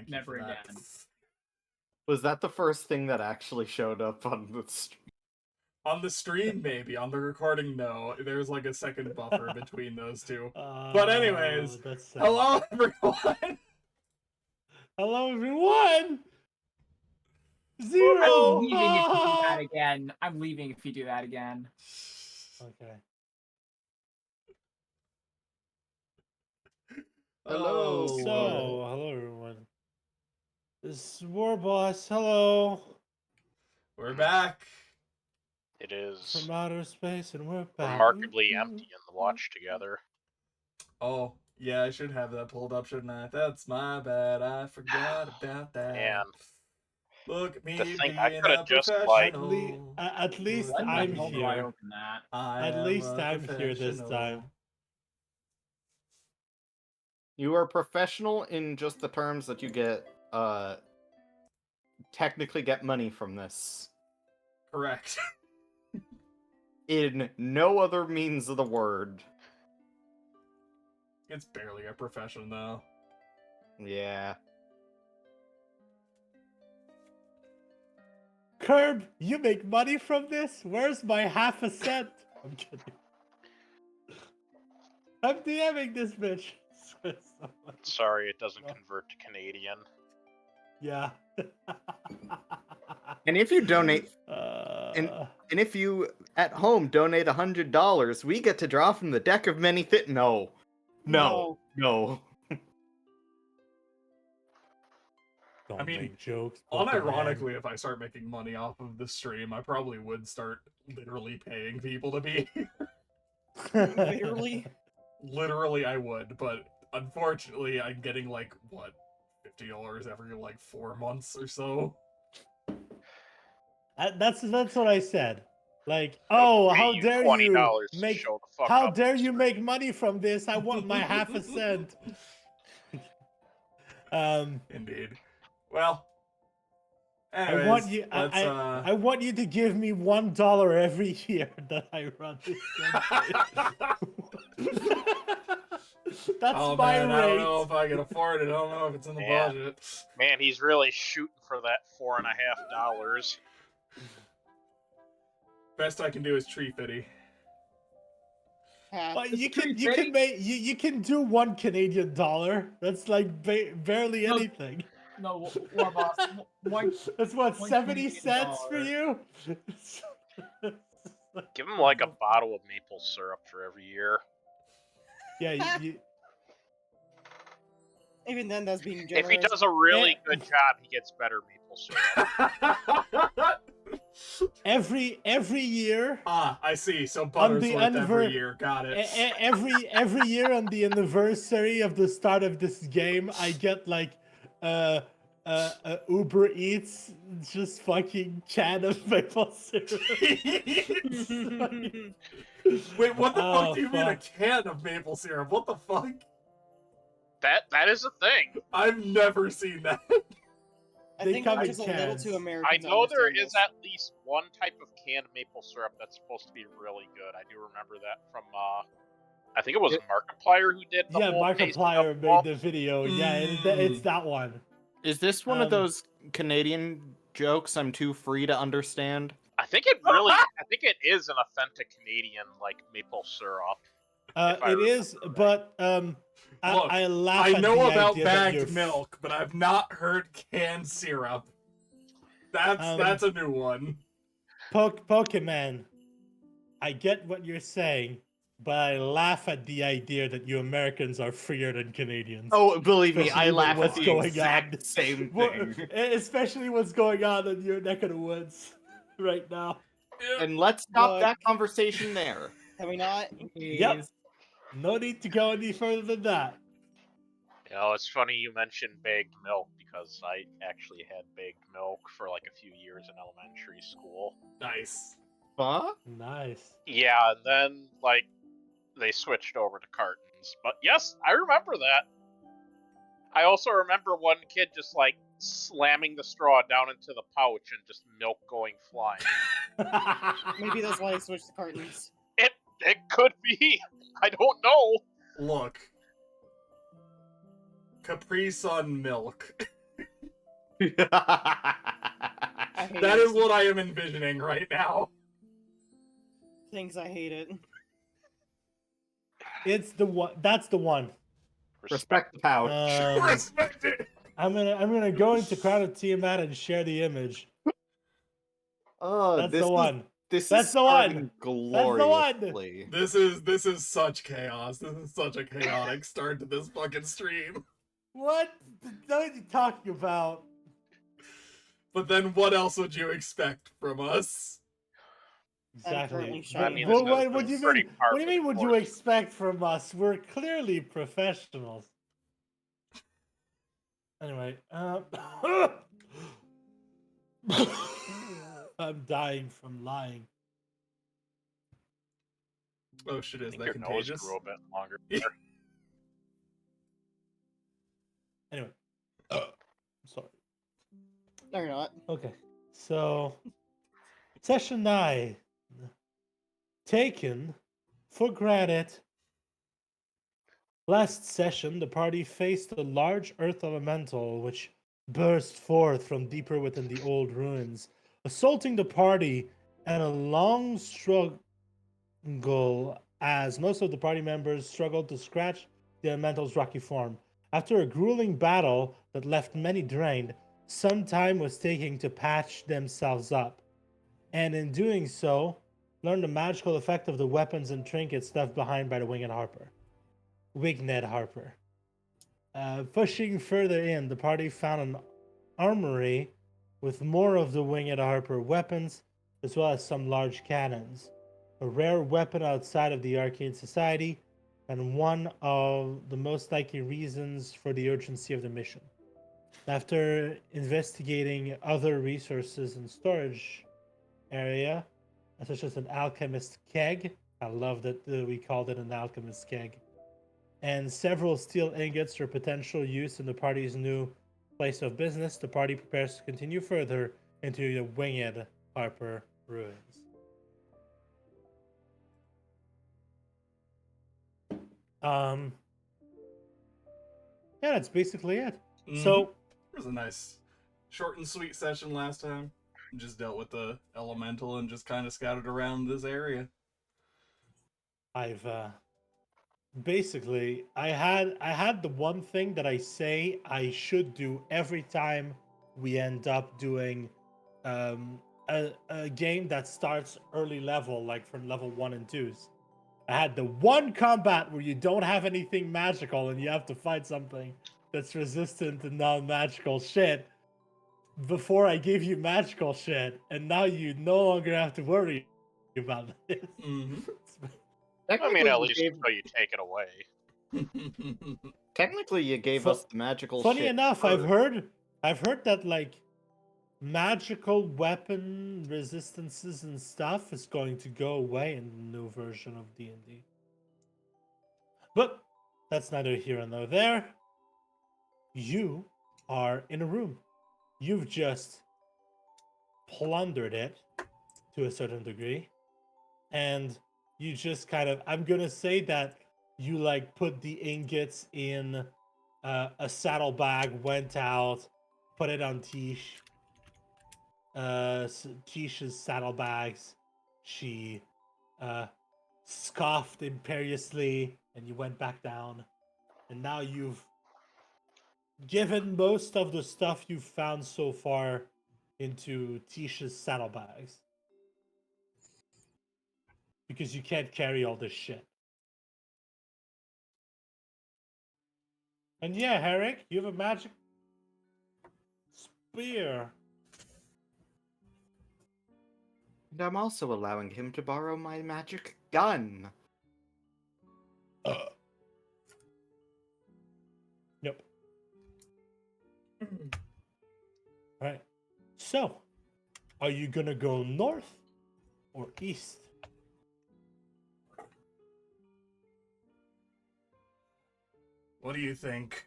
Thank you Never for that. again. Was that the first thing that actually showed up on the On the stream, maybe. On the recording, no. There's like a second buffer between those two. But anyways, hello everyone! Hello everyone! I'm Zero! leaving if you do that again. I'm leaving if you do that again. Okay. Hello. So, hello everyone. This is War Boss. Hello. We're back. It is From outer space, and we're back. remarkably empty in the watch together. Oh, yeah, I should have that pulled up, shouldn't I? That's my bad. I forgot about that. Man. Look at me To think being I could've a just, professional. At least What the I'm hell do I here. open that? At least I'm here this time. You are professional in just the terms that you get, technically get money from this. Correct. In no other means of the word. It's barely a profession, though. Yeah. Curb, you make money from this? Where's my half a cent? I'm kidding. I'm DMing this bitch. Sorry, it doesn't convert to Canadian. Yeah. And if you donate, and if you at home donate $100, we get to draw from the deck of many No. Don't I mean, make jokes. Unironically, if I start making money off of the stream, I probably would start literally paying people to be here. Literally? Literally, I would, but unfortunately, I'm getting, like, what, $50 every, like, 4 months or so? That's what I said. Like, oh, how dare you make make money from this? I want my half a cent. Indeed. Well, anyways, I want you to give me $1 every year that I run this campaign. That's my rate. I don't know if I can afford it. I don't know if it's in the budget. Man, he's really shooting for that $4.50. Best I can do is tree fitty. Well, you can do $1 Canadian. That's like barely anything. No, War Boss. That's what, 70 cents for you? Give him like a bottle of maple syrup for every year. Yeah, even then, that's being generous. If he does a really good job, he gets better maple syrup. Every year. Ah, I see. So Buttersworth every year. Got it. Every year on the anniversary of the start of this game, I get like Uber Eats just fucking can of maple syrup. Wait, what the fuck do you mean a can of maple syrup? What the fuck? That is a thing. I've never seen that. I think I'm just a little too American. I know there is at least one type of canned maple syrup that's supposed to be really good. I do remember that from, I think it was Markiplier who did the whole Markiplier made the video. Yeah, it's that one. Is this one of those Canadian jokes I'm too free to understand? I think it is an authentic Canadian, like, maple syrup. It is, but, Look, I laugh I at know the about idea bagged milk, but I've not heard canned syrup. That's a new one. Pokemon, I get what you're saying, but I laugh at the idea that you Americans are freer than Canadians. Oh, believe me, I laugh what's at the going exact on. same thing. Especially what's going on in your neck of the woods right now. And let's stop that conversation there. Have we not? Yep. No need to go any further than that. You know, it's funny you mentioned bagged milk because I actually had bagged milk for like a few years in elementary school. Nice. Huh? Nice. Yeah, and then, like, they switched over to cartons. But yes, I remember that. I also remember one kid just, like, slamming the straw down into the pouch and just milk going flying. Maybe that's why I switched to cartons. It could be. I don't know. Look. Capri Sun milk I hate That it. is what I am envisioning right now. Things I hate it. It's the one. That's the one. Respect the pouch. Respect it. I'm gonna go into Crowded Tiamat and share the image. Oh, That's the one. This That's is the one. starting That's the one. gloriously. This is such chaos. This is such a chaotic start to this fucking stream. What? What are you talking about? But then what else would you expect from us? currently Exactly. showing mean, What, this is what do you pretty mean? par What do you for the mean? Would you course. expect from us? We're clearly professionals. Anyway, I'm dying from lying. Oh shit, I is think that your nose contagious? grew a bit longer. Anyway, sorry. No, you're not. Okay, so session 9 taken for granted. Last session, the party faced a large earth elemental which burst forth from deeper within the old ruins, assaulting the party and a long struggle as most of the party members struggled to scratch the elemental's rocky form. After a grueling battle that left many drained, some time was taking to patch themselves up, and in doing so, learned the magical effect of the weapons and trinkets left behind by the Winged Harper. Winged Harper. Pushing further in, the party found an armory with more of the Winged Harper weapons, as well as some large cannons. A rare weapon outside of the Arcane Society, and one of the most likely reasons for the urgency of the mission. After investigating other resources and storage area, such as an alchemist keg, I love that we called it an alchemist keg, and several steel ingots for potential use in the party's new place of business, the party prepares to continue further into the Winged Harper ruins. Yeah, that's basically it. So It was a nice short and sweet session last time. Just dealt with the elemental and just kind of scouted around this area. I've basically I had the one thing that I say I should do every time we end up doing a game that starts early level, like from level 1 and 2s. I had the one combat where you don't have anything magical and you have to fight something that's resistant to non-magical shit before I gave you magical shit, and now you no longer have to worry about this. I mean, at least until you take it away. Technically, you gave us the magical Funny shit enough, first. I've heard that like magical weapon resistances and stuff is going to go away in the new version of D&D. But that's neither here nor there. You are in a room. You've just plundered it to a certain degree, and you just kind of, I'm gonna say that you like put the ingots in a saddlebag, went out, put it on Tish. Tish's saddlebags. She scoffed imperiously, and you went back down. And now you've given most of the stuff you've found so far into Tish's saddlebags. Because you can't carry all this shit. And yeah, Herrick, you have a magic spear. And I'm also allowing him to borrow my magic gun. Yep. Alright. So, are you gonna go north or east? What do you think?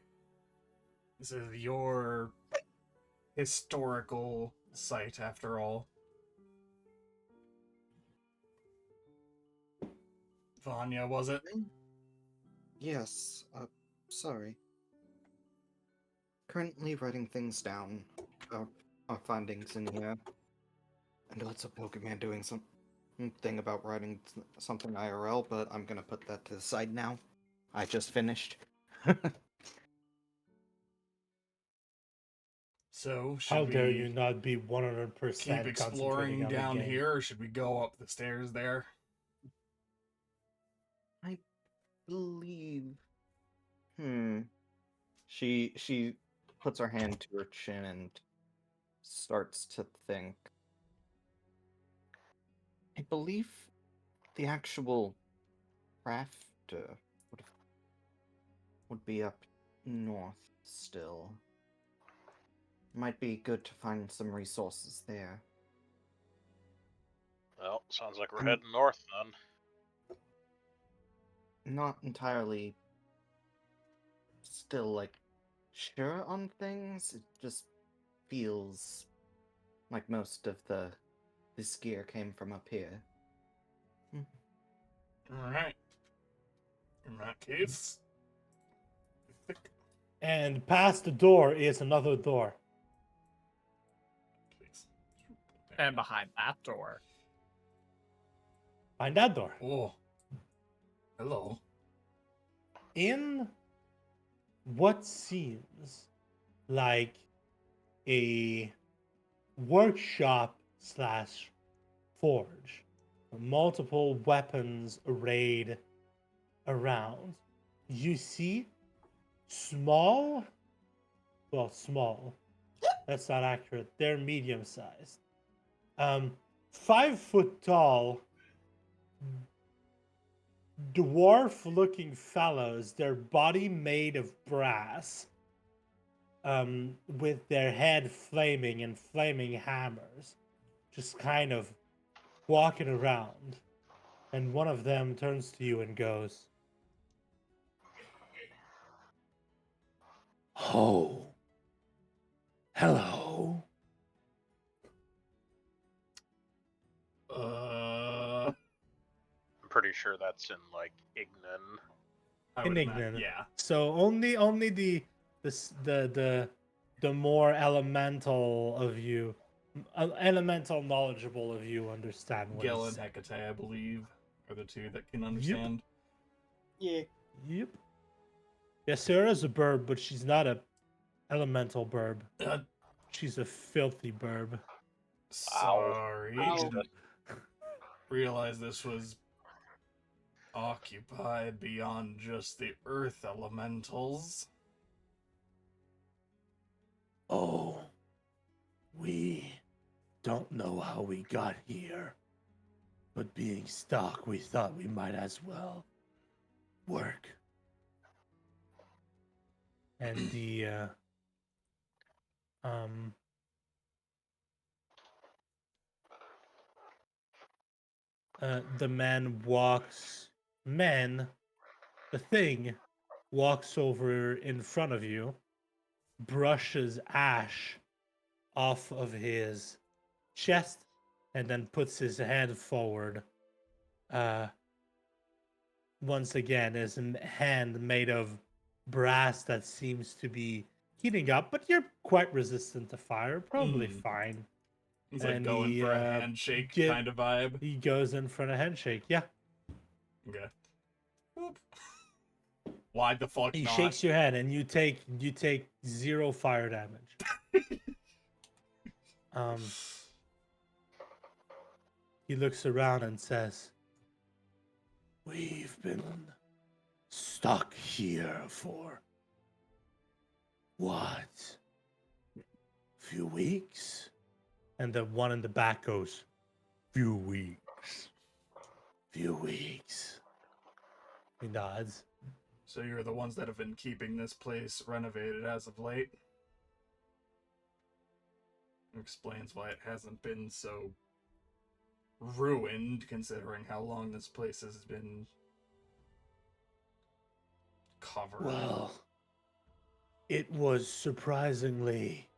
This is your historical site, after all. Vanya, was it? Yes, sorry. Currently writing things down. our findings in here. And lots of Pokemon doing something about writing something IRL, but I'm gonna put that to the side now. I just finished. So, How should dare we you not be 100% keep concentrating exploring on the down game? here, or should we go up the stairs there? I believe. She puts her hand to her chin and starts to think. I believe the actual craft would be up north still. Might be good to find some resources there. Well, sounds like we're I'm heading north then. not entirely still like sure on things. It just feels like most of this gear came from up here. Alright. In that case. And past the door is another door. Please. And behind that door. Find that door. Oh. Hello. In what seems like a workshop slash forge, multiple weapons arrayed around, you see small, that's not accurate, they're medium sized, 5 foot tall dwarf looking fellows, their body made of brass, with their head flaming and flaming hammers, just kind of walking around. And one of them turns to you and goes, "Oh, hello." I'm pretty sure that's in like Ignan. I would imagine, Enignan. yeah. So only the more elemental of you, elemental knowledgeable of you understand what Gil he's and saying. Hecate, I believe, are the two that can understand. Yeah. Yep. Yeah, Sarah's a burb, but she's not a elemental burb. Uh, She's a filthy burb. sorry. Ow. Didn't realize this was occupied beyond just the earth elementals. Oh, we don't know how we got here, but being stuck, we thought we might as well work. And the thing walks over in front of you, brushes ash off of his chest, and then puts his head forward. Once again, is a hand made of brass that seems to be heating up, but you're quite resistant to fire. Probably fine. It's like And going he, for a handshake get- kind of vibe. He goes in for a handshake. Yeah. Okay. Whoop. Why the fuck He not? shakes your hand, and you take 0 fire damage. He looks around and says, "We've been stuck here for what? Few weeks?" And the one in the back goes, "Few weeks. Few weeks." He nods. So you're the ones that have been keeping this place renovated as of late? Explains why it hasn't been so ruined, considering how long this place has been covered. Well, it was surprisingly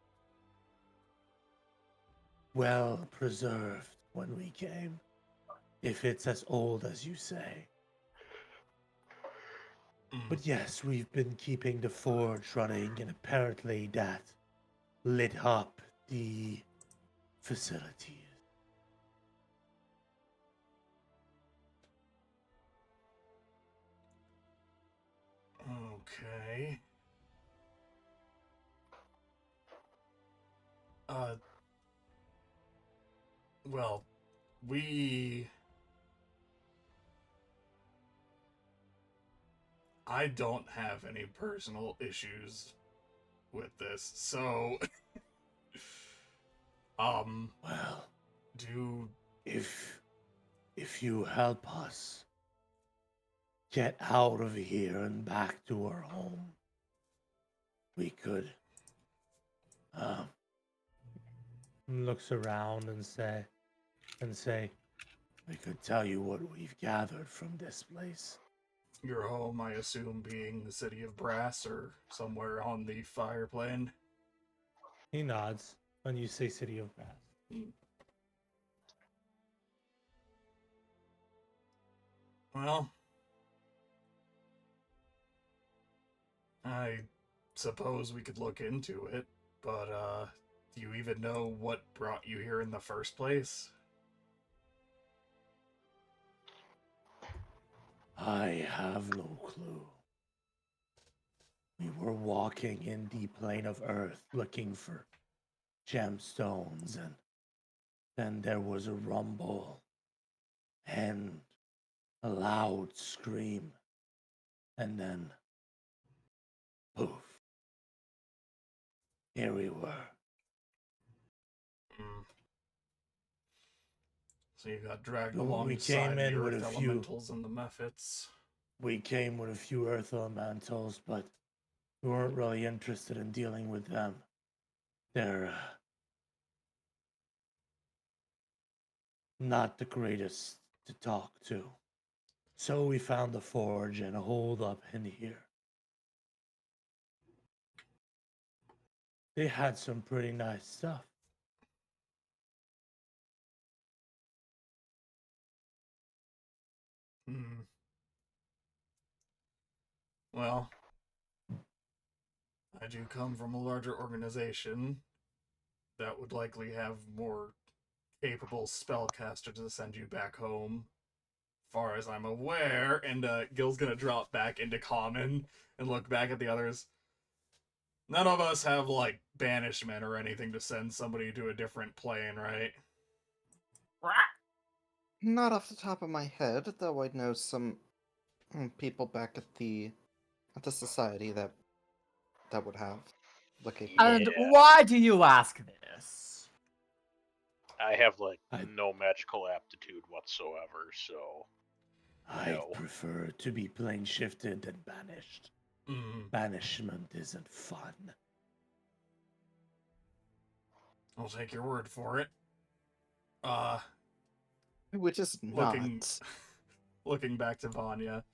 well preserved when we came, if it's as old as you say. But yes, we've been keeping the forge running, and apparently that lit up the facilities. Okay. Well, I don't have any personal issues with this, so, Well, do, if you help us get out of here and back to our home, we could looks around and say, we could tell you what we've gathered from this place. your home, I assume, being the city of Brass or somewhere on the fire plane? He nods when you say City of Brass. Well, I suppose we could look into it, but, do you even know what brought you here in the first place? I have no clue. We were walking in the plane of Earth looking for gemstones, and then there was a rumble and a loud scream, and then poof. Here we were. Mm. So you got dragged We alongside came in the with Earth a few- Elementals and the Mephits. We came with a few Earth Elementals, but we weren't really interested in dealing with them. They're not the greatest to talk to. So we found a forge and a hold up in here. They had some pretty nice stuff. Hmm. Well, I do come from a larger organization that would likely have more capable spellcasters to send you back home. Far as I'm aware, and Gil's gonna drop back into common and look back at the others. None of us have, like, banishment or anything to send somebody to a different plane, right? Not off the top of my head, though I know some people back at the society that would have the capability. And Yeah. why do you ask this? I have like I- no magical aptitude whatsoever, so I No. prefer to be plane shifted than banished. Mm, Banishment isn't fun. I'll take your word for it. Which is Looking, not. looking back to Vanya.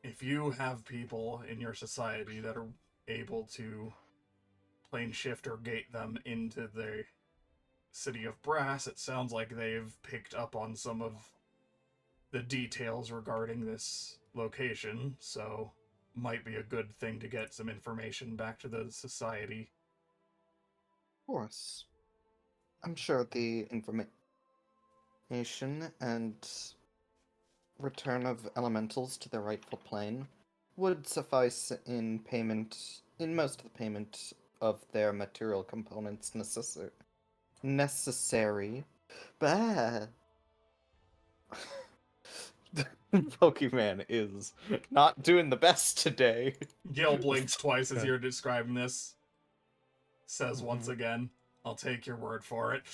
If you have people in your society that are able to plane shift or gate them into the city of Brass, it sounds like they've picked up on some of the details regarding this location, so might be a good thing to get some information back to the society. Of course. I'm sure the information and return of elementals to their rightful plane would suffice in most of the payment of their material components necessary. But Pokemon is not doing the best today. Gil blinks twice as you're describing this. Says once Mhm. again, I'll take your word for it.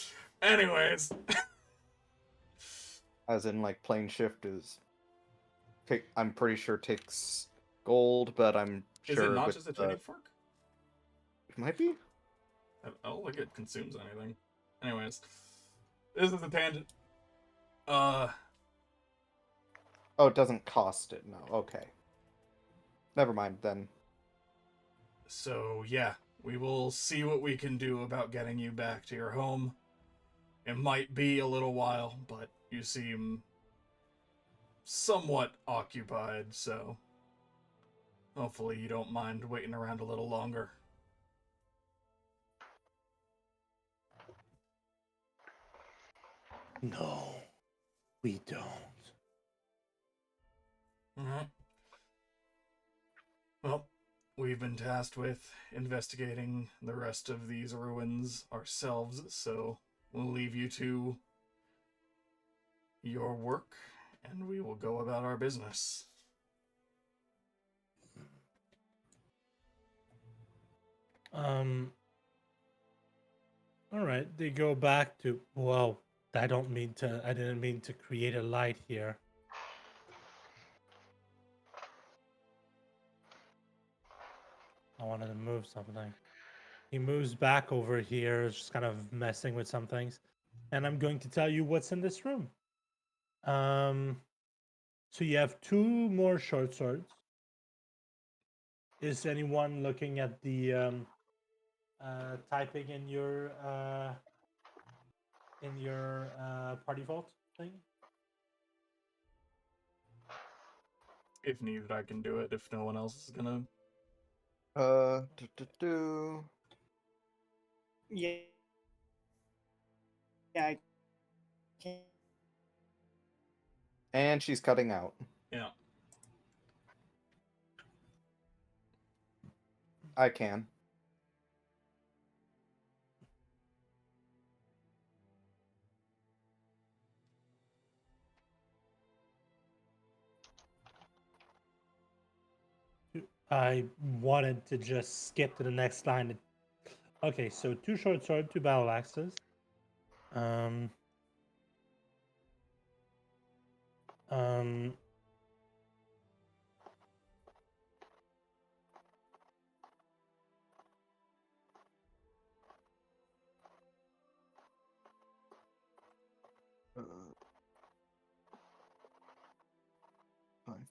Anyways. As in, like, plane shift I'm pretty sure takes gold, but I'm Is sure it not with just a tuning fork? It might be. I don't think it consumes anything. Anyways. This is a tangent. Oh, it doesn't cost it. No. Okay. Never mind then. So, yeah. We will see what we can do about getting you back to your home. It might be a little while, but you seem somewhat occupied, so hopefully you don't mind waiting around a little longer. No, we don't. Mhm. Well, we've been tasked with investigating the rest of these ruins ourselves, so we'll leave you to your work, and we will go about our business. All right, they go back to. Well, I don't mean to. I didn't mean to create a light here. I wanted to move something. He moves back over here, just kind of messing with some things. And I'm going to tell you what's in this room. So you have two more short swords. Is anyone looking at the typing in your party vault thing? If needed, I can do it if no one else is gonna. Do. Yeah. Yeah. I can't. And she's cutting out. Yeah. I can. I wanted to just skip to the next line. Okay, so two short swords, two battle axes. Um, um, Uh, fine.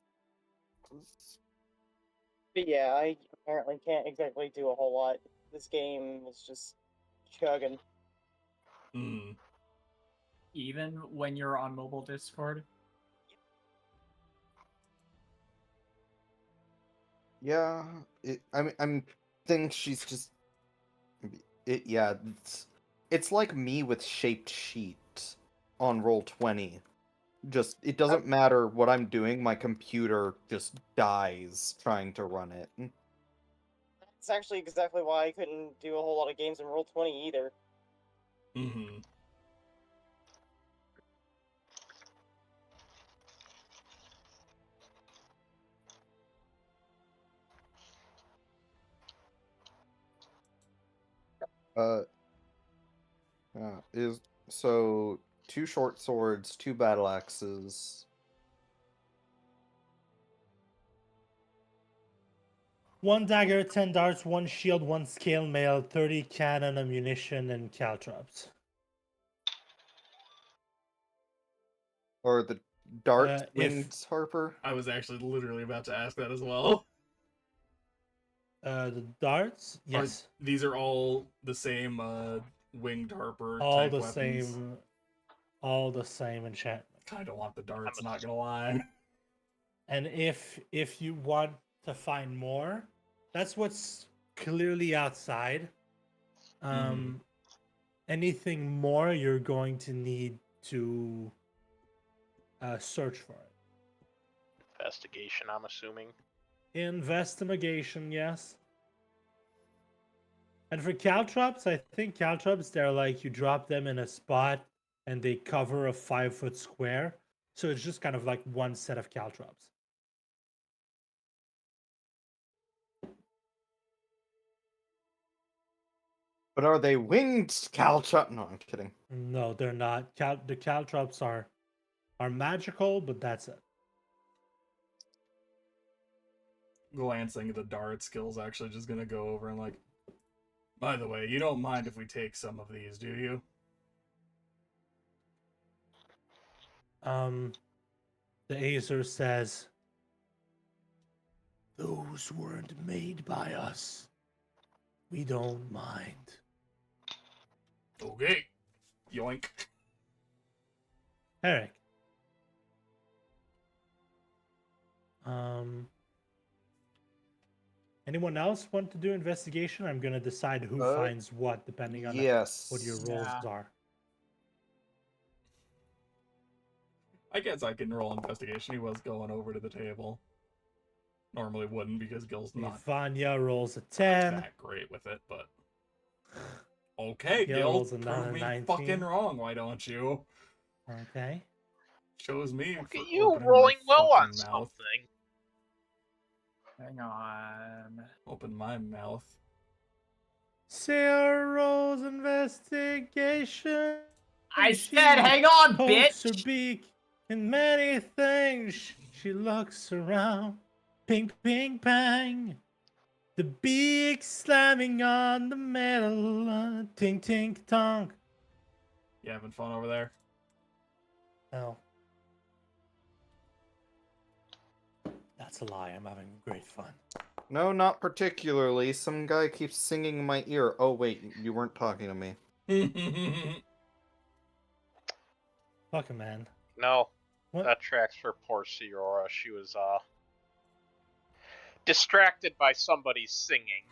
But yeah, I apparently can't exactly do a whole lot. This game is just chugging. Hmm. Even when you're on mobile Discord. Yeah, I'm think she's just it. Yeah, it's like me with shaped sheet on Roll20. Just it doesn't matter what I'm doing. My computer just dies trying to run it. That's actually exactly why I couldn't do a whole lot of games in Roll20 either. Mm-hmm. Uh, is so two short swords, two battle axes. one dagger, 10 darts, one shield, one scale mail, 30 cannon ammunition, and caltrops. Or the dart If winged harper. I was actually literally about to ask that as well. the darts, yes, These are all the same winged harper all type the weapons. same, all the same enchantment. Kind of want the darts, I'm not gonna lie. And if you want to find more, that's what's clearly outside. Mhm. Anything more, you're going to need to search for it. Investigation, I'm assuming. Investigation, yes. And for caltrops, I think caltrops, they're like you drop them in a spot and they cover a 5-foot square. So it's just kind of like one set of caltrops. But are they winged caltrop? No, I'm kidding. No, they're not. The caltrops are magical, but that's it. Glancing at the dart skills, actually just gonna go over and like. By the way, you don't mind if we take some of these, do you? The Acer says, "Those weren't made by us. We don't mind." Okay. Yoink. Eric. Um. Anyone else want to do investigation? I'm gonna decide who finds what depending on Yes. what your roles Yeah. are. I guess I can roll investigation. He was going over to the table. Normally wouldn't because Gil's not Vanya rolls a 10. that great with it, but okay, Gil Gil, rolls prove another me 19. fucking wrong. Why don't you? Okay. Shows me Look for at you opening rolling my low on fucking mouth. something. Hang on. Open my mouth. Sarah rolls investigation. I She said, hang on, pokes her bitch. beak in many things. She looks around. Ping, ping, bang. The beak slamming on the metal. Tink, tink, tonk. You having fun over there? Oh. That's a lie. I'm having great fun. No, not particularly. Some guy keeps singing in my ear. Oh, wait, you weren't talking to me. Fuck it, man. No, What? that tracks for poor Seora. She was distracted by somebody singing.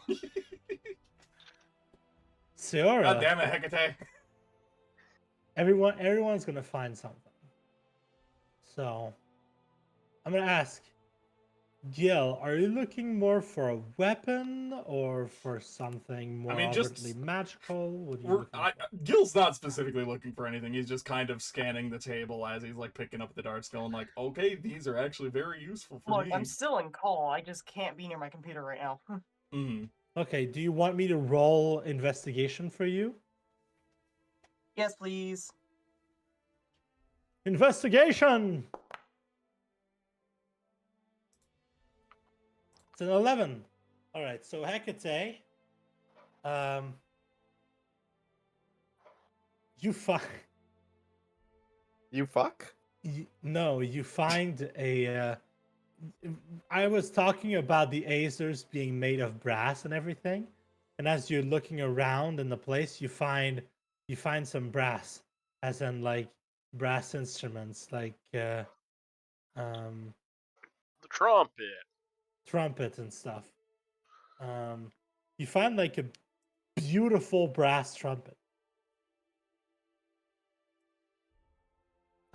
Seora. God damn it, Hecate. Everyone's gonna find something. So, I'm gonna ask, Gil, are you looking more for a weapon or for something more just- overtly magical? What are you looking for? Gil's not specifically looking for anything. He's just kind of scanning the table as he's like picking up the darts, going like, "Okay, these are actually very useful for Look, me." I'm still in call. I just can't be near my computer right now. Mhm. Okay, do you want me to roll investigation for you? Yes, please. Investigation! It's an 11. Alright, so Hecate, you find... You fuck? No, you find a... I was talking about the Azers being made of brass and everything, and as you're looking around in the place, you find some brass, as in like brass instruments, like The trumpet. trumpet and stuff. You find like a beautiful brass trumpet.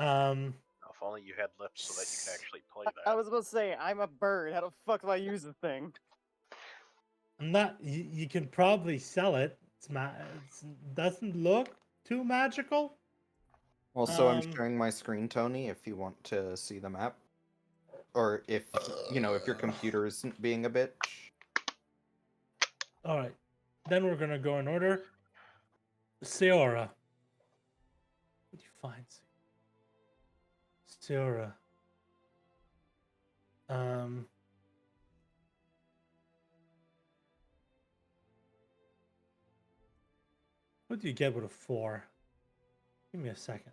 If only you had lips so that you could actually play I that. was about to say, I'm a bird. How the fuck do I use this thing? I'm not. You can probably sell it. It doesn't look too magical. Also, I'm Um, sharing my screen, Tony, if you want to see the map. Or if, if your computer isn't being a bitch. All right, then we're gonna go in order. Seora. What do you find? Seora. What do you get with a 4? Give me a second.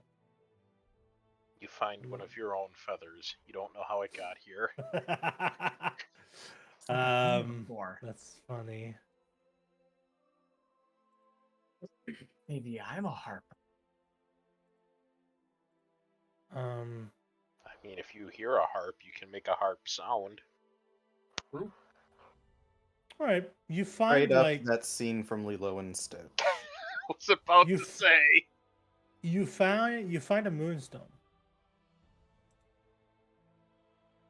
You find one of your own feathers. You don't know how it got here. Four. That's funny. Maybe I'm a harp. I mean, if you hear a harp, you can make a harp sound. True. All right, you find Straight up like that scene from Lilo and Stitch. I was about You to f- say. you find a moonstone.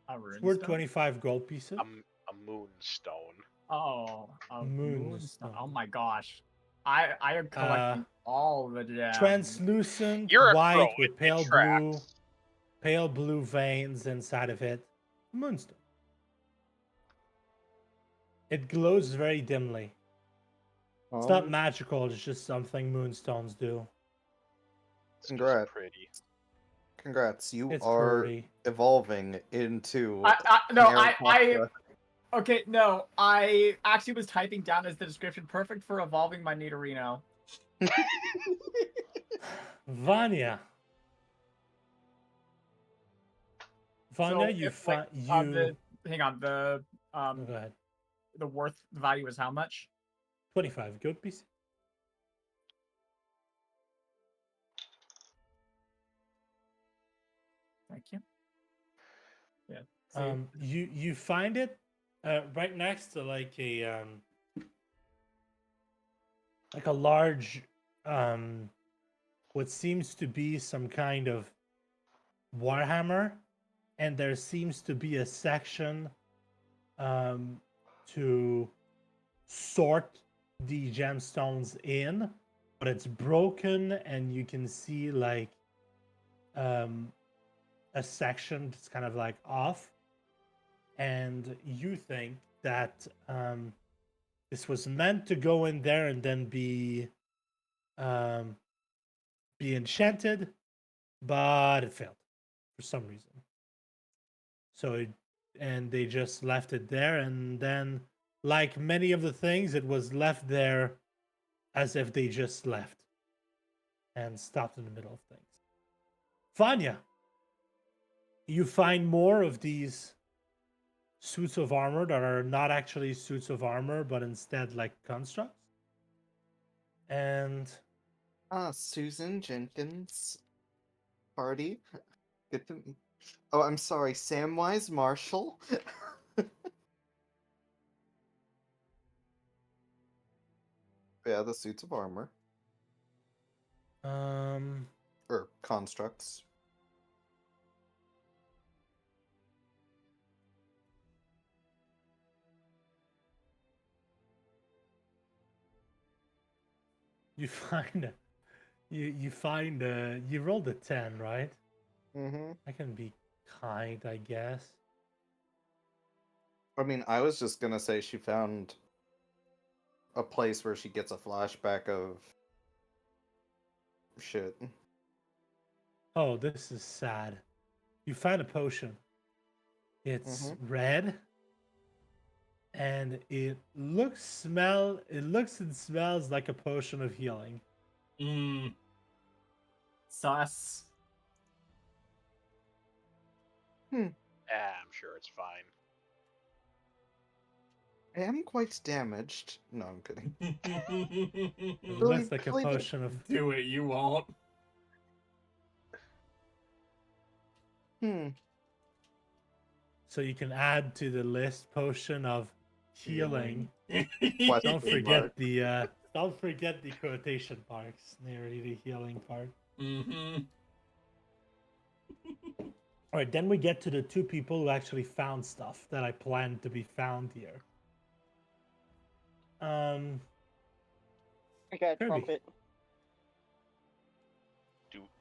A It's worth runestone? 25 gold pieces. A moonstone. Oh, a Moonstone. moonstone. Oh my gosh. I am collecting all the gems. Translucent You're a white crow. with It pale tracks. blue veins inside of it. Moonstone. It glows very dimly. It's not magical, it's just something moonstones do. It's just Congrats. pretty. Congrats, you It's are pretty. evolving into... No, Mariposa. okay, no, I actually was typing down as the description, perfect for evolving my Nidorino. Vanya. Vanya, So you if, like, find hang on, Go ahead. the worth value is how much? 25 gold pieces. Thank you. Yeah. See? You find it right next to like a large what seems to be some kind of Warhammer, and there seems to be a section to sort the gemstones in, but it's broken, and you can see like a section that's kind of like off, and you think that this was meant to go in there and then be enchanted, but it failed for some reason. And they just left it there, and then, like many of the things, it was left there as if they just left and stopped in the middle of things. Vanya, you find more of these suits of armor that are not actually suits of armor, but instead like constructs. And Susan Jenkins party. Good to meet. Oh, I'm sorry, Samwise Marshall. Yeah, the suits of armor or constructs. you find you rolled a 10, right? Mm-hmm. I can be kind, I guess. I mean, I was just gonna say she found a place where she gets a flashback of shit. Oh, this is sad. You find a potion. It's Mhm. red, and it looks and smells like a potion of healing. Sus. I'm sure it's fine. I am quite damaged. No, I'm kidding. It Really- looks like a really good. potion of. Do it, you won't. So you can add to the list potion of healing. What? Don't Healing forget mark. don't forget the quotation marks near the healing part. Mm-hmm. All right, then we get to the two people who actually found stuff that I planned to be found here. I got a Kirby. trumpet.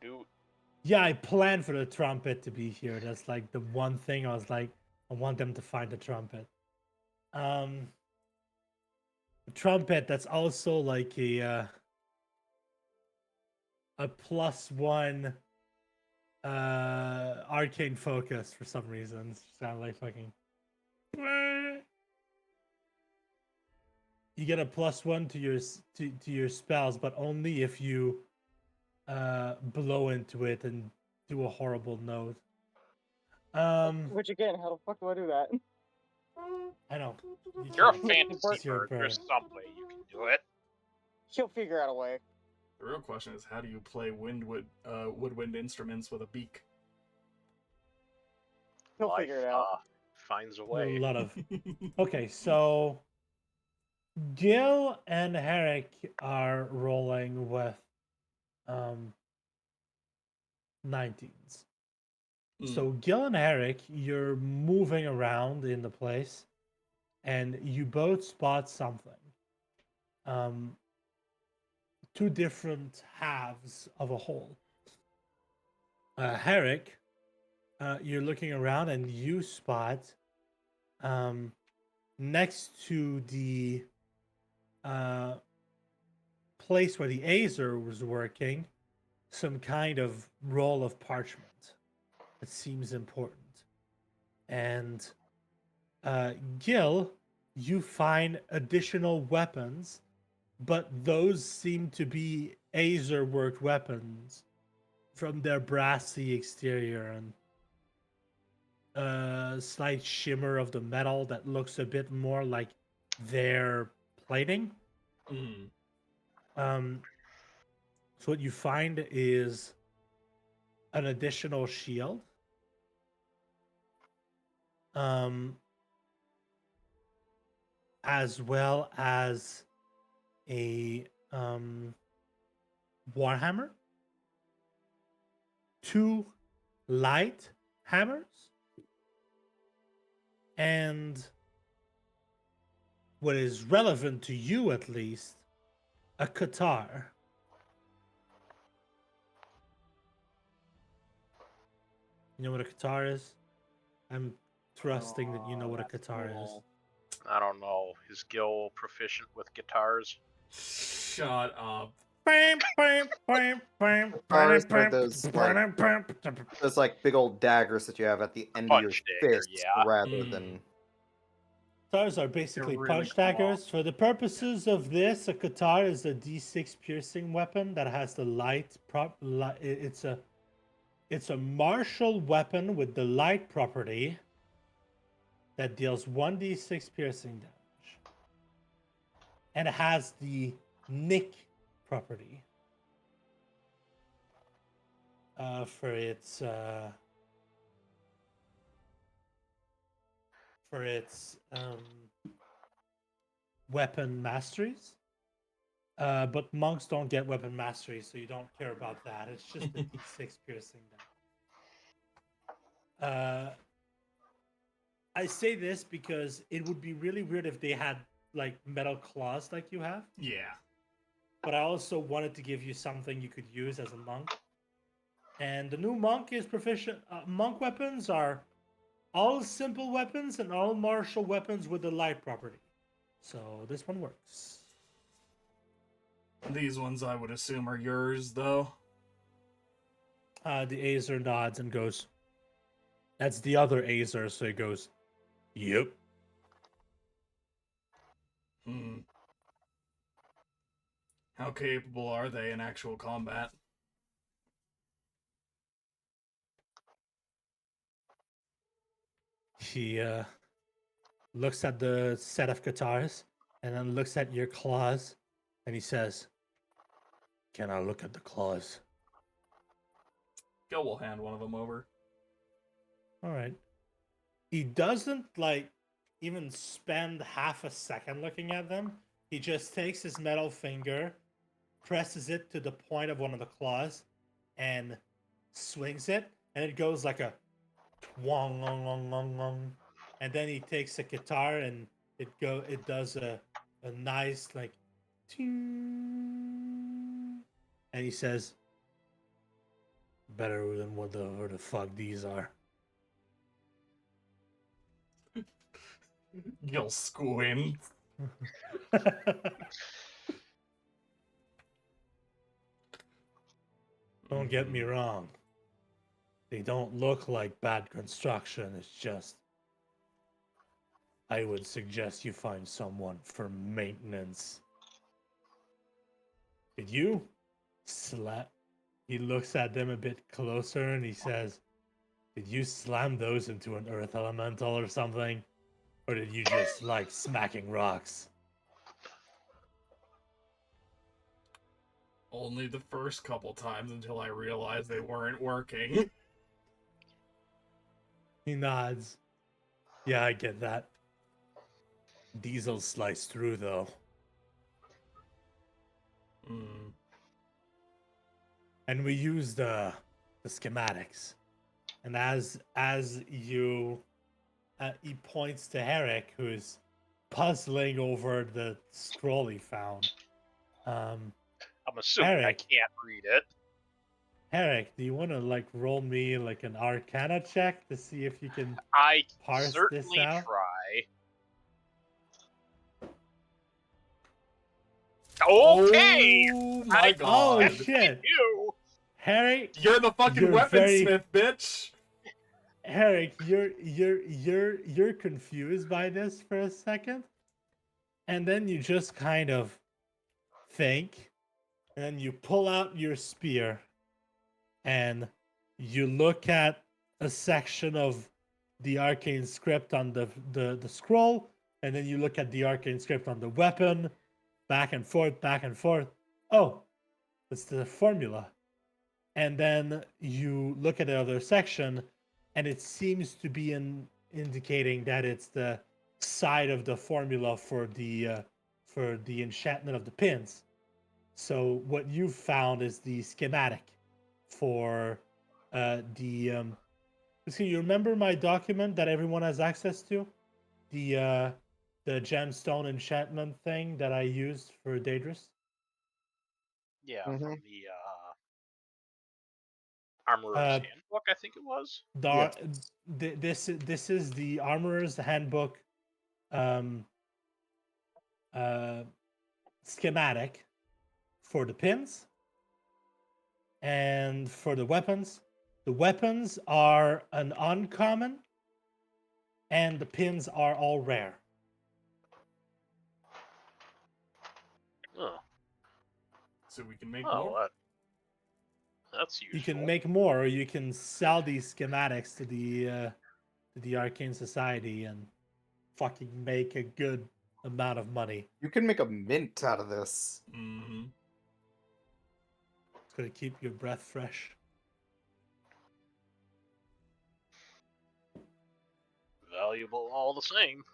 Do. Yeah, I planned for the trumpet to be here. That's like the one thing I was like, I want them to find the trumpet. The trumpet that's also like a +1 arcane focus for some reason. It's just kind of like fucking. You get a +1 to your spells, but only if you blow into it and do a horrible note. Which again, how the fuck do I do that? I know. You're a can't. fantasy It's your bird. bird. There's some way you can do it. She'll figure out a way. The real question is, how do you play woodwind instruments with a beak? He'll Life figure it out. finds a A way. lot of. Okay, so Gil and Herrick are rolling with 19s. So Gil and Herrick, you're moving around in the place, and you both spot something. Two different halves of a whole. Herrick, you're looking around and you spot next to the place where the Azer was working some kind of roll of parchment that seems important. And Gil, you find additional weapons, but those seem to be Azer worked weapons from their brassy exterior and slight shimmer of the metal that looks a bit more like their plating. So what you find is an additional shield. As well as a warhammer, two light hammers, and what is relevant to you at least, a guitar. You know what a guitar is? I'm trusting that you know what a that's guitar is. cool. I don't know. Is Gil proficient with guitars? Shut up. Guitars are those like big old daggers that you have at the end of your Punch dagger, fists, yeah. rather than. Guitars are basically really punch cool. daggers. For the purposes of this, a guitar is a D6 piercing weapon that has the light it's a martial weapon with the light property that deals 1d6 piercing damage. And it has the nick property for its weapon masteries. But monks don't get weapon mastery, so you don't care about that. It's just the d6 piercing damage. I say this because it would be really weird if they had like metal claws like you have. Yeah. But I also wanted to give you something you could use as a monk. And the new monk is proficient. Monk weapons are all simple weapons and all martial weapons with the light property. So this one works. These ones I would assume are yours, though. The Azer nods and goes, that's the other Azer, so he goes, yep. Hmm. How capable are they in actual combat? He looks at the set of guitars and then looks at your claws and he says, can I look at the claws? Gil will hand one of them over. All right. He doesn't like even spend half a second looking at them. He just takes his metal finger, presses it to the point of one of the claws, and swings it, and it goes like a twong, long, long, long, long. And then he takes a guitar and it does a nice like ting, and he says, better than what the fuck these are. Gil squints. Don't get me wrong. They don't look like bad construction. It's just, I would suggest you find someone for maintenance. Did you slap? He looks at them a bit closer and he says, did you slam those into an earth elemental or something? Or did you just like smacking rocks? Only the first couple times until I realized they weren't working. He nods. Yeah, I get that. Diesel slice through though. Hmm. And we use the schematics. And as you he points to Herrick, who's puzzling over the scroll he found. I'm assuming I Eric. can't read it. Herrick, do you want to like roll me like an Arcana check to see if you can I parse certainly this out? try. Okay! Oh my I god. Oh shit, You! Herrick, You're the fucking You're very- weaponsmith, bitch! Herrick, you're confused by this for a second, and then you just kind of think, and then you pull out your spear, and you look at a section of the arcane script on the scroll, and then you look at the arcane script on the weapon, back and forth, back and forth. Oh, it's the formula. And then you look at the other section, and it seems to be indicating that it's the side of the formula for the enchantment of the pins. So what you found is the schematic for So you remember my document that everyone has access to, the gemstone enchantment thing that I used for Daedrus? Yeah, Mhm. from the Armorer's Uh, Handbook, I think it was. Yeah. This is the Armorer's Handbook um, schematic for the pins and for the weapons. The weapons are an uncommon, and the pins are all rare. Oh, So we can make oh, more. that's useful. You can make more, or you can sell these schematics to the Arcane Society and fucking make a good amount of money. You can make a mint out of this. Mm-hmm. It's gonna keep your breath fresh. Valuable all the same.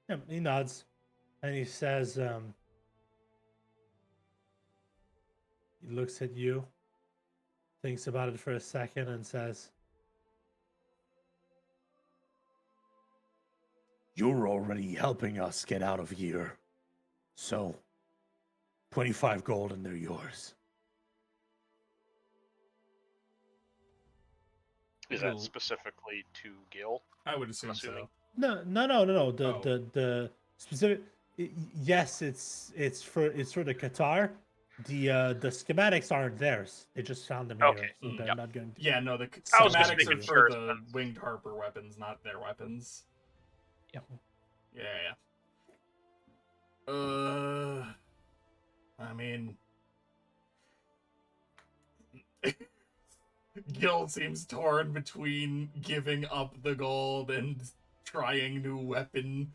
Yeah, he nods, and he says, he looks at you, thinks about it for a second, and says, "You're already helping us get out of here. So, 25 gold and they're yours." Is Gil- that specifically to Gil? I would assume assuming. so. No. The Oh. the specific. Yes, it's for the Qatar. The schematics aren't theirs. They just found them Okay. here, so they're Yep. not going to. Yeah, no, the I was just schematics are making for sure, the since- Winged Harper weapons, not their weapons. Yep. Yeah. I mean, Gil seems torn between giving up the gold and trying new weapon.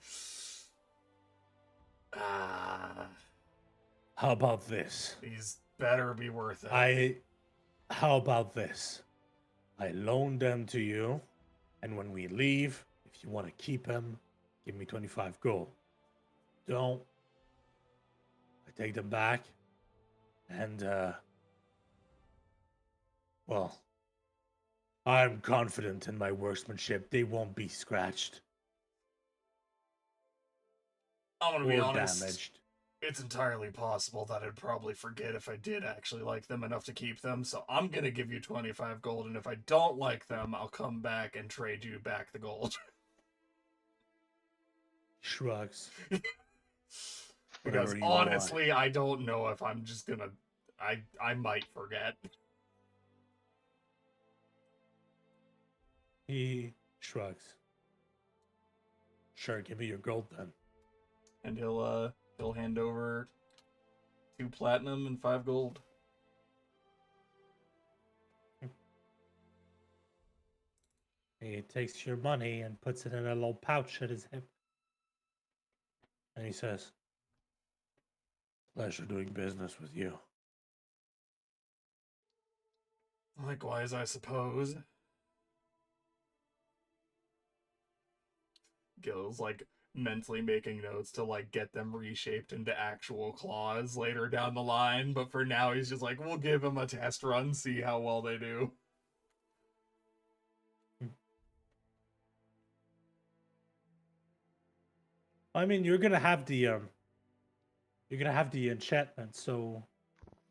How about this? These better be worth it. How about this? I loan them to you, and when we leave, if you want to keep them, give me 25 gold. Don't. I take them back, and well, I'm confident in my workmanship. They won't be scratched I'm gonna or be honest. damaged. It's entirely possible that I'd probably forget if I did actually like them enough to keep them, so I'm gonna give you 25 gold, and if I don't like them, I'll come back and trade you back the gold. Shrugs. Because Whatever you honestly, I don't know if I'm just gonna... I might forget. He shrugs. Sure, give me your gold then. And he'll hand over 2 platinum and 5 gold. He takes your money and puts it in a little pouch at his hip. And he says, "Pleasure doing business with you." Likewise, I suppose. Gil's like mentally making notes to like get them reshaped into actual claws later down the line, but for now he's just like, we'll give him a test run, see how well they do. I mean, you're gonna have the enchantment, so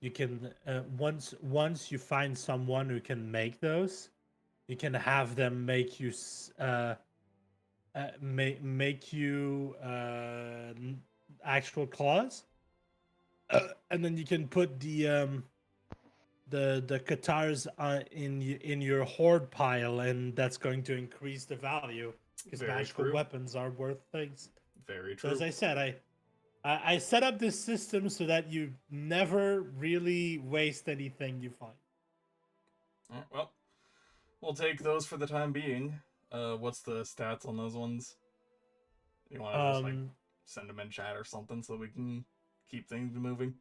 you can once you find someone who can make those, you can have them make you make you actual claws, and then you can put the Qatars in your hoard pile, and that's going to increase the value because Very magical true. weapons are worth things. Very So true. as I said, I set up this system so that you never really waste anything you find. Alright, well, we'll take those for the time being. What's the stats on those ones? You want to just like send them in chat or something so we can keep things moving?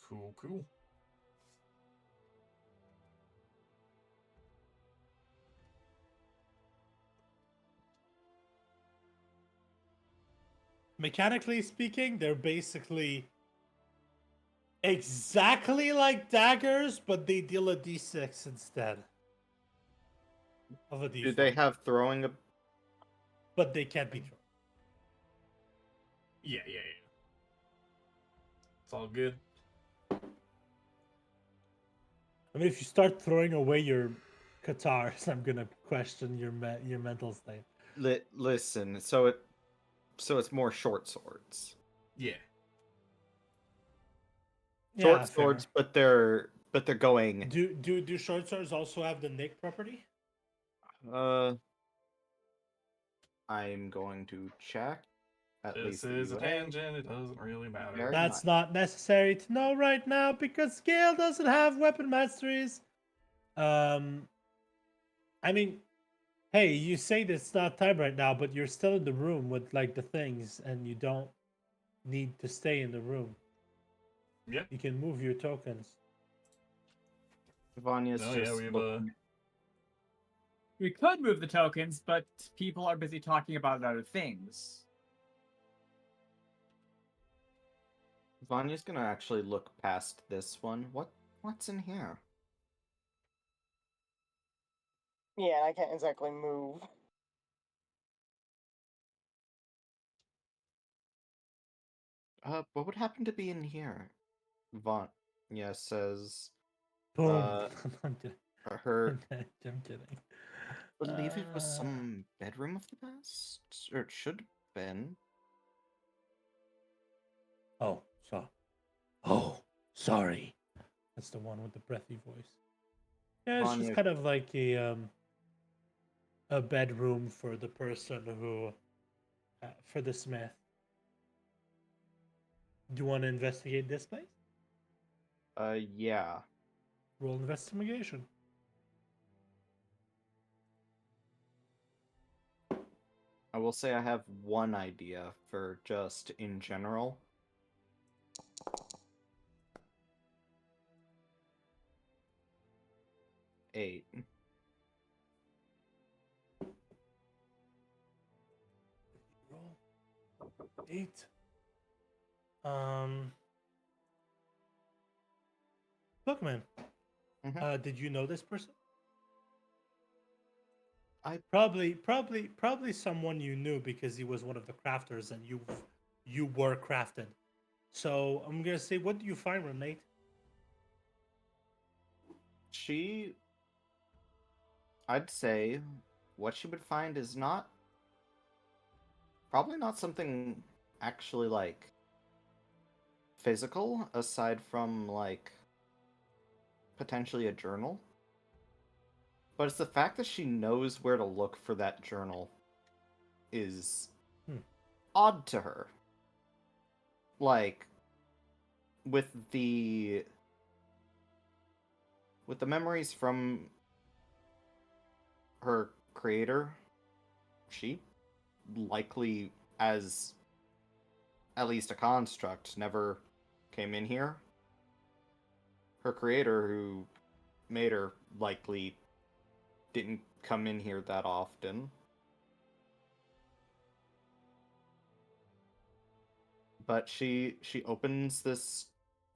Cool, cool. Mechanically speaking, they're basically exactly like daggers, but they deal a d6 instead of a d4. Do they have throwing? But they can't be thrown. Yeah. It's all good. I mean, if you start throwing away your katars, I'm gonna question your mental state. Listen, so it's more short swords. Yeah. Short Yeah, swords, fair. but they're going. Do short swords also have the Nick property? I'm going to check. At This least the is a UA. tangent. It doesn't really matter. Very That's much. not necessary to know right now because Gale doesn't have weapon masteries. I mean, hey, you say it's not time right now, but you're still in the room with like the things, and you don't need to stay in the room. Yeah. You can move your tokens. Vanya's Oh, yeah, just we've, looking. We could move the tokens, but people are busy talking about other things. Vanya's gonna actually look past this one. What's in here? Yeah, I can't exactly move. What would happen to be in here? Vanya says, Boom. uh, I'm kidding. her I'm kidding. believe it was some bedroom of the past, or it should have been. Oh, sorry. That's the one with the breathy voice. Yeah, it's just Vanya- kind of like a bedroom for the person who, for the smith. Do you want to investigate this place? Yeah. Roll investigation. I will say I have one idea for just in general. Eight. Roll 8. Look, man. Mhm. Did you know this person? I- Probably someone you knew because he was one of the crafters and you were crafted. So I'm gonna say, what do you find, Renate? I'd say what she would find is probably not something actually like physical, aside from like potentially a journal. But it's the fact that she knows where to look for that journal is odd to her. Like with the memories from her creator, she likely, as at least a construct, never came in here. Her creator, who made her, likely didn't come in here that often. But she opens this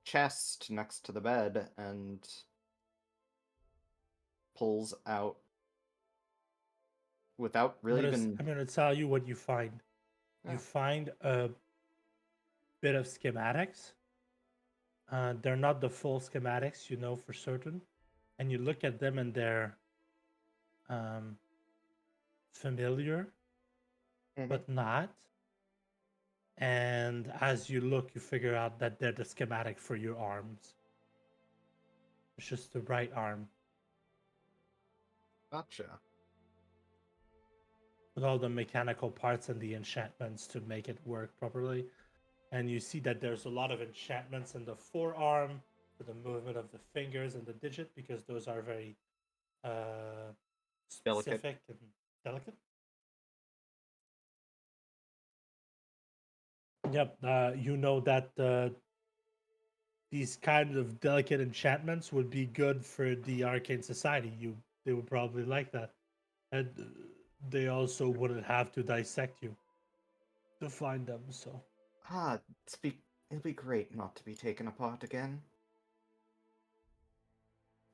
chest next to the bed and pulls out without really even. I'm gonna tell you what you find. Yeah. You find a bit of schematics. They're not the full schematics, you know for certain, and you look at them and they're familiar, but not. And as you look, you figure out that they're the schematic for your arms. It's just the right arm Gotcha. with all the mechanical parts and the enchantments to make it work properly. And you see that there's a lot of enchantments in the forearm for the movement of the fingers and the digit because those are very specific and delicate. Yep, you know that these kind of delicate enchantments would be good for the arcane society. They would probably like that, and they also wouldn't have to dissect you to find them. So It'd be great not to be taken apart again.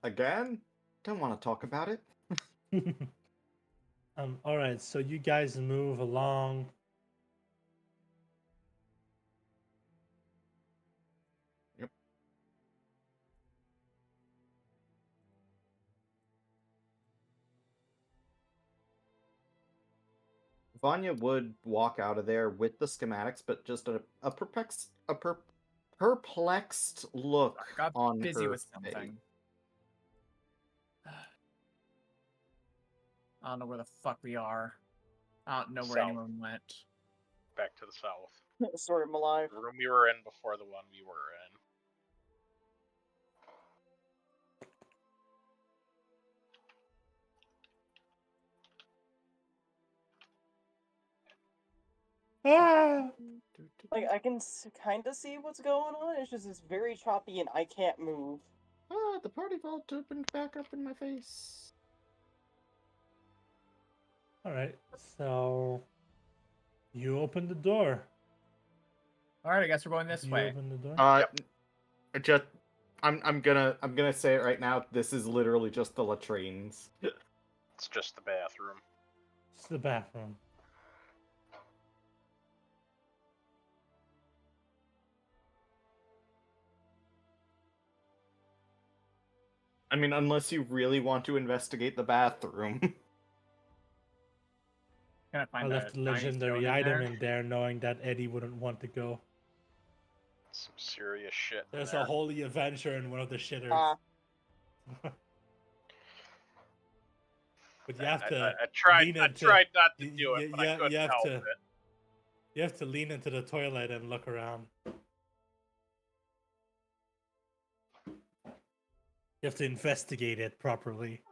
Again? Don't want to talk about it. all right. So you guys move along. Yep. Vanya would walk out of there with the schematics, but just a perplexed look I got on busy her with face. something. I don't know where the fuck we are. I don't know where South. anyone went. Back to the south. Sort of alive. The room we were in before the one we were in. Ah! Like, I can kind of see what's going on. It's just it's very choppy and I can't move. Ah, the party vault opened back up in my face. All right. So you open the door. All right, I guess we're going this You way. open the door. Just I'm gonna say it right now. This is literally just the latrines. It's just the bathroom. It's the bathroom. I mean, unless you really want to investigate the bathroom. Can I I find left a tiny legendary stone item there? in there, knowing that Eddie wouldn't want to go. Some serious shit. There's in a there. holy Avenger in one of the shitters. Ah, But you have to I tried. lean I into. tried not to you- do it, you- but I you couldn't have help to- it. You have to lean into the toilet and look around. You have to investigate it properly.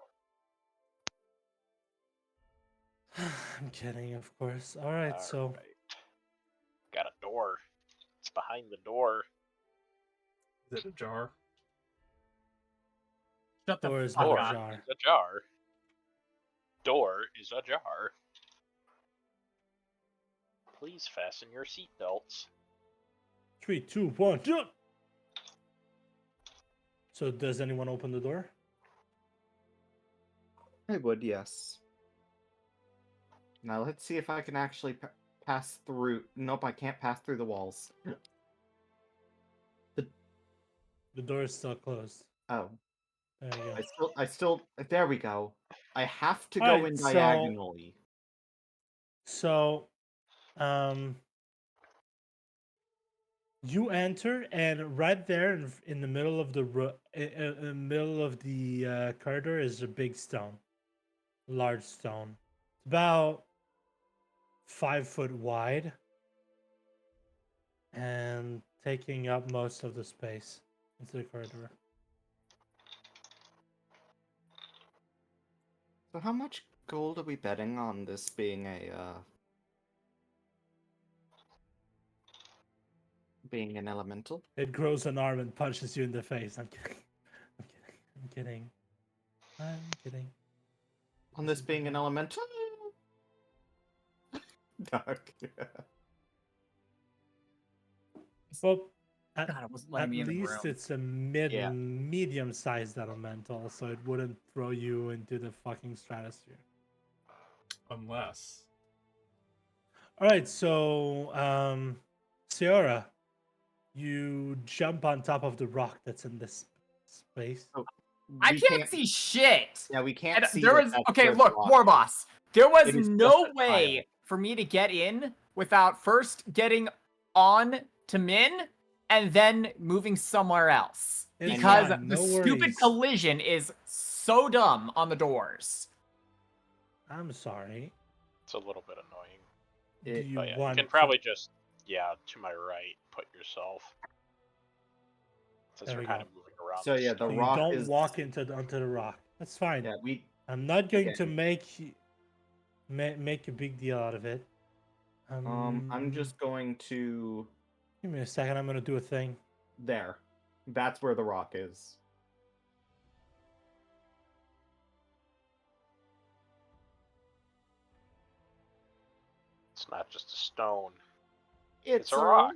I'm kidding, of course. All right, so Alright. Got a door. It's behind the door. Is it ajar? Shut the door is fuck not up. ajar. Is ajar. Door is ajar. Please fasten your seatbelts. 3, 2, 1, jump! So does anyone open the door? I would, yes. Now let's see if I can actually pass through. Nope, I can't pass through the walls. The door is still closed. Oh, There you go. I still. There we go. I have to go Alright, in so- diagonally. So, you enter, and right there in the middle of in the middle of the corridor is a big stone, large stone, about 5 foot wide, and taking up most of the space into the corridor. So how much gold are we betting on this being being an elemental? It grows an arm and punches you in the face. I'm kidding. I'm kidding. I'm kidding. I'm kidding. On this being an elemental? Dark. Well, at, God, it wasn't letting at me in the least room. it's a Yeah. medium-sized elemental, so it wouldn't throw you into the fucking stratosphere. Unless. All right, so Seora, you jump on top of the rock that's in this space. I We can't see shit. Yeah, we can't And see. there that was that's okay. where the Look, rock War is. Boss. There was It is no just a way tile. for me to get in without first getting on to Min and then moving somewhere else. It's Because fine, the no stupid worries. collision is so dumb on the doors. I'm sorry. It's a little bit annoying. Do you But yeah, want you can probably just, to my right, put yourself. Since There you're we kind go. of moving around. So the yeah, the So stone. you rock don't is. walk onto the rock. That's fine. Yeah, we. I'm not going to Again. make a big deal out of it. I'm just going to Give me a second. I'm gonna do a thing. there. That's where the rock is. It's not just a stone. It's a rock.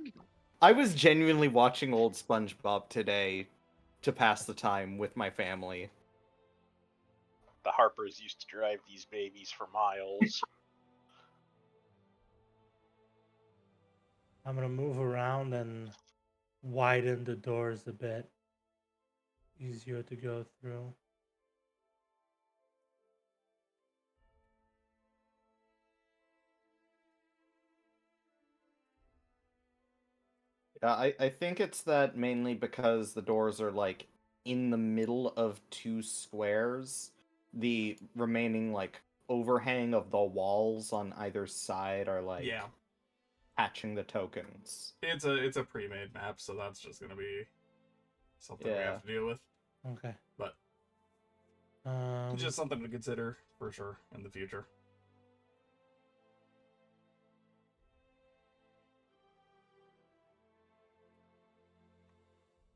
I was genuinely watching old SpongeBob today to pass the time with my family. The Harpers used to drive these babies for miles. I'm gonna move around and widen the doors a bit. Easier to go through. Yeah, I think it's that mainly because the doors are like in the middle of two squares. The remaining like overhang of the walls on either side are like Yeah, hatching the tokens. it's a pre-made map, so that's just gonna be something we Yeah. have to deal with. Okay. But Um, just something to consider for sure in the future.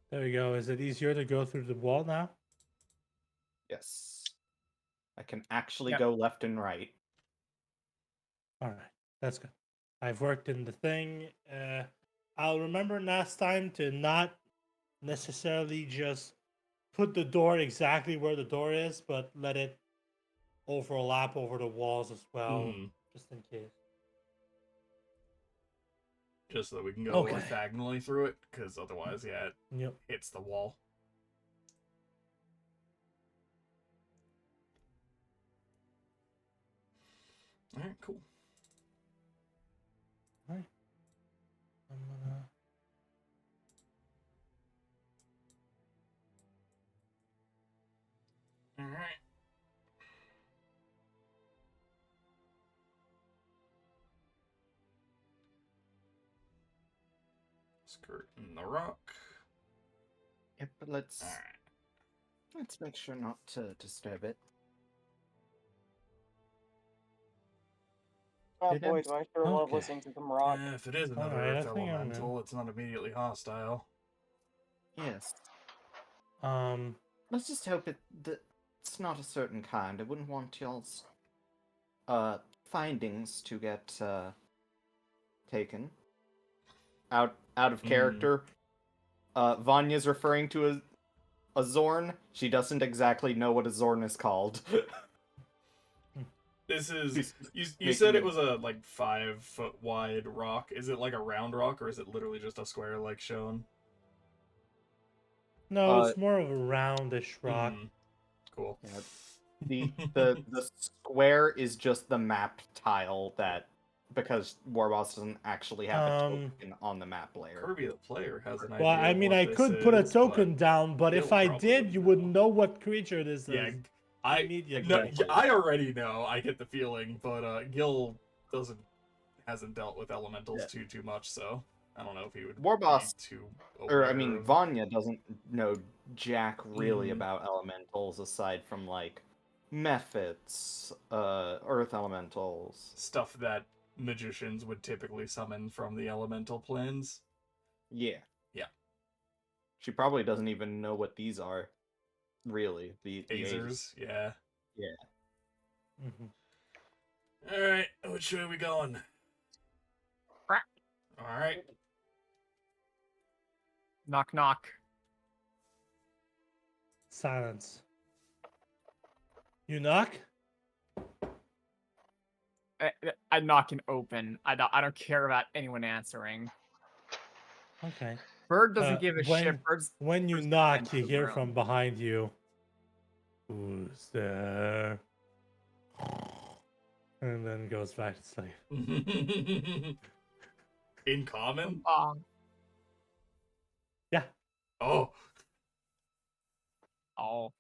there we go. Is it easier to go through the wall now? Yes. I can actually Yep. go left and right. All right, that's good. I've worked in the thing. I'll remember next time to not necessarily just put the door exactly where the door is, but let it overlap over the walls as well, Mhm. just in case. Just so that we can go Okay. orthogonally through it, because otherwise, yeah, it Yep. hits the wall. All right, cool. All right. I'm gonna. All right. Skirt in the rock. Yep, but let's All right. let's make sure not to disturb it. Oh Did boy, I- do I sure love Okay. listening to them rock. If it is All another right, I Earth think I'm good. elemental, it's not immediately hostile. Yes. Um. Let's just hope it's not a certain kind. I wouldn't want y'all's findings to get taken out of Hmm. character. Vanya's referring to a Zorn. She doesn't exactly know what a Zorn is called. This is She's you making said it a- was a like 5-foot wide rock. Is it like a round rock or is it literally just a square like shown? No, Uh, it's more of a roundish rock. Hmm. Cool. Yeah, the square is just the map tile that because Warboss doesn't actually have a token on the map layer. Kirby the player has an Well, idea. I of mean, what I this could put a is, token down, but if Gil I probably did, wouldn't you would know. know what creature this Yeah, is. I Immediately. no, yeah, I already know. I get the feeling, but Gil hasn't dealt with elementals too much, so I don't know if he would Warboss, be too or I aware mean, of Vanya doesn't know jack really Mhm. about elementals aside from like Mephits, earth elementals. stuff that magicians would typically summon from the elemental planes. Yeah. Yeah. She probably doesn't even know what these are. Really, the Phasers, yeah. Yeah. Mhm. All right, which way are we going? All right. Knock knock. Silence. You knock? I'm knocking open. I don't care about anyone answering. Okay. Bird doesn't give a when, shit. When you Bird's knock, into you the hear room. from behind you. Who's there? And then goes back to sleep. In common? Yeah. Oh. Oh.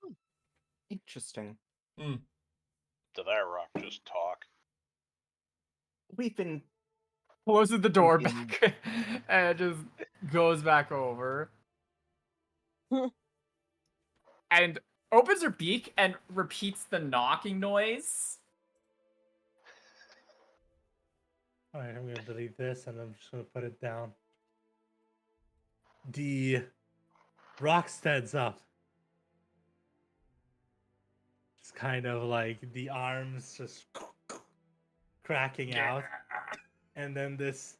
Interesting. Did that rock just talk? We've been Closes the door thinking- back and just goes back over. And opens her beak and repeats the knocking noise. Alright, I'm gonna delete this and I'm just gonna put it down. The Rock stands up. It's kind of like the arms just cracking out. And then this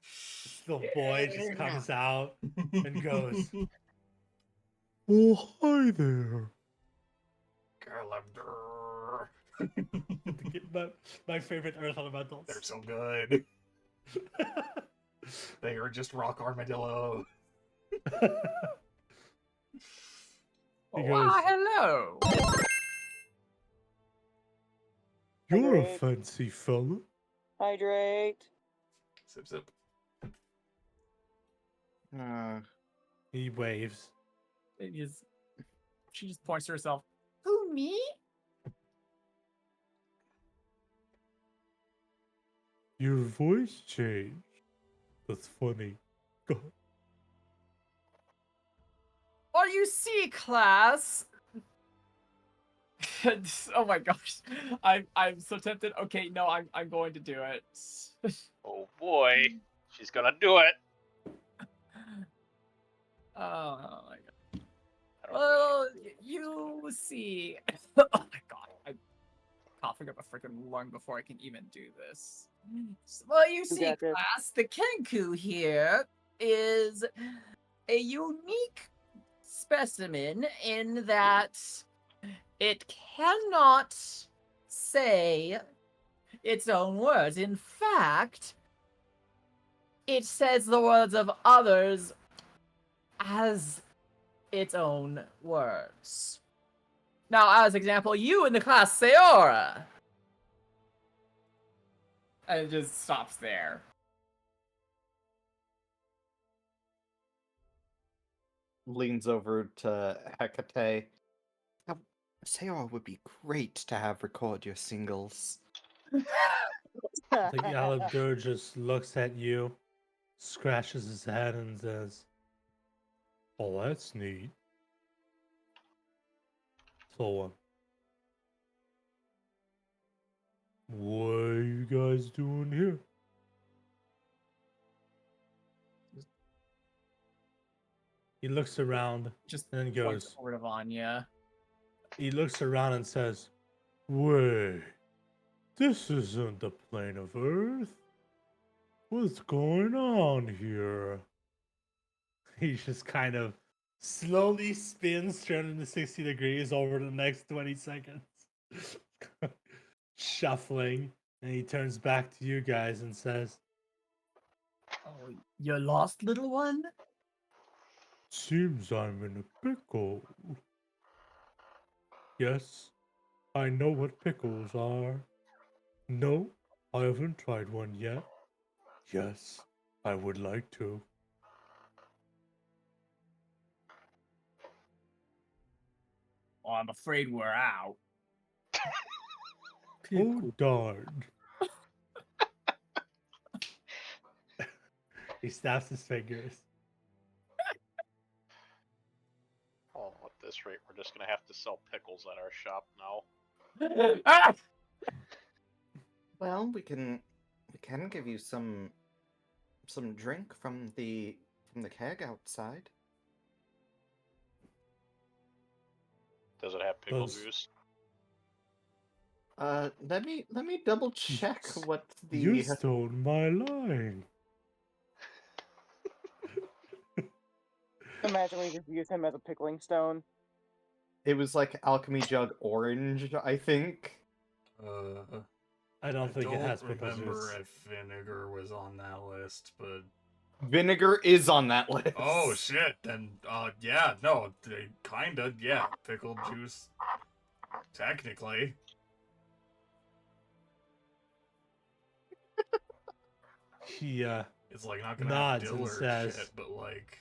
little boy just comes out and goes, "Oh, hi there." Calendar. My favorite Earth Elementals. They're so good. They are just rock armadillo. He Why, goes, hello. "You're a Hydrate. fancy fella." Hydrate. Sip, sip. He waves. She just points to herself. Who, me? Your voice changed. That's funny. Go. Oh, you see, class. Oh my gosh, I'm so tempted. Okay, no, I'm going to do it. Oh boy, she's gonna do it. Oh my god. I don't know Well, you see. Oh my god, I'm coughing up a freaking lung before I can even do this. Well, you see, got this. class, the Kenku here is a unique specimen in that it cannot say its own words. In fact, it says the words of others as its own words. Now, as example, you in the class Sayora. And it just stops there. Leans over to Hecate. Now, Sayora would be great to have record your singles. The Alabdur just looks at you, scratches his head, and says, "Oh, that's neat. So, what are you guys doing here?" He looks around Just and then points goes, over to Vanya. he looks around and says, "Wait, this isn't the plane of Earth. What's going on here?" He just kind of slowly spins 360 degrees over the next 20 seconds, shuffling, and he turns back to you guys and says, Oh, you lost, little one? "Seems I'm in a pickle. Yes, I know what pickles are. No, I haven't tried one yet. Yes, I would like to." Oh, I'm afraid we're out. Oh, darn. He snaps his fingers. Oh, at this rate, we're just gonna have to sell pickles at our shop now. Ah! Well, we can give you some drink from the keg outside. Does it have pickle Does- juice? Let me double check what You the stole my line. Imagine we just use him as a pickling stone. it was like alchemy jug orange, I think. I don't think it has pickle remember juice. if vinegar was on that list, but Vinegar is on that list. oh shit, then yeah, no, they kinda, yeah, pickled juice, technically. He It's like not gonna have nods dill and or says, shit, but like,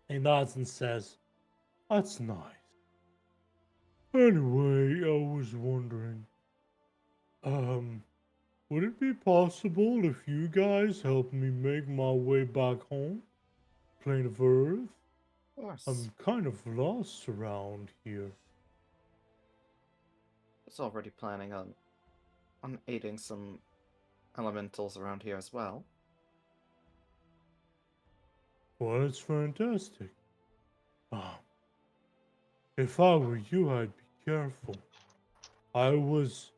he nods and says, "That's nice. Anyway, I was wondering, would it be possible if you guys help me make my way back home? Plane of Earth? Of course. I'm kind of lost around here." I was already planning on aiding some elementals around here as well. Well, that's fantastic. If I were you, I'd be careful. I was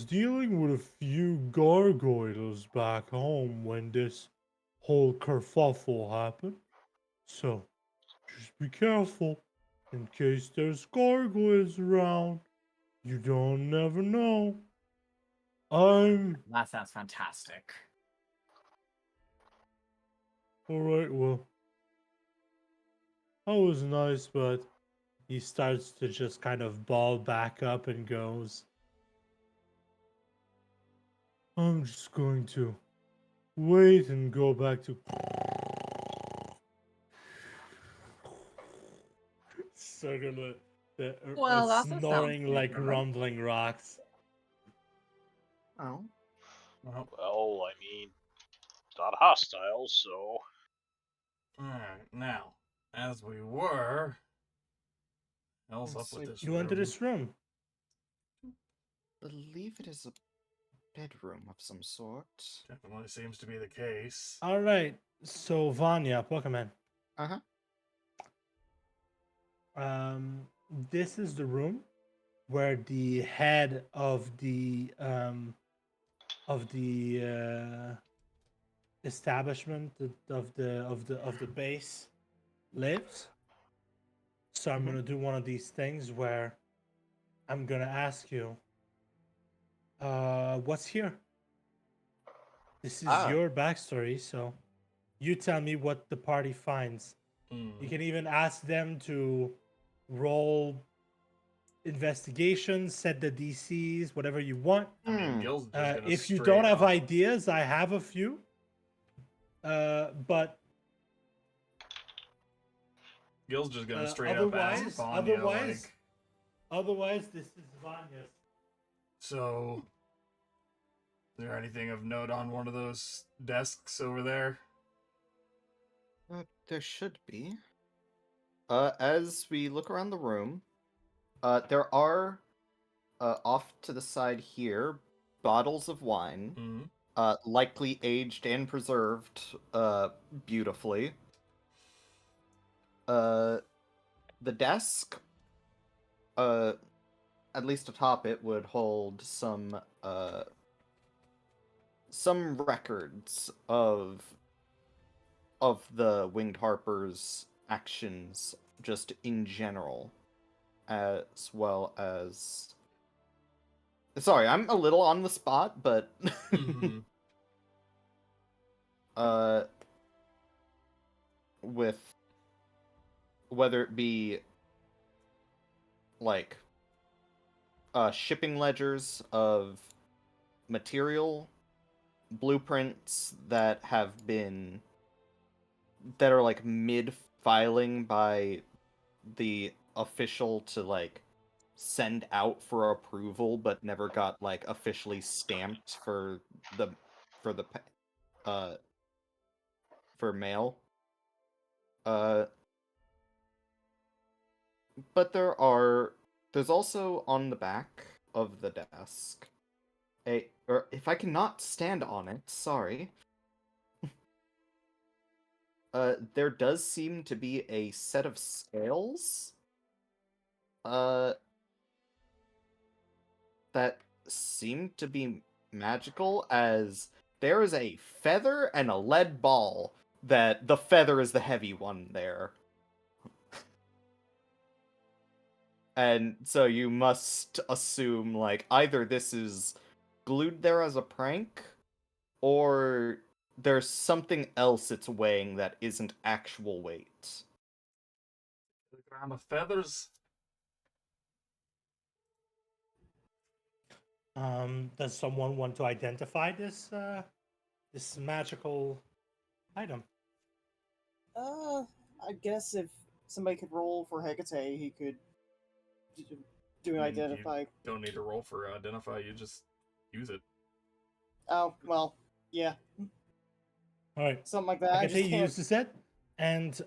dealing with a few gargoyles back home when this whole kerfuffle happened. So just be careful in case there's gargoyles around. You don't never know. I'm That sounds fantastic. alright, well. That was nice, but he starts to just kind of ball back up and goes, I'm just going to wait and go back to sort of Well, that sounds snoring like good. rumbling rocks. Oh. Well, Well, I mean, it's not hostile, so. alright, now, as we were. Hell's up Yes, with I this You enter room? this room. believe it is a bedroom of some sort. Definitely seems to be the case. All right, so Vanya, welcome in. Uh-huh. This is the room where the head of the establishment of the base lives. So I'm Mhm. gonna do one of these things where I'm gonna ask you, what's here? This is Ah. your backstory, so you tell me what the party finds. Hmm. You can even ask them to roll investigation, set the DCs, whatever you want. I mean, Gil's just gonna If you straight don't have up. ideas, I have a few. But Gil's just gonna straight up ask Vanya, otherwise, this is Vanya's. so, is there anything of note on one of those desks over there? There should be. As we look around the room, there are, off to the side here, bottles of wine, Hmm. likely aged and preserved, beautifully. The desk, at least atop it, would hold some records of the Winged Harper's actions, just in general, as well as. Sorry, I'm a little on the spot, but Mm-hmm. with whether it be like shipping ledgers of material, blueprints that are like mid filing by the official to like send out for approval but never got like officially stamped for the uh for mail. But there's also on the back of the desk or if I cannot stand on it, sorry. There does seem to be a set of scales that seem to be magical, as there is a feather and a lead ball. That the feather is the heavy one there. And so you must assume, like, either this is glued there as a prank, or there's something else it's weighing that isn't actual weight. Gram of feathers. Does someone want to identify this this magical item? I guess if somebody could roll for Hecate, he could do an I mean, identify. You don't need to roll for identify. You just use it. Oh, well, yeah, All right. something like that. I Akate just can't. uses it, and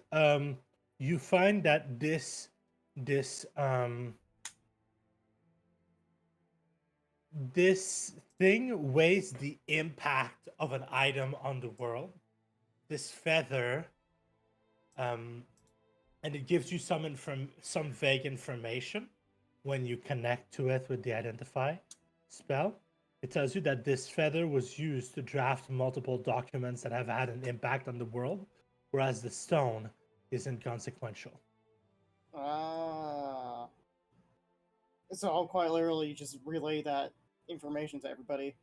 you find that this this thing weighs the impact of an item on the world. This feather and it gives you some vague information when you connect to it with the identify spell. It tells you that this feather was used to draft multiple documents that have had an impact on the world, whereas the stone is inconsequential. Ah. So I'll quite literally just relay that information to everybody.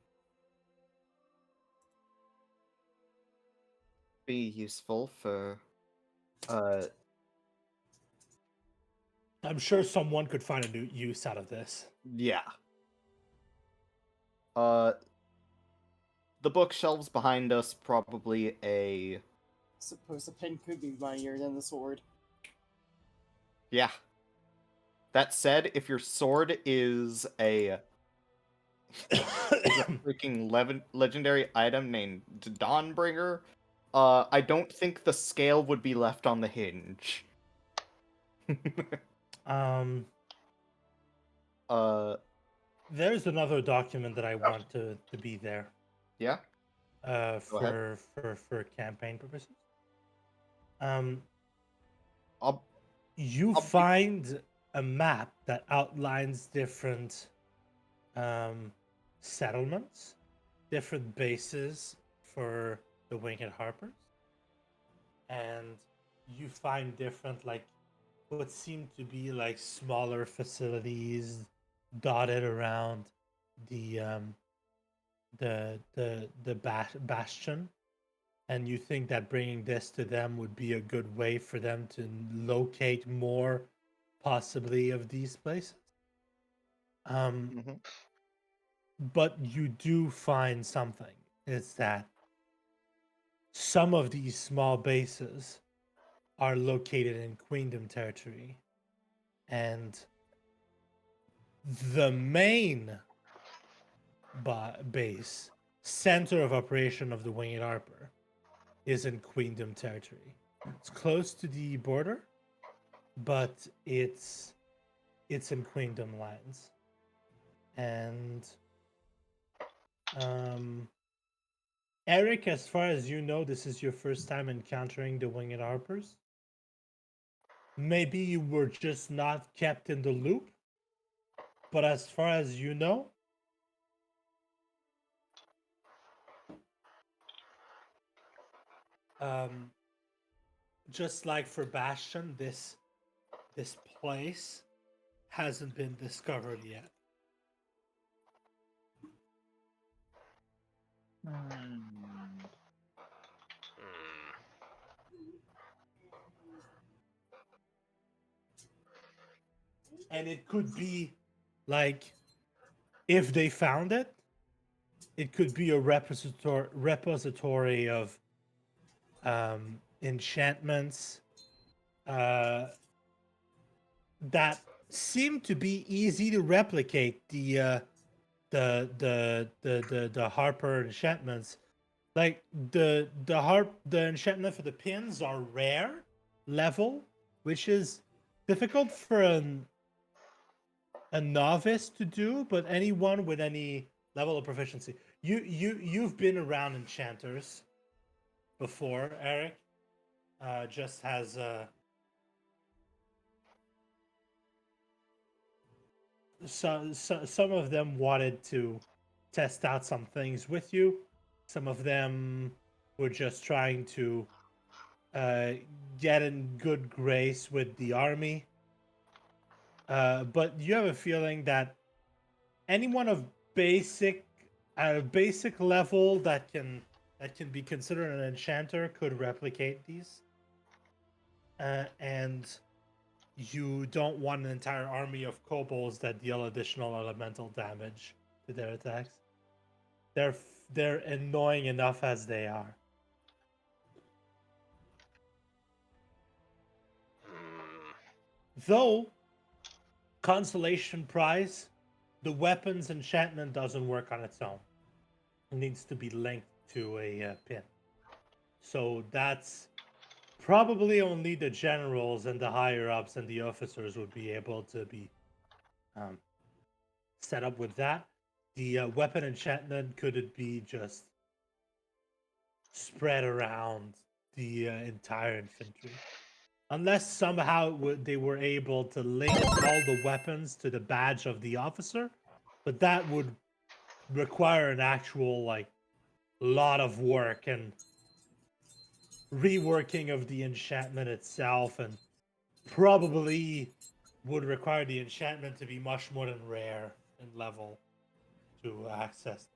Be useful for I'm sure someone could find a new use out of this. yeah. Uh the bookshelves behind us probably a Suppose the pen could be mightier than the sword. yeah. That said, if your sword is a freaking legendary item named Dawnbringer, I don't think the scale would be left on the hinge. um, uh, there's another document that I want to be there. yeah. Go ahead. For campaign purposes. Um, I'll you I'll be- find a map that outlines different settlements, different bases for the Winged Harpers, and you find different like what seem to be like smaller facilities dotted around the bastion, and you think that bringing this to them would be a good way for them to locate more possibly of these places. Mhm. But you do find something. It's that some of these small bases are located in Queendom territory, and the main base, center of operation of the Winged Harper, is in Queendom territory. It's close to the border, but it's in Queendom lands, and Eric, as far as you know, this is your first time encountering the Winged Harpers. Maybe you were just not kept in the loop, but as far as you know, um, just like for Bastion, this place hasn't been discovered yet. Hmm. And it could be like if they found it, it could be a repository of enchantments that seem to be easy to replicate. The Harper enchantments, like the enchantment for the pins are rare level, which is difficult for a novice to do, but anyone with any level of proficiency. You've been around enchanters before, Eric. Just has some of them wanted to test out some things with you. Some of them were just trying to get in good grace with the army. But you have a feeling that anyone of basic at a basic level that can be considered an enchanter could replicate these. And you don't want an entire army of kobolds that deal additional elemental damage to their attacks. They're annoying enough as they are. Though consolation prize, the weapons enchantment doesn't work on its own. It needs to be linked to a pin. So that's probably only the generals and the higher ups and the officers would be able to be set up with that. The weapon enchantment, could it be just spread around the entire infantry? unless somehow they were able to link all the weapons to the badge of the officer, but that would require an actual like lot of work and reworking of the enchantment itself, and probably would require the enchantment to be much more than rare in level to access.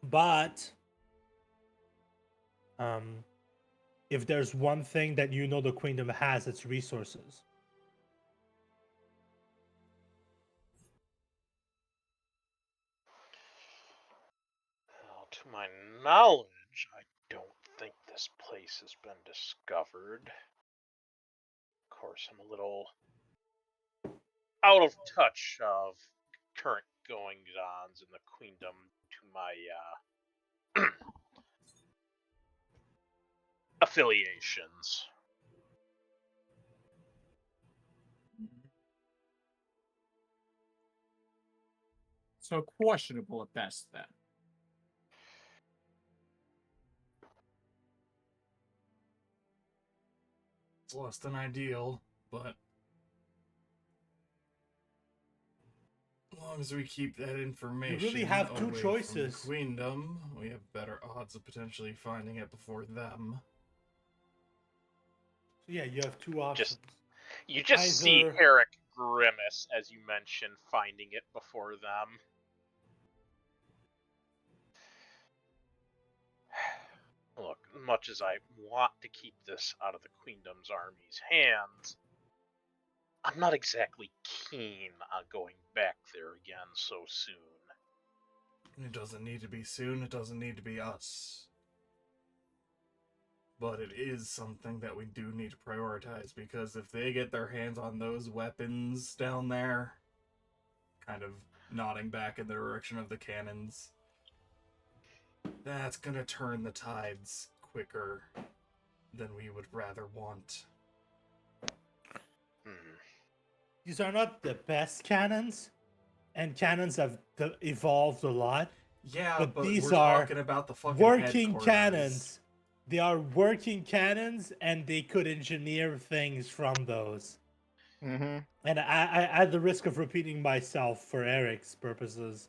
But if there's one thing that you know the Queendom has, it's resources. Well, to my knowledge, I don't think this place has been discovered. Of course, I'm a little out of touch of current goings-ons in the Queendom to my affiliations. So questionable at best, then. It's less than ideal, but as long as we keep that information have two away choices. from the Queendom, we have better odds of potentially finding it before them. So yeah, you have two options. You just see Either- Eric grimace as you mention finding it before them. Look, much as I want to keep this out of the Queendom's army's hands, I'm not exactly keen on going back there again so soon. It doesn't need to be soon, it doesn't need to be us. But it is something that we do need to prioritize, because if they get their hands on those weapons down there, kind of nodding back in the direction of the cannons, that's gonna turn the tides quicker than we would rather want. These are not the best cannons, and cannons have evolved a lot. Yeah, But but these we're are talking about the fucking Working headquarters. cannons. They are working cannons, and they could engineer things from those. Mm-hmm. And I at the risk of repeating myself for Eric's purposes,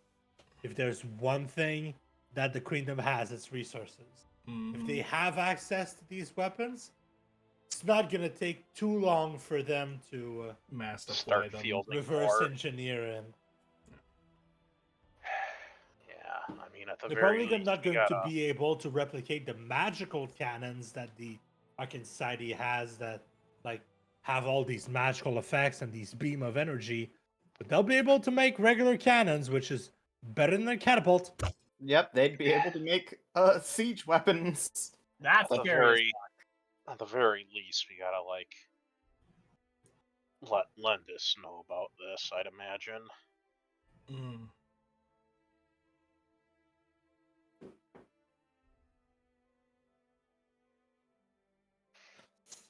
if there's one thing that the Queendom has, it's resources. If they have access to these weapons, it's not gonna take too long for them to mass deploy Start them. fielding reverse more. engineer him. Yeah, I mean, at the They're very probably least, not we going to gotta- be able to replicate the magical cannons that the Arcane Society has, that like have all these magical effects and these beam of energy, but they'll be able to make regular cannons, which is better than a catapult. Yep, they'd be able to make siege weapons. That's At the scary. at the very least, we gotta like let Lendis know about this. I'd imagine. Mm.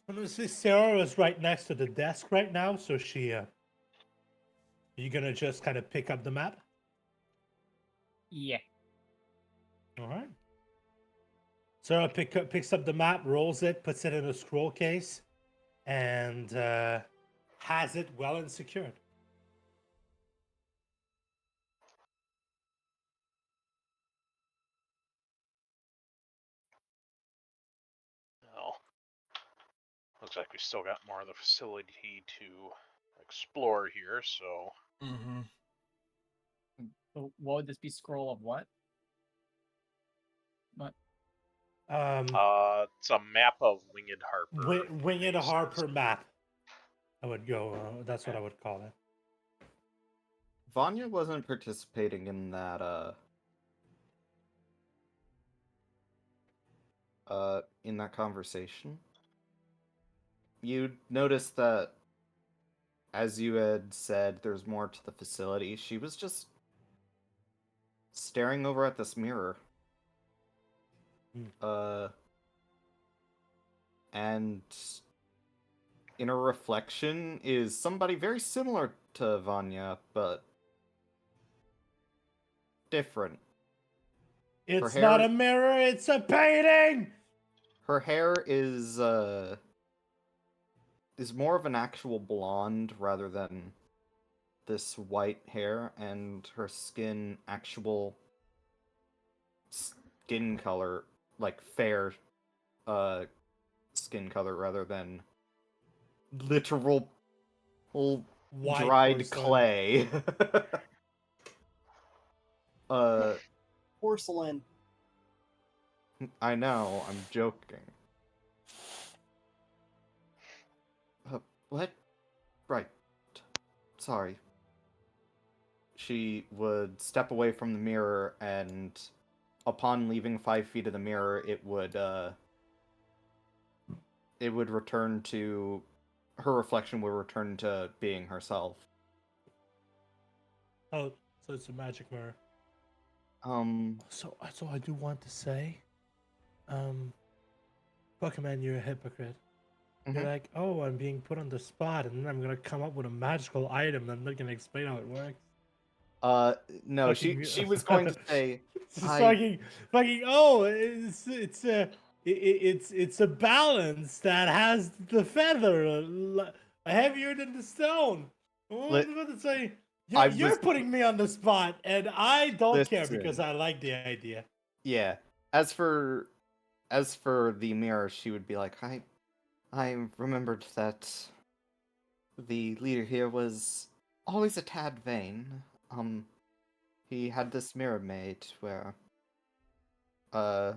Honestly, Sarah is right next to the desk right now, so she. You gonna just kind of pick up the map? Yeah. All right. Sarah picks up the map, rolls it, puts it in a scroll case, and has it well and secured. Well, looks like we still got more of the facility to explore here. So Mm-hmm. So what would this be? Scroll of what? What? it's a map of Winged Harper. Winged bases. Harper map. I would go. That's what I would call it. Vanya wasn't participating in that in that conversation. You noticed that, as you had said, there's more to the facility. She was just staring over at this mirror. And in her reflection is somebody very similar to Vanya, but different. It's hair- not a mirror, it's a painting! her hair is more of an actual blonde rather than this white hair, and her skin actual skin color, like fair skin color rather than literal White dried person. clay. Porcelain. I know, I'm joking. What? Right. Sorry. She would step away from the mirror, and upon leaving 5 feet of the mirror, it would return to her reflection would return to being herself. Oh, so it's a magic mirror. Um, So I do want to say, Pokemon, you're a hypocrite. You're Mhm. like, oh, I'm being put on the spot, and then I'm gonna come up with a magical item. And I'm not gonna explain how it works. no, Fucking she was going to say, Just fucking. Oh, it's a balance that has the feather heavier than the stone. Oh, I was Li- about to say, I you're was putting me on the spot, and I don't care because listen. I like the idea. Yeah. As for the mirror, she would be like, I remembered that the leader here was always a tad vain. He had this mirror made where, uh,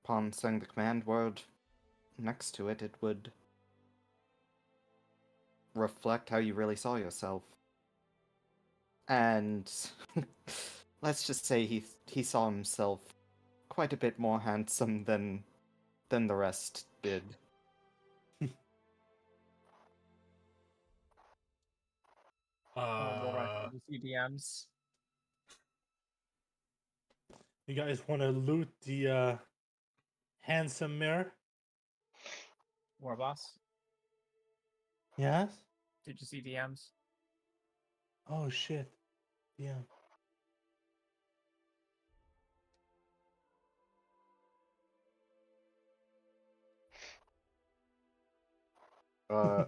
upon saying the command word next to it, it would reflect how you really saw yourself. And let's just say he saw himself quite a bit more handsome than the rest did. Oh boy, the CDMs. You guys want to loot the handsome mirror? Warboss. Yes. Did you see DMs? Oh shit. Yeah. Uh,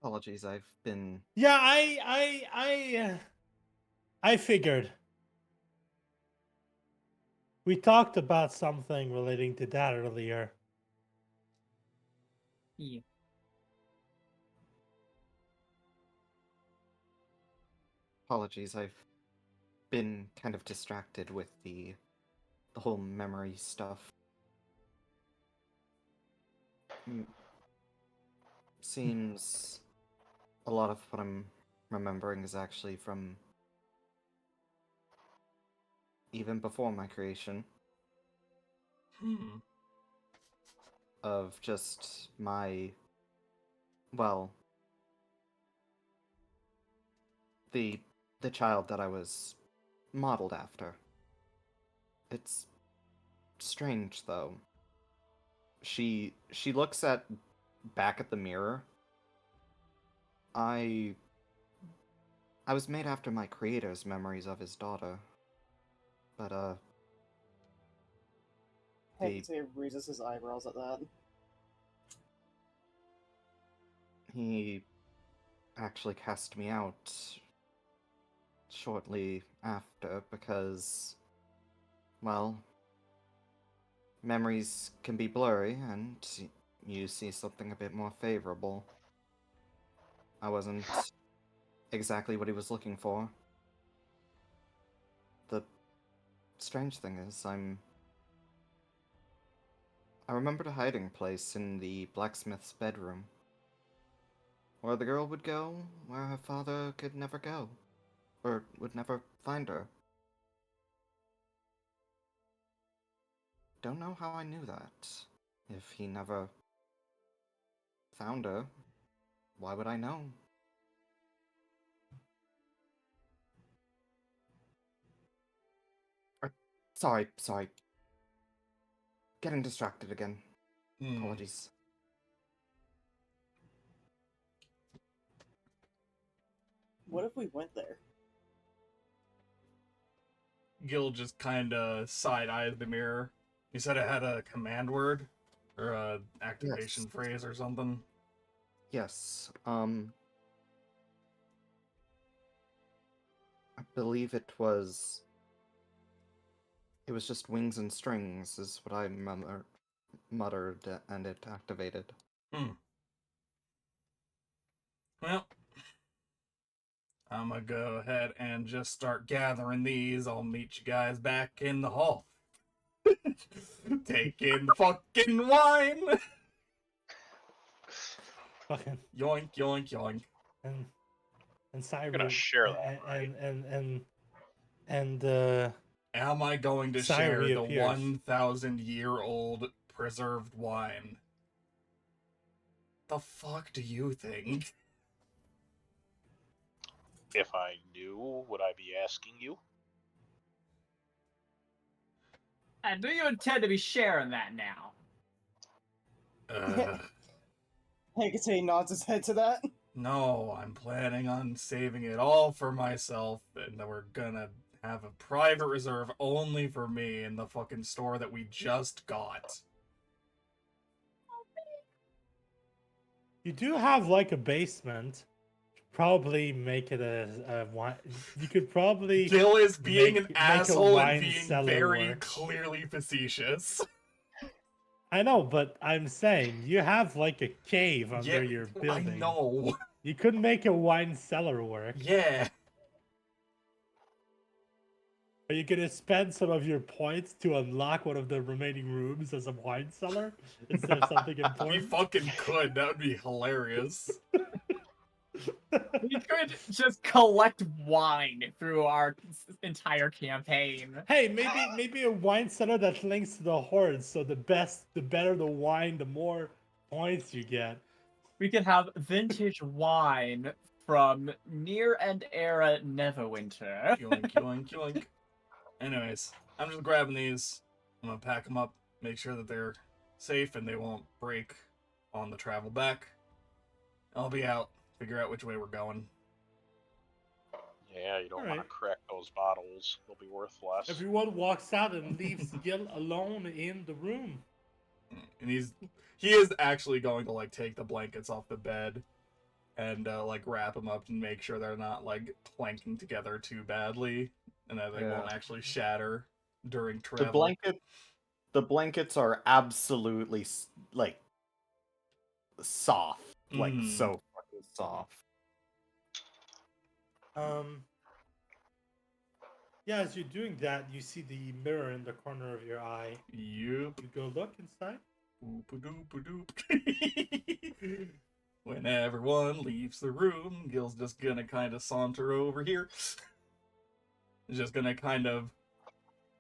apologies, I've been Yeah, I figured. We talked about something relating to that earlier. Yeah. apologies, I've been kind of distracted with the whole memory stuff. Mm, Seems a lot of what I'm remembering is actually from even before my creation, of just well, the child that I was modeled after. It's strange though. She looks back at the mirror. I was made after my creator's memories of his daughter. But Hector raises his eyebrows at that. he actually cast me out shortly after because, well, memories can be blurry and you see something a bit more favorable. I wasn't exactly what he was looking for. The strange thing is, I remembered a hiding place in the blacksmith's bedroom, where the girl would go, where her father could never go, or would never find her. Don't know how I knew that. If he never found her, why would I know? Sorry. Getting distracted again. Apologies. What if we went there? Gil just kind of side-eyed the mirror. You said it had a command word? Or a activation Yes. phrase or something? Yes. I believe it was just wings and strings is what I muttered, and it activated. Well, I'm gonna go ahead and just start gathering these. I'll meet you guys back in the hall. Taking the fucking wine! Fucking Yoink, yoink, yoink. and I'm Cyrus gonna share that, right? and Am I going to Sire share the reappears. 1,000-year-old preserved wine? The fuck do you think? If I knew, would I be asking you? And do you intend to be sharing that now? Hecate nods his head to that. No, I'm planning on saving it all for myself, and we're gonna have a private reserve only for me in the fucking store that we just got. you do have like a basement. Probably make it a wine. You could probably Gil is being an make a asshole and wine being cellar very work. clearly facetious. I know, but I'm saying you have like a cave under Yeah, your I building. know. You could make a wine cellar work. Yeah. Are you gonna spend some of your points to unlock one of the remaining rooms as a wine cellar instead of something We important? fucking could. That would be hilarious. We could just collect wine through our entire campaign. Hey, maybe a wine cellar that links to the horde. So the better the wine, the more points you get. We could have vintage wine from Near End Era Neverwinter. Yoink, yoink, yoink. Anyways, I'm just grabbing these. I'm gonna pack them up, make sure that they're safe and they won't break on the travel back. I'll be out, figure out which way we're going. Yeah, you don't want Alright. to crack those bottles. They'll be worth less. Everyone walks out and leaves Gil alone in the room. And he is actually going to like take the blankets off the bed and like wrap them up and make sure they're not like clanking together too badly and that they won't Yeah. actually shatter during travel. The blankets are absolutely like soft, like Mm. so fucking soft. Yeah, as you're doing that, you see the mirror in the corner of your eye. Yup. You go look inside. Doop-a-doop-a-doop. When everyone leaves the room, Gil's just gonna kind of saunter over here. Just gonna kind of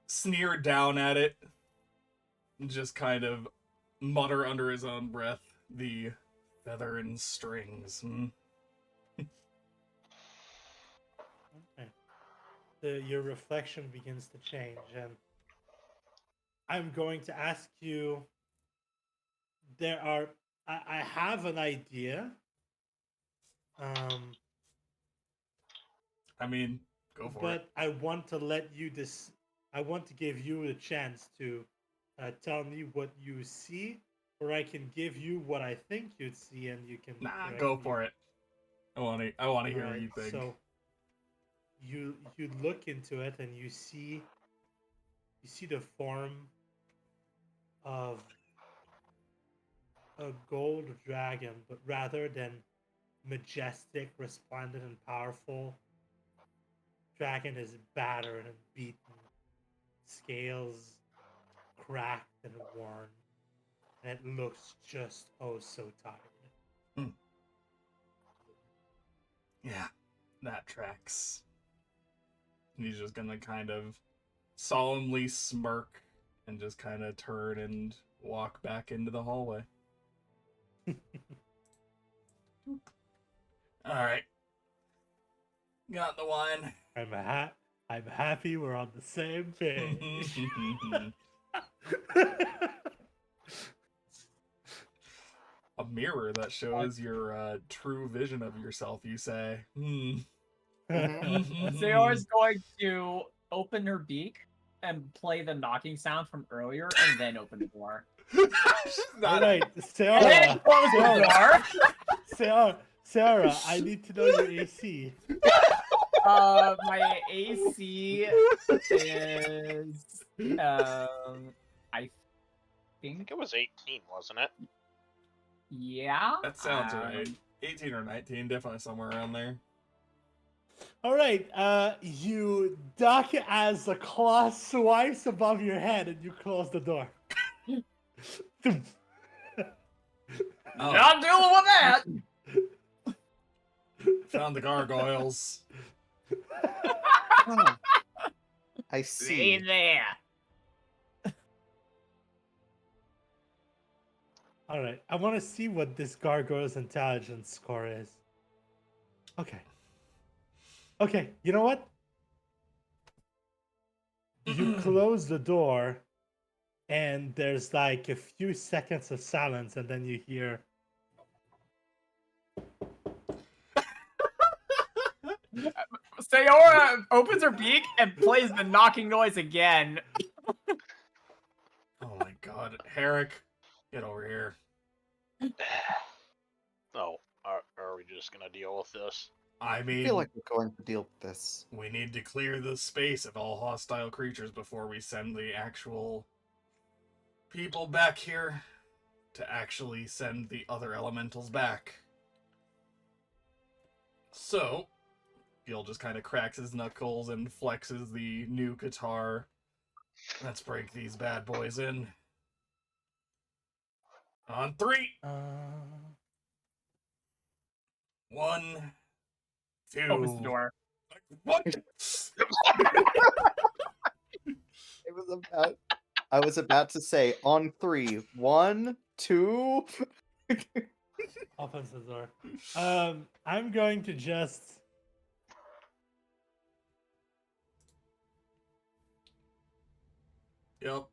sneer down at it. Just kind of mutter under his own breath, the feather and strings. Okay. Your reflection begins to change, and I'm going to ask you. I have an idea. I mean, go for it. But I want to let you I want to give you a chance to tell me what you see, or I can give you what I think you'd see, and you can. Nah, correct go me. for it. I want to hear what you Alright, think. So you look into it and you see the form of a gold dragon, but rather than majestic, resplendent, and powerful, dragon is battered and beaten, scales cracked and worn, and it looks just oh so tired. Yeah, that tracks. And he's just gonna kind of solemnly smirk and just kind of turn and walk back into the hallway. Alright. Got the wine. I'm happy we're on the same page. A mirror that shows your true vision of yourself, you say. Sayori's going to open her beak and play the knocking sound from earlier, and then open the door. All right, And Sarah. then close the door. Sarah, I need to know your AC. My AC is I I think think it was 18, wasn't it? yeah. That sounds right. 18 or 19, definitely somewhere around there. All right, you duck as the claw swipes above your head, and you close the door. Oh, Not dealing with that. found the gargoyles. I see. Stay there. All right, I want to see what this gargoyle's intelligence score is. Okay. Okay, you know what? You close the door, and there's like a few seconds of silence, and then you hear. Sayora opens her beak and plays the knocking noise again. Oh my god. Herrick, get over here. Oh, are we just gonna deal with this? I I mean, feel like we're going to deal with this. we need to clear the space of all hostile creatures before we send the actual people back here to actually send the other elementals back. So, Gil just kind of cracks his knuckles and flexes the new guitar. Let's break these bad boys in. On 3. 1, 2. Opens the door. What? I was about to say on 3. 1, 2. Opens the door. I'm going to just. Yep.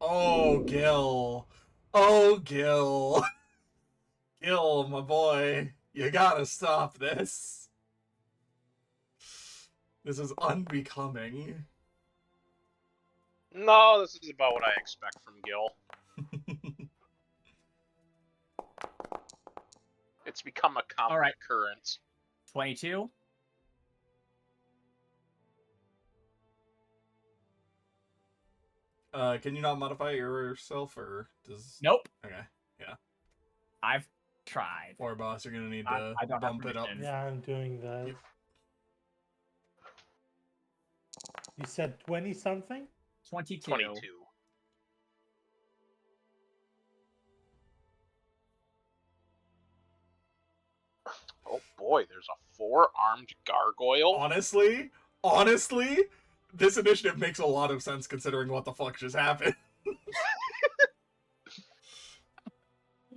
Oh, Gil. Oh, Gil. Gil, my boy. You gotta stop this. This is unbecoming. No, this is about what I expect from Gil. It's become a common Alright. occurrence. 22. Can you not modify yourself, or does... Nope. Okay. I've tried. Or boss, you're gonna need I to don't have bump it up. permission. Yeah, I'm doing that. Yep. You said 20 something? 22. 22. Oh boy, there's a 4-armed gargoyle. Honestly, this initiative makes a lot of sense considering what the fuck just happened.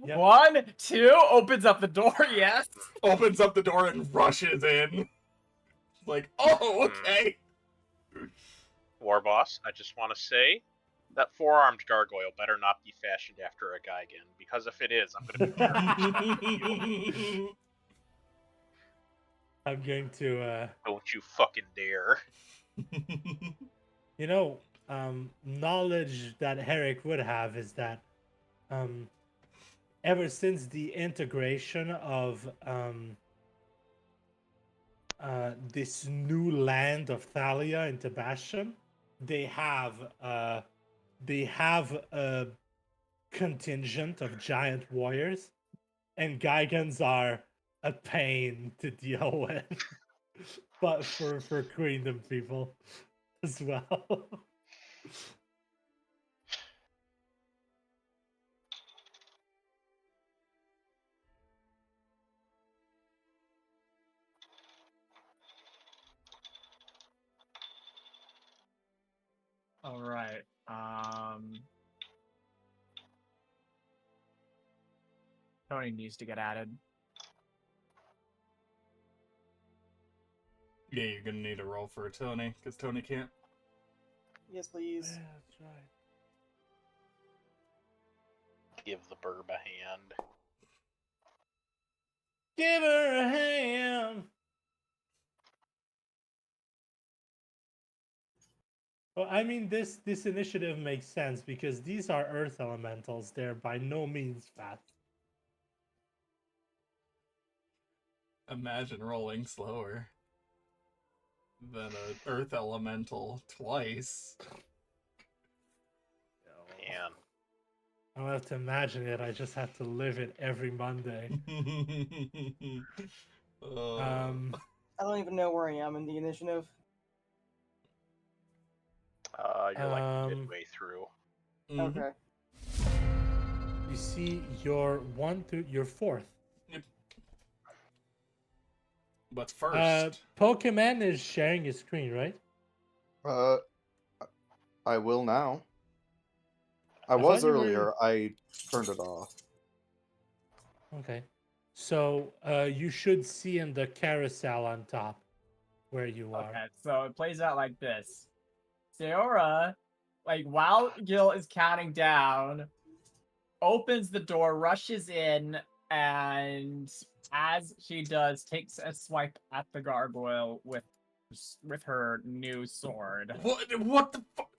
Yep. 1, 2, opens up the door, yes. Opens up the door and rushes in. Like, oh, okay. War boss, I just want to say that 4-armed gargoyle better not be fashioned after a Gigan, because if it is, I'm gonna be very disappointed with you. I'm going to, Don't you fucking dare. you know, knowledge that Herrick would have is that, ever since the integration of this new land of Thalia into Bastion, they have a contingent of giant warriors, and Gigans are a pain to deal with, but for Queendom people as well. All right. Tony needs to get added. Yeah, you're gonna need a roll for Tony, because Tony can't. Yes, please. Yeah, that's right. give the burb a hand. Give her a hand. Well, I mean, this initiative makes sense because these are earth elementals. They're by no means fast. Imagine rolling slower than an earth elemental twice. Man. I don't have to imagine it. I just have to live it every Monday. Um, I don't even know where I am in the initiative. You're like Um, midway through. Mhm. Okay. you see your your fourth. But first, Pokemon is sharing his screen, right? I will now. I I was thought you were- earlier. I turned it off. Okay. So you should see in the carousel on top where you are. Okay, so it plays out like this. Seora, like while Gil is counting down, opens the door, rushes in, and as she does, takes a swipe at the gargoyle with her new sword. what the fuck?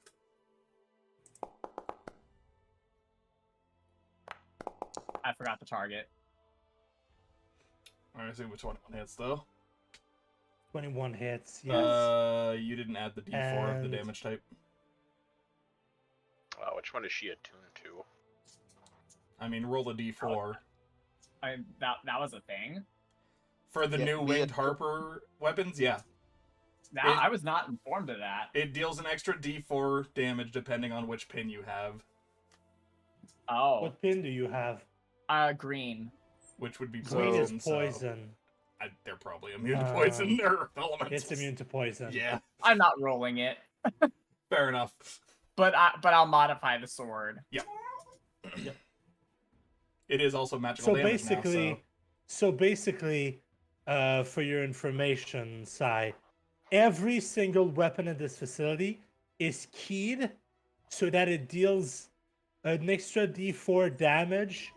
I forgot the target. I see which one hits though. 21 hits. Yes. You didn't add the D4 of the And- damage type. Which one is she attuned to? I mean, roll a D4 I mean, that was a thing. for the Yeah, new we Winged had- Harper weapons. Yeah, Now It- I was not informed of that. it deals an extra D4 damage depending on which pin you have, Oh, What pin do you have? green. which would be Green poison. is poison. So they're probably immune to poison or elementals. It's immune to poison. Yeah, I'm not rolling it, fair enough. but I'll modify the sword. It is also magical So damage basically, now. so basically, for your information, Sai, every single weapon in this facility is keyed so that it deals an extra D4 damage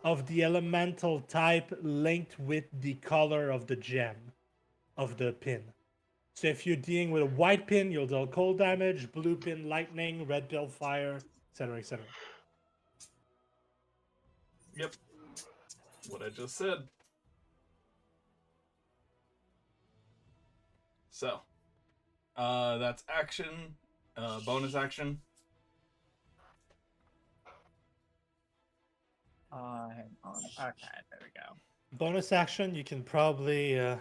of the elemental type linked with the color of the gem of the pin. So if you're dealing with a white pin, you'll deal cold damage, blue pin lightning, red pill fire, etc., etc. Yep. What I just said. So, that's action. Bonus action. Hang on. Okay, there we go. Bonus action, you can probably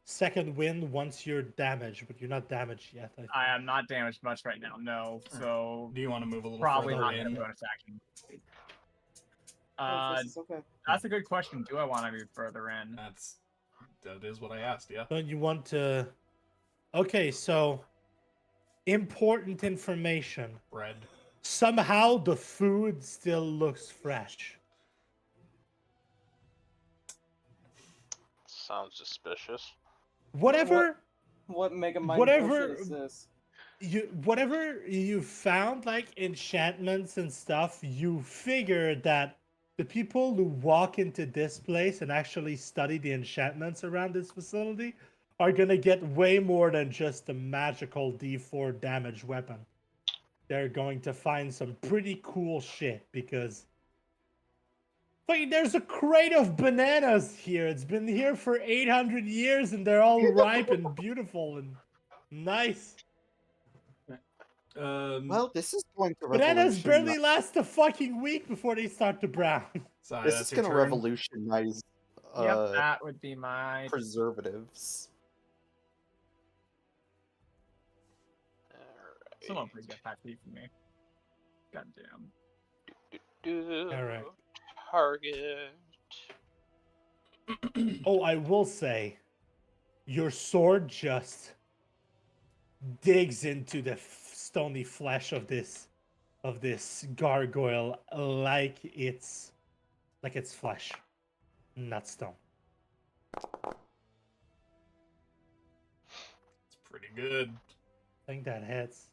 second wind once you're damaged, but you're not damaged yet. I think. I am not damaged much right now. No, so Do you want to move a little probably further not in in? bonus action. Oh, this is okay. That's a good question. Do I want to move further in? That is what I asked. Yeah. Don't you want to? Okay, so important information. Red. Somehow the food still looks fresh. Sounds suspicious. Whatever What mega mind Whatever- bullshit is this? whatever you found, like enchantments and stuff, you figured that the people who walk into this place and actually study the enchantments around this facility are gonna get way more than just a magical D4 damage weapon. They're going to find some pretty cool shit because fucking there's a crate of bananas here. It's been here for 800 years and they're all ripe and beautiful and nice. Well, this is going to Bananas revolutionize. barely last a fucking week before they start to brown. Sai, This that's is your going to turn. revolutionize Yep, that would be my. preservatives. Someone please get 5 feet from me. Goddamn. Alright. Target. Oh, I will say, your sword just digs into the stony flesh of this gargoyle like it's flesh, not stone. It's pretty good. I think that hits.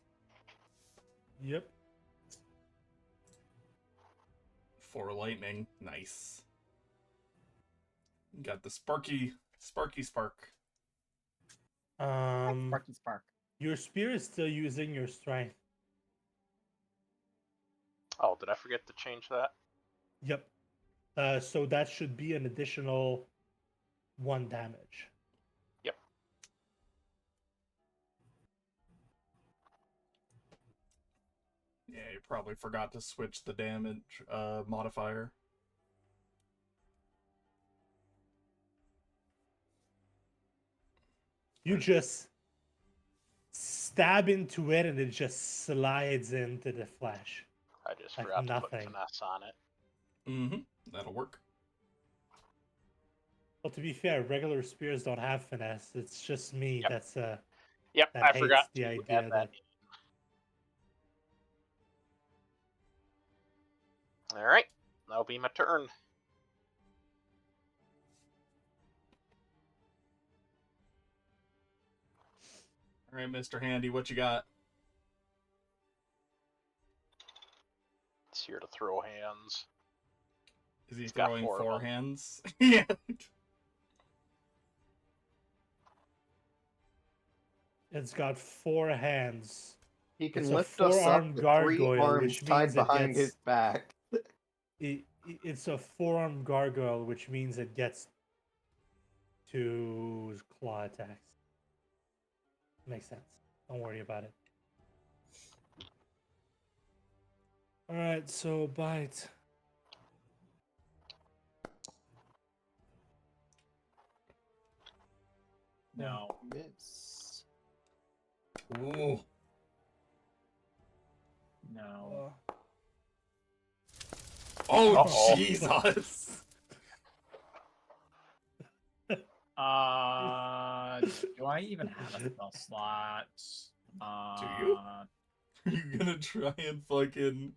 Yep. 4 lightning. Nice. Got the sparky spark. Sparky spark. Your spear is still using your strength. Oh, did I forget to change that? Yep. So that should be an additional 1 damage. Yep. Yeah, you probably forgot to switch the damage modifier. You just stab into it and it just slides into the flesh. I just Like forgot to put nothing. finesse on it. Mm-hmm. That'll work. Well, to be fair, regular spears don't have finesse. It's just me Yep. that's Yep, that I hates forgot the to idea add that that in. Alright, that'll be my turn. All right, Mr. Handy, what you got? It's here to throw hands. Is he He's got throwing 4 of 4 them. hands? Yeah. it's got 4 hands. He can It's a lift us up four-armed with 3 gargoyle, arms which tied means it behind his gets- back. It's a 4-armed gargoyle, which means it gets 2 claw attacks. Makes sense. Don't worry about it. Alright, so bite. No. Miss. Ooh. No. Oh, Uh-oh. Jesus. Do I even have a spell slot? Do you? You gonna try and fucking...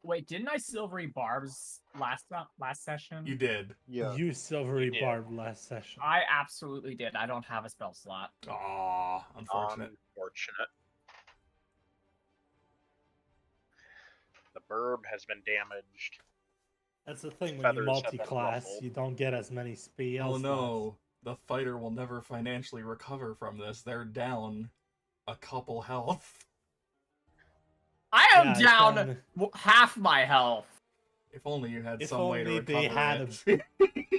Wait, didn't I silvery barbs last session? You did. Yeah. You silvery You did. barb last session. I absolutely did. I don't have a spell slot. Aw, unfortunate. Unfortunate. The burb has been damaged. That's the thing when you Feathers have been multi-class, ruffled. you don't get as many spells. Oh slots. no, the fighter will never financially recover from this. They're down a couple health. I am Yeah, it's down only- half my health. If only you had If some way to only they recover had it.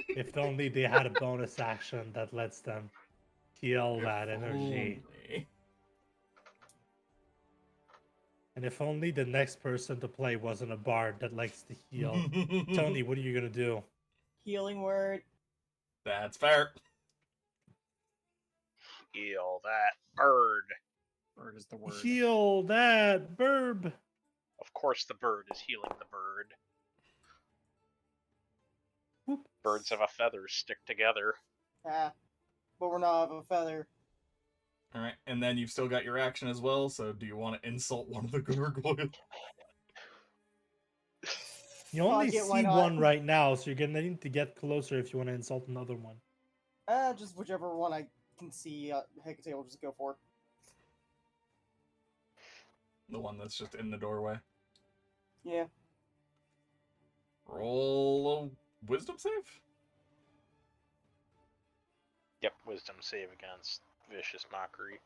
If only they had a bonus action that lets them heal If that energy. only. And if only the next person to play wasn't a bard that likes to heal. Tony, what are you gonna do? Healing word. That's fair. Heal that bird. Bird is the word. Heal that burb. Of course the bird is healing the bird. Whoop. Birds of a feather stick together. Ah. But we're not of a feather. Alright, and then you've still got your action as well, so do you want to insult one of the gargoyles? You only Fuck it, why see not? one right now, so you're gonna need to get closer if you want to insult another one. Just whichever one I can see, Hecate will just go for. The one that's just in the doorway. Yeah. Roll a wisdom save? Yep, wisdom save against vicious mockery.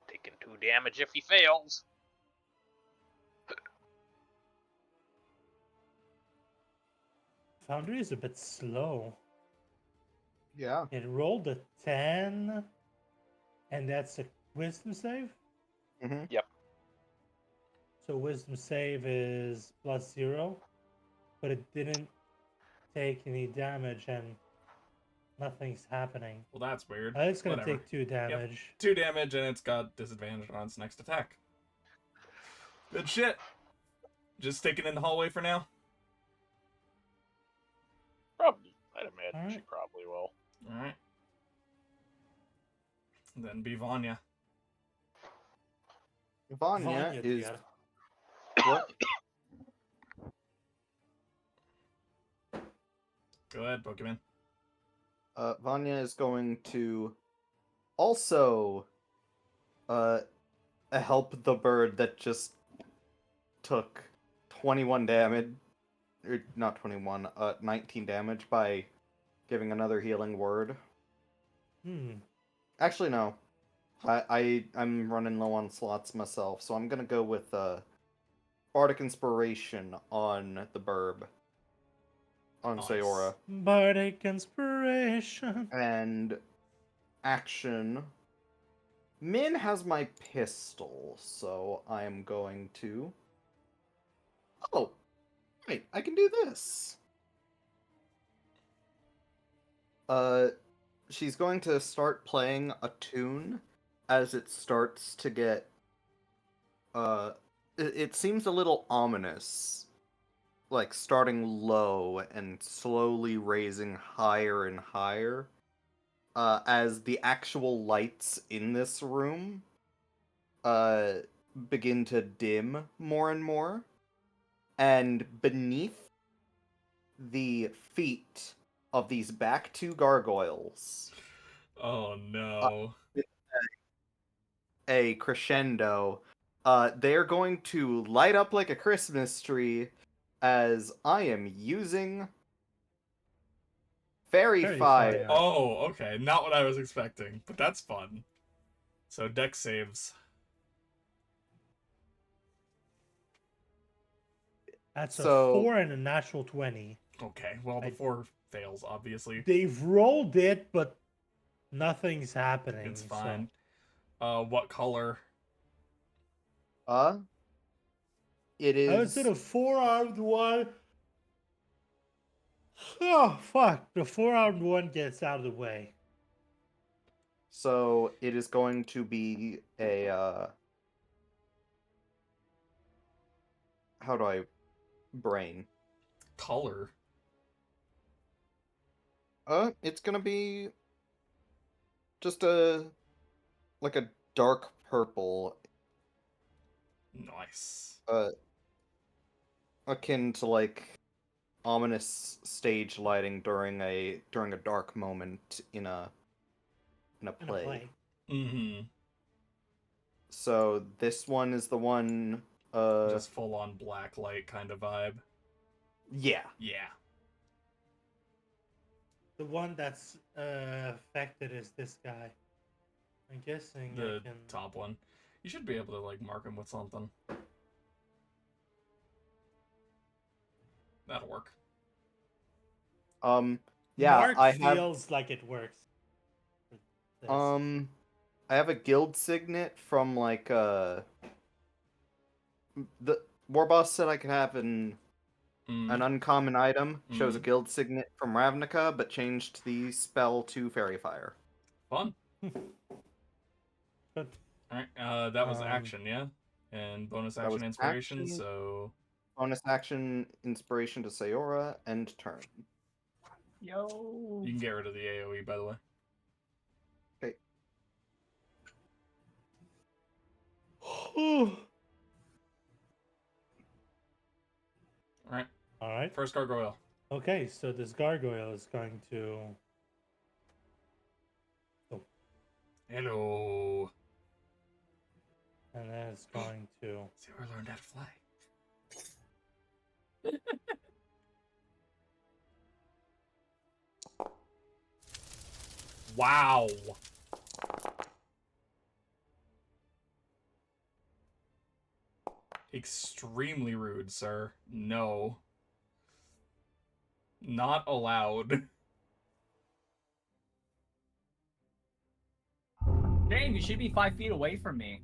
Taking 2 damage if he fails. Foundry is a bit slow. Yeah. It rolled a 10, and that's a wisdom save? Mm-hmm. So wisdom save is +0, but it didn't take any damage and nothing's happening. Well, that's weird. I think it's gonna Whatever. take 2 damage. 2 damage, and it's got disadvantage on its next attack. Good shit. Just sticking in the hallway for now? Probably. I'd imagine she Alright. probably will. Alright. Then be Vanya. Vanya is dear. what? Go ahead, Pokemon. Vanya is going to also help the bird that just took 21 damage, or not 21, 19 damage by giving another healing word. Actually, no. I'm running low on slots myself, so I'm gonna go with Bardic Inspiration on the burb. On Nice. Sayora. Bardic inspiration. And action. Min has my pistol, so I am going to. Oh, wait, I can do this. She's going to start playing a tune as it starts to get. It seems a little ominous, like starting low and slowly raising higher and higher. As the actual lights in this room begin to dim more and more, and beneath the feet of these back two gargoyles, Oh no. a crescendo, they're going to light up like a Christmas tree as I am using Fairy Fairy Fire. fire. Oh, okay. Not what I was expecting, but that's fun. So dex saves. That's So- a 4 and a natural 20. Okay, well the 4 fails, obviously. They've rolled it, but nothing's happening. It's so- fine. What color? It I would is. say the 4-armed one. Oh, fuck. The 4-armed one gets out of the way. So it is going to be a how do I brain? Color. It's gonna be just a like a dark purple, Nice. akin to like ominous stage lighting during a dark moment in a In a play. play. Mm-hmm. So this one is the one Just full on black light kind of vibe. yeah. Yeah. The one that's affected is this guy. I'm guessing The I can... top one. You should be able to like mark him with something. That'll work. Yeah, Mark I have feels like it works. This. I have a guild signet from like the war boss said I could have an uncommon item. Shows a guild signet from Ravnica, but changed the spell to Fairy Fire. Fun. But Alright, that was action, yeah? And bonus That action was inspiration, action. so Bonus action, inspiration to Sayora, end turn. Yo. you can get rid of the AoE, by the way. Alright, All right. first gargoyle. Okay, so this gargoyle is going to... Hello. And then it's going to... See where I learned how to fly. Wow. Extremely rude, sir. No. Not allowed. Dang, you should be 5 feet away from me.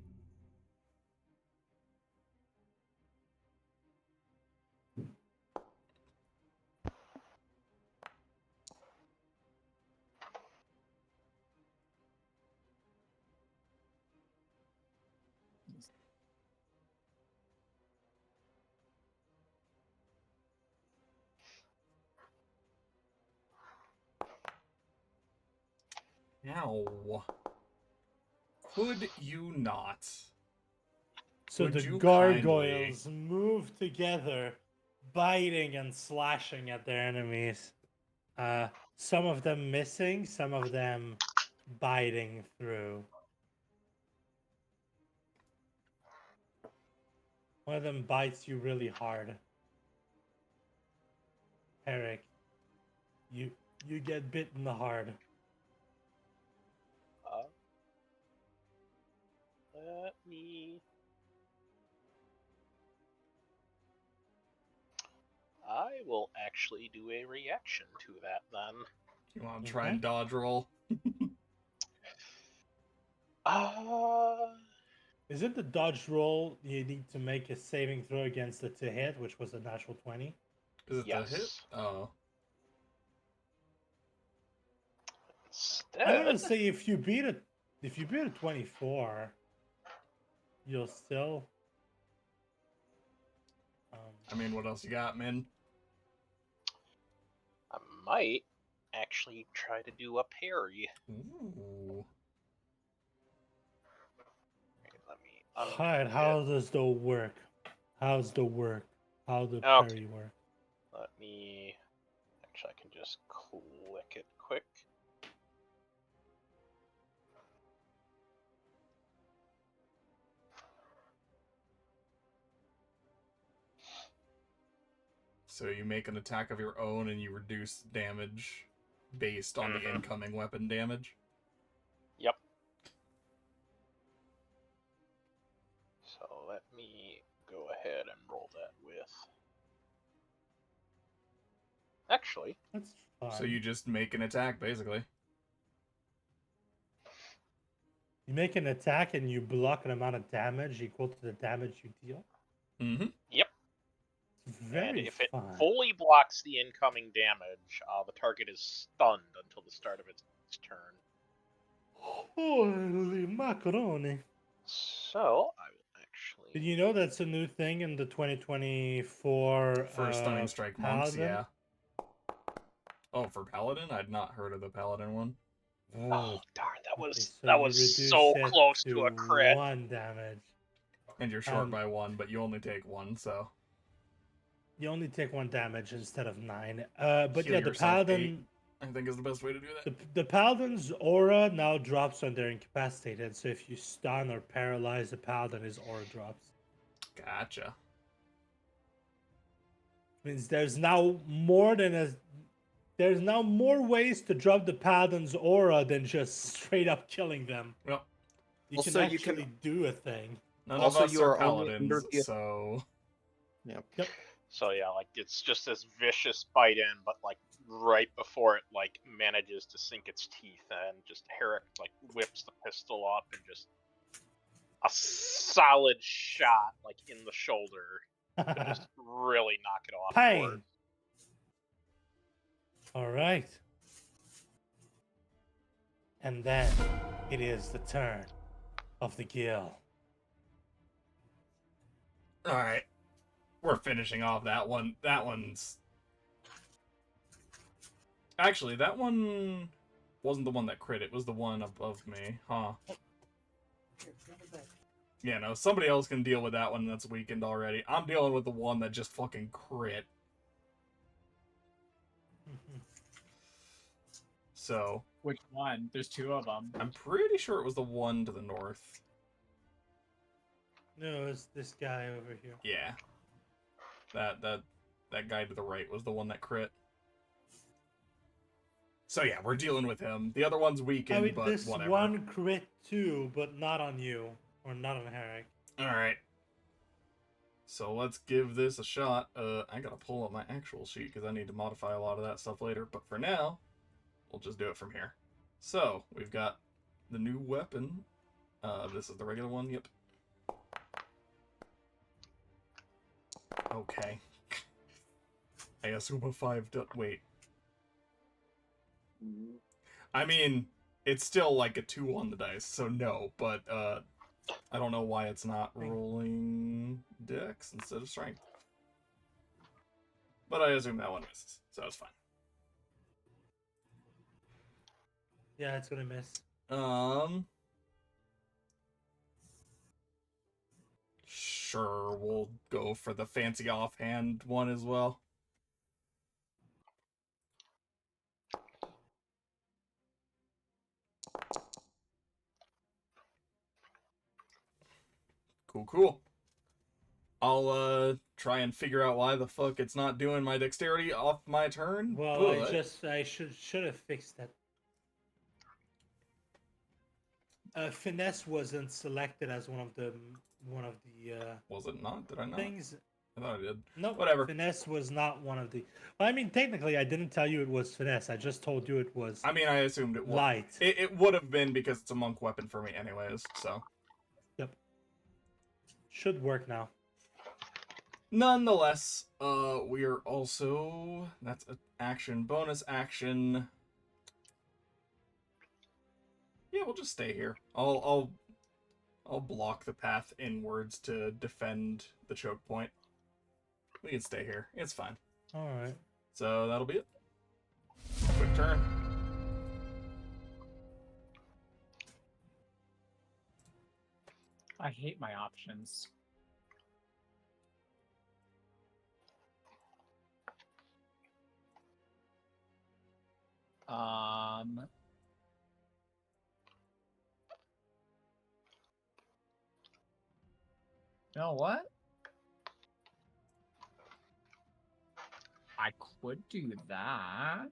Ow. Could you not? So Would the you gargoyles move together, biting and slashing at their enemies. Some of them missing, some of them biting through. One of them bites you really hard. Eric, you get bit in the hard. Let me. I will actually do a reaction to that then. You want to try and dodge roll? Is it the dodge roll you need to make a saving throw against it to hit, which was a natural 20? Is it the hit? Yes. Oh. Instead, I'm gonna say if you beat a 24, you'll still. I mean, what else you got, Min? I might actually try to do a parry. Ooh. Okay, let me. Alright, how does the work? How's the work? How the Okay. parry work? Let me. Actually, I can just click it quick. So you make an attack of your own and you reduce damage based on the incoming weapon damage? Yep. So let me go ahead and roll that with. Actually, That's fine. So you just make an attack, basically. You make an attack and you block an amount of damage equal to the damage you deal. Mm-hmm. yep. It's And very if it fun. fully blocks the incoming damage, the target is stunned until the start of its turn. Holy macaroni! So I will actually. Did you know that's a new thing in the 2024 For Stunning Strike Monks, Paladin? yeah. Oh, for Paladin? I'd not heard of the Paladin one. Oh darn! That Okay, was so that you was reduce so it close to a crit. 1 damage. And you're short by 1, but you only take 1, so... You only take 1 damage instead of 9. But Heal yeah, the yourself Paladin... 8, I think is the best way to do that. The Paladin's aura now drops when they're incapacitated, so if you stun or paralyze the Paladin, his aura drops. Gotcha. Means there's now more than a... There's now more ways to drop the Paladin's aura than just straight up killing them. Well, You Also, can you can- actually do a thing. none Also, of us you are are only under Paladins, the- so... Yep. So yeah, like it's just this vicious bite in, but like right before it like manages to sink its teeth and just Herrick like whips the pistol up and just a solid shot like in the shoulder to just really knock it off Pain. course. All right. And then it is the turn of the Gill. Alright. We're finishing off that one. That one's... Actually, that one wasn't the one that crit. It was the one above me, huh? Yeah, no, somebody else can deal with that one that's weakened already. I'm dealing with the one that just fucking crit. So, Which one? There's 2 of them. I'm pretty sure it was the one to the north. No, it's this guy over here. Yeah. That guy to the right was the one that crit. So yeah, we're dealing with him. The other one's weakened, I mean, but this whatever. one crit too, but not on you. Or not on Herrick. Alright. So let's give this a shot. I gotta pull up my actual sheet because I need to modify a lot of that stuff later. But for now, we'll just do it from here. So, we've got the new weapon. This is the regular one, yep. Okay. I assume a 5 wait. I mean, it's still like a 2 on the dice, so no, but I don't know why it's not rolling dex instead of strength. But I assume that one misses, so it's fine. Yeah, it's gonna miss. Sure, we'll go for the fancy offhand one as well. Cool. I'll try and figure out why the fuck it's not doing my dexterity off my turn. Well, but... I should have fixed that. Finesse wasn't selected as one of the Was it not? Did I not? things. I thought I did. No, Whatever. Finesse was not one of the. Well, I mean, technically, I didn't tell you it was finesse. I just told you it was I mean, I assumed it was. light. It would have been because it's a monk weapon for me anyways, so. Yep. Should work now. Nonetheless, we are also... That's an action. Bonus action. Yeah, we'll just stay here. I'll block the path inwards to defend the choke point. We can stay here. It's fine. All right. So that'll be it. Quick turn. I hate my options. You know what? I could do that.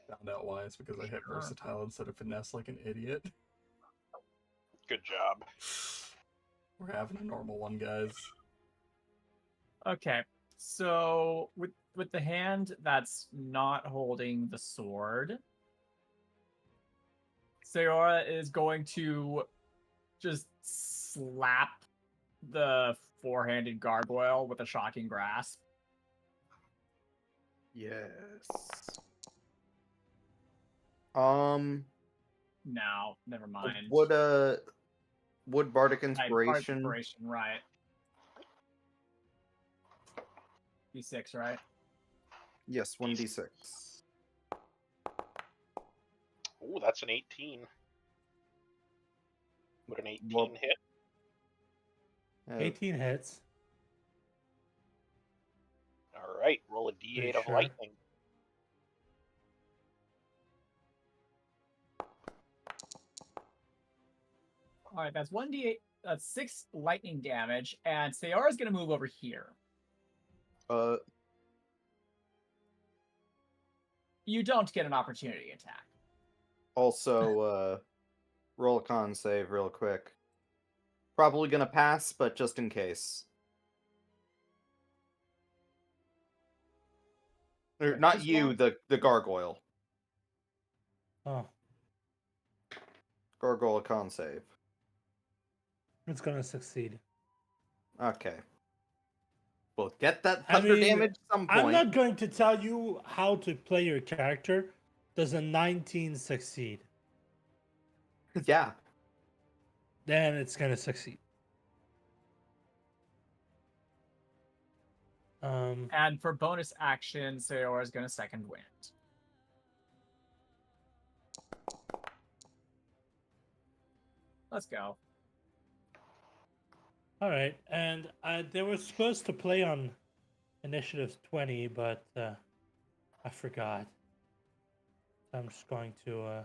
Found out why. It's because I hit Sure. versatile instead of finesse like an idiot. Good job. We're having a normal one, guys. Okay, so with the hand that's not holding the sword, Sayora is going to just slap the four-handed gargoyle with a shocking grasp. Yes. No, never mind. Would Bardic Right, Inspiration? Inspiration, right. D6, right? Yes, 1d6. Ooh, that's an 18. Would an 18 Well- hit? 18 hits. All right, roll a d8 Pretty of sure. lightning. All right, that's 1d8. That's 6 lightning damage, and Sayora's going to move over here. You don't get an opportunity attack. Also, roll a con save real quick. Probably gonna pass, but just in case. Or, Wait, not just you, one? the gargoyle. Oh, Gargoyle con save. it's gonna succeed. Okay. We'll get that I thunder mean, damage at some point. I'm not going to tell you how to play your character. Does a 19 succeed? Yeah. Then it's gonna succeed. And for bonus action, Sayora's going to second wind. Let's go. All right, and they were supposed to play on initiative 20, but I forgot. I'm just going to.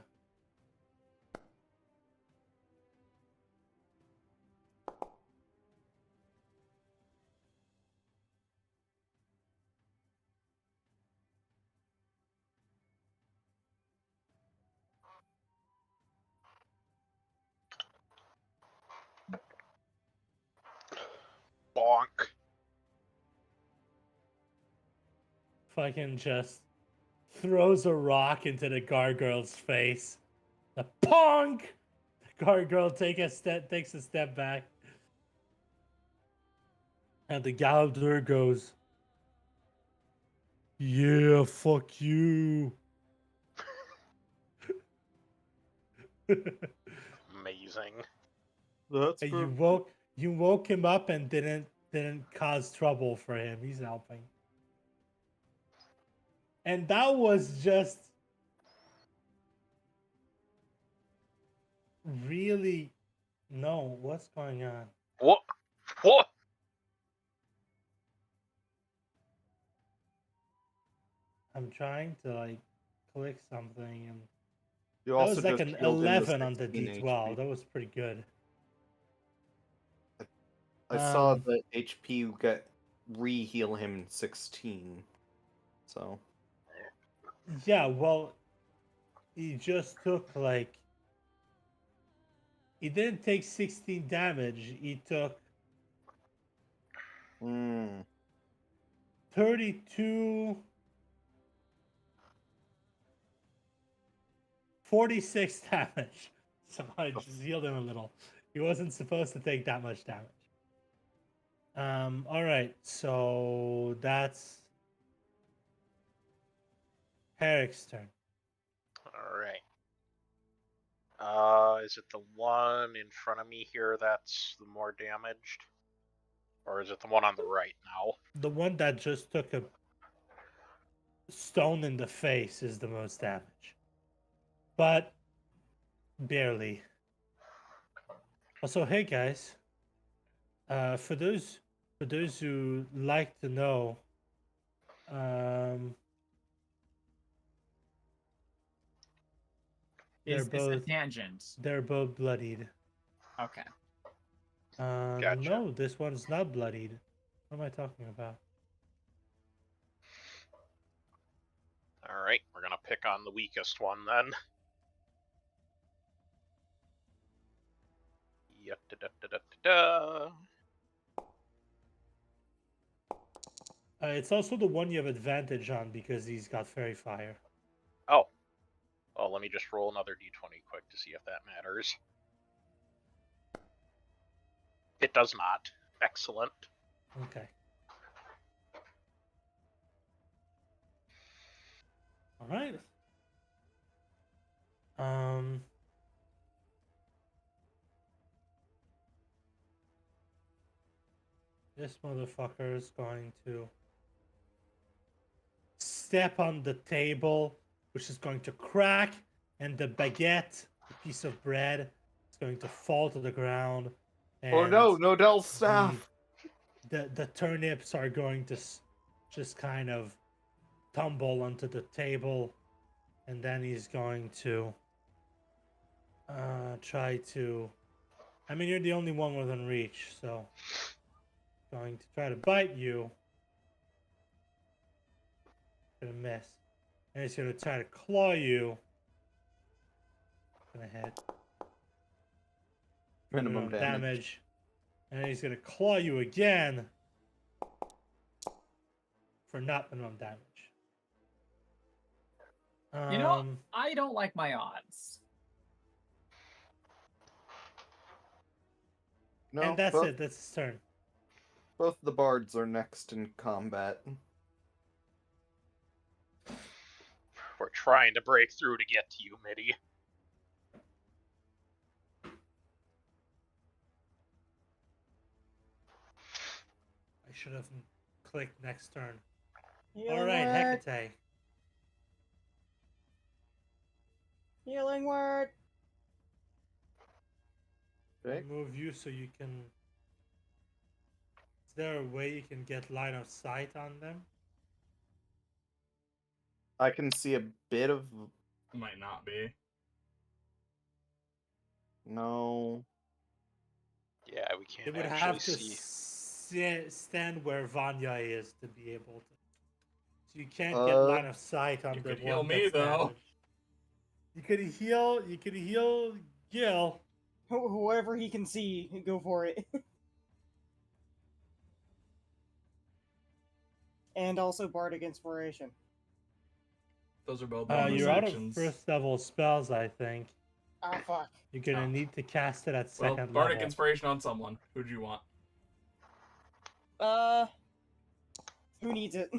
Bonk. Fucking just throws a rock into the gargoyle's face. The pong! The gargoyle takes a step back. And the Galdor goes, "Yeah, fuck you." Amazing. That's And for... you woke him up and didn't cause trouble for him. He's helping. And that was just really no, what's going on? What? What? I'm trying to like click something and You that also was like just an healed him to 11 on the 16 D12. HP. That was pretty good. I saw Um, the HP get re-heal him 16. So Yeah, well, he just took like he didn't take 16 damage. He took mm, 32 46 damage. So I just healed him a little. He wasn't supposed to take that much damage. All right, so that's Herrick's turn. All right. Is it the one in front of me here that's the more damaged? Or is it the one on the right now? The one that just took a stone in the face is the most damage. But barely. Also, hey guys. For those who like to know, Is this a tangent? they're both bloodied. Okay. Gotcha. No, this one's not bloodied. What am I talking about? All right, we're gonna pick on the weakest one then. Yep, da-da-da-da-da-da. It's also the one you have advantage on because he's got fairy fire. Oh. Well, let me just roll another d20 quick to see if that matters. It does not. Excellent. Okay. All right. This motherfucker is going to step on the table, which is going to crack, and the baguette, the piece of bread, is going to fall to the ground. oh no, And Nodell's staff. the turnips are going to just kind of tumble onto the table, and then he's going to try to. I mean, you're the only one within reach, so going to try to bite you. Gonna miss, and he's gonna try to claw you. Gonna hit. Minimum damage. And he's gonna claw you again for not minimum damage. You know, I don't like my odds. No, and that's both, it. That's his turn. both the bards are next in combat. We're trying to break through to get to you, Mitty. I should have clicked next turn. Healing All right, word. Hecate. Healing word. Okay. I'll move you so you can. Is there a way you can get line of sight on them? I can see a bit of. Might not be. No. Yeah, we They can't would actually have to see. stand where Vanya is to be able to. So you can't get Uh, line of sight on You the could heal one me, that's though. damaged. You could heal. You could heal Gil. Whoever he can see, go for it. And also Bardic Inspiration. Those are both bonus You're out of actions. first level spells, I think. Ah, fuck. You're gonna Oh. need to cast it at Well, second bardic level. inspiration on someone. Who do you want? Who needs it?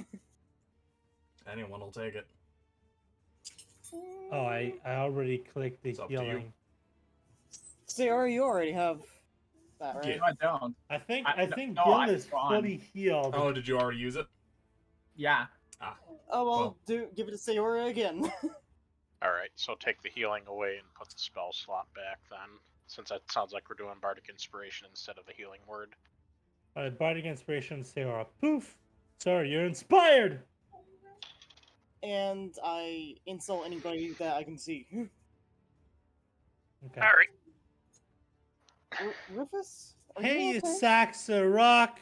Anyone will take it. Oh, I already clicked the It's up to you. healing. Sarah, you already have that, right? Yeah. No, I don't. I think no, Gil I- is gone. fully healed. Oh, did you already use it? Yeah. Oh, well, Well. give it to Sayora again. Alright, so take the healing away and put the spell slot back then. Since that sounds like we're doing Bardic Inspiration instead of the healing word. Alright, Bardic Inspiration, Sayora. Poof! Sorry, you're inspired! And I insult anybody that I can see. Okay. Alright. Rufus? Are Hey, you you okay? sacks of rock.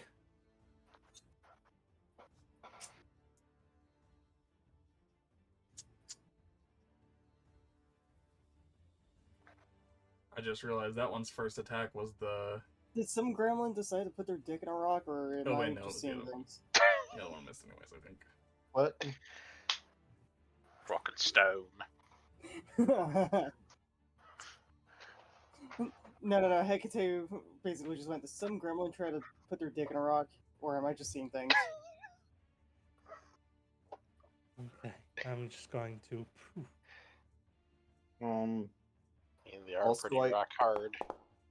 I just realized that one's first attack was the. Did some gremlin decide to put their dick in a rock, or am Oh, I wait, no, just the seeing other- things? The other one missed anyways, I think. What? Fucking stone. No. Hecate basically just went, did some gremlin try to put their dick in a rock, or am I just seeing things? Okay, I'm just going to. And they are Also, pretty rock hard.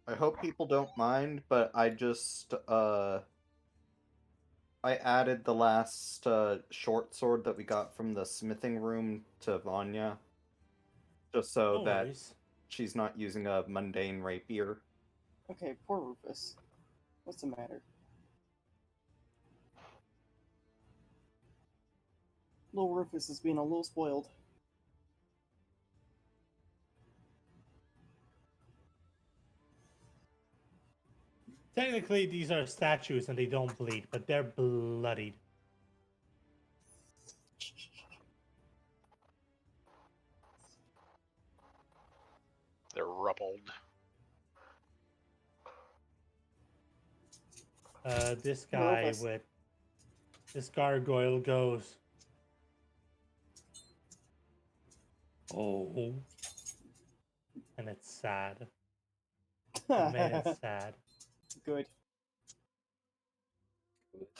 I hope people don't mind, but I just I added the last short sword that we got from the smithing room to Vanya, just so No that worries. she's not using a mundane rapier. Okay, poor Rufus. What's the matter? Little Rufus is being a little spoiled. Technically, these are statues and they don't bleed, but they're bloodied. They're rubbled. This guy Rufus. with this gargoyle goes. Oh. And it's sad. It made it sad. Good.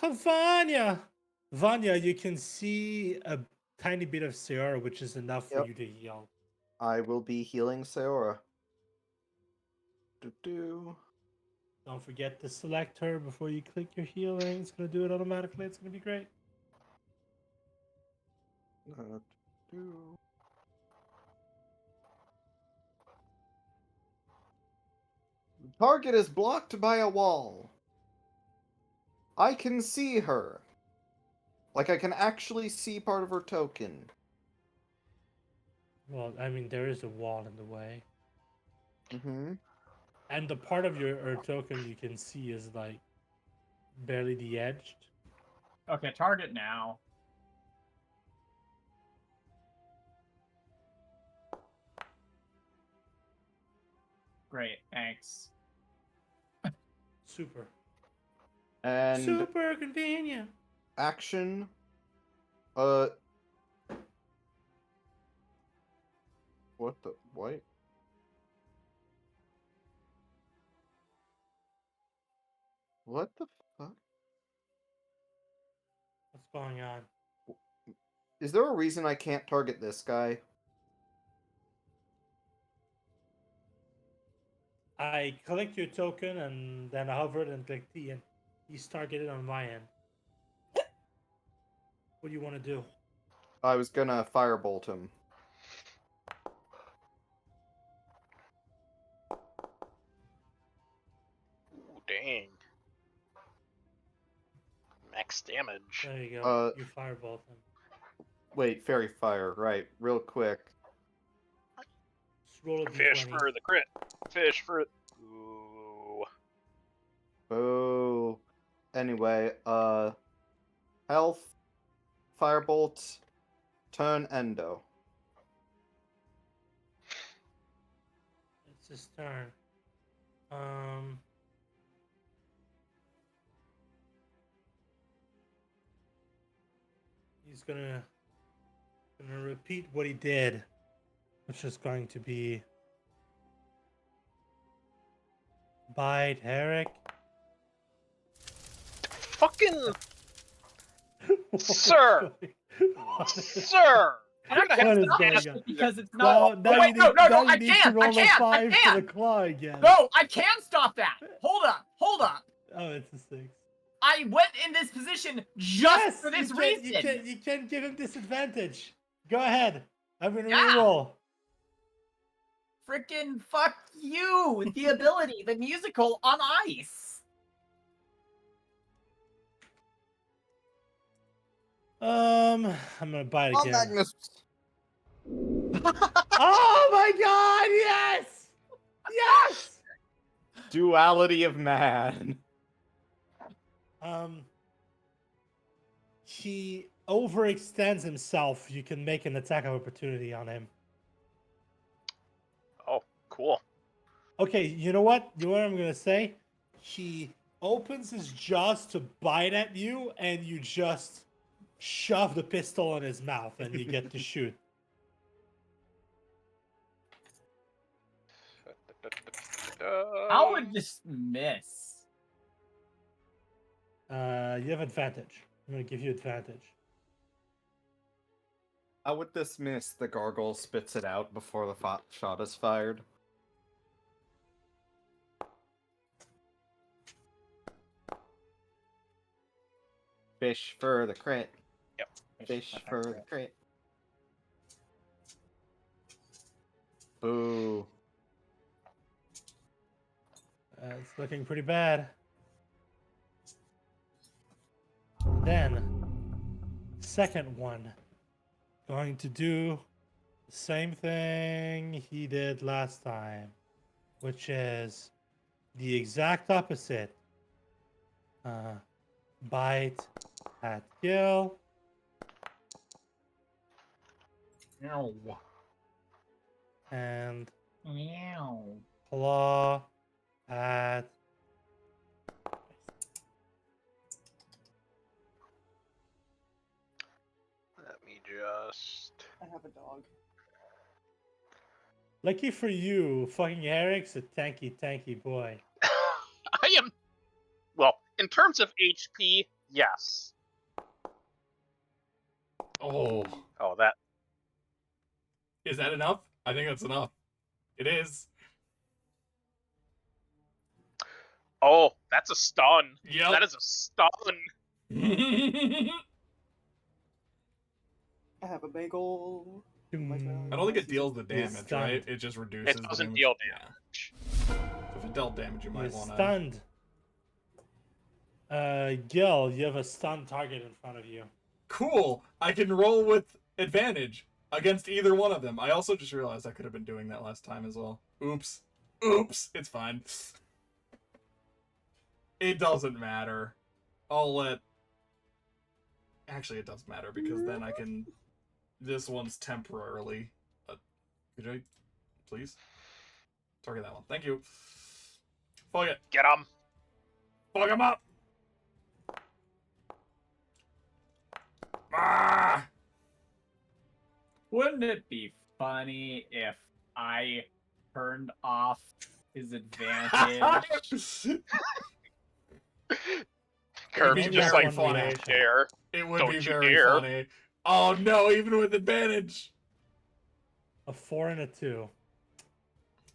Vanya! Vanya, you can see a tiny bit of Seora, which is enough for Yep. you to heal. I will be healing Seora. Do-do. Don't forget to select her before you click your healing. It's going to do it automatically. It's going to be great. Do. Target is blocked by a wall. I can see her. Like, I can actually see part of her token. Well, I mean, there is a wall in the way. Mm-hmm. And the part of your token you can see is like barely de-edged. Okay, target now. Great, thanks. Super. And Super convenient. action. What the? What? What the fuck? What's going on? Is there a reason I can't target this guy? I collect your token and then I hover it and click T and he's targeted on my end. What do you want to do? I was gonna firebolt him. Ooh, dang. Max damage. There you go. Uh, You firebolt him. Wait, fairy fire, right? Real quick. Just roll a Fish d20. for the crit. Fish for. Ooh. Oh. Anyway, health, firebolt, turn endo. It's his turn. He's gonna repeat what he did, which is going to be bite Herrick. Fucking. What is Sir! going- what is- Sir! And I gonna can't What is stop going this on? because it's Now, not. now Oh, you wait, need, no, now you I need to can't. roll a 5 I for the can't. claw again. No, I can stop that. Hold up. Oh, it's a 6. I went in this position just Yes, for this you reason. you can give him disadvantage. Go ahead. I'm gonna Yeah. reroll. Frickin' fuck you! The ability, the musical on ice. I'm gonna bite Oh, again. Magnus! Oh my god, yes! Yes! Duality of man. He overextends himself. You can make an attack of opportunity on him. Oh, cool. Okay, you know what? You know what I'm gonna say? He opens his jaws to bite at you, and you just shove the pistol in his mouth, and you get to shoot. How would this miss? You have advantage. I'm gonna give you advantage. How would this miss? The gargoyle spits it out before the shot is fired. Fish for the crit. Fish for the crit. Boo. It's looking pretty bad. Then, second one. Going to do the same thing he did last time, which is the exact opposite. Bite at Gil. Ow. And Meow. claw at Let me just. I have a dog. lucky for you, fucking Eric's a tanky boy. I am. Well, in terms of HP, yes. Oh. Oh, that. Is that enough? I think that's enough. It is. Oh, that's a stun. Yep. That is a stun. I have a bagel. Oh my God. I don't think it deals the He is damage, right? stunned. It just reduces It the doesn't damage. deal Yeah. damage. So if it dealt damage, you He might is want to... stunned. Gil, you have a stunned target in front of you. Cool! I can roll with advantage against either one of them. I also just realized I could have been doing that last time as well. Oops. Oops! It's fine. It doesn't matter. I'll let... Actually, it does matter, because then I can... This one's temporarily... Could I... Please? Target that one. Thank you. Fuck it. Get him. Fuck him up! Ah! Wouldn't it be funny if I turned off his advantage? Kirby be just very like, funny. don't dare. It would Don't be you very dare. funny. Oh no, even with advantage! A 4 and a 2.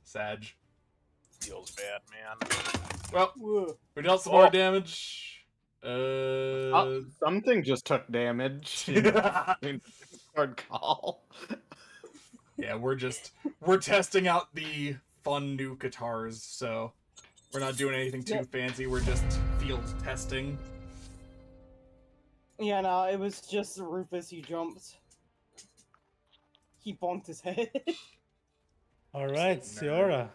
Sag. Feels bad, man. Well, Whoa. we dealt some Oh. more damage. Something just took damage. Hard call. Yeah, we're testing out the fun new guitars, so we're not doing anything too fancy. We're just field testing. Yeah, no, it was just Rufus. He jumped. He bonked his head. All right, Nerd.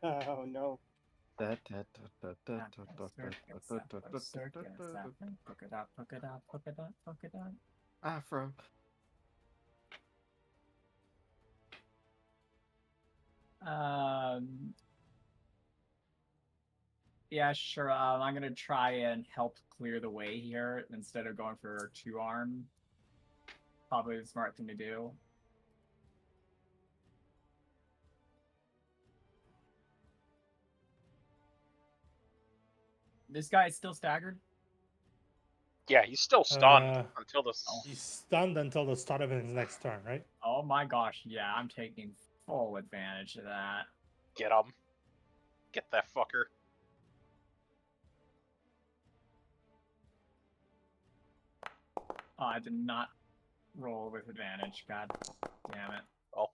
Oh no. Afro. Yeah, sure. I'm gonna try and help clear the way here instead of going for 2-arm. Probably the smart thing to do. This guy is still staggered. Yeah, he's still stunned until the. He's stunned until the start of his next turn, right? Oh my gosh, yeah, I'm taking full advantage of that. Get him. Get that fucker. Oh, I did not roll with advantage. God damn it. Oh.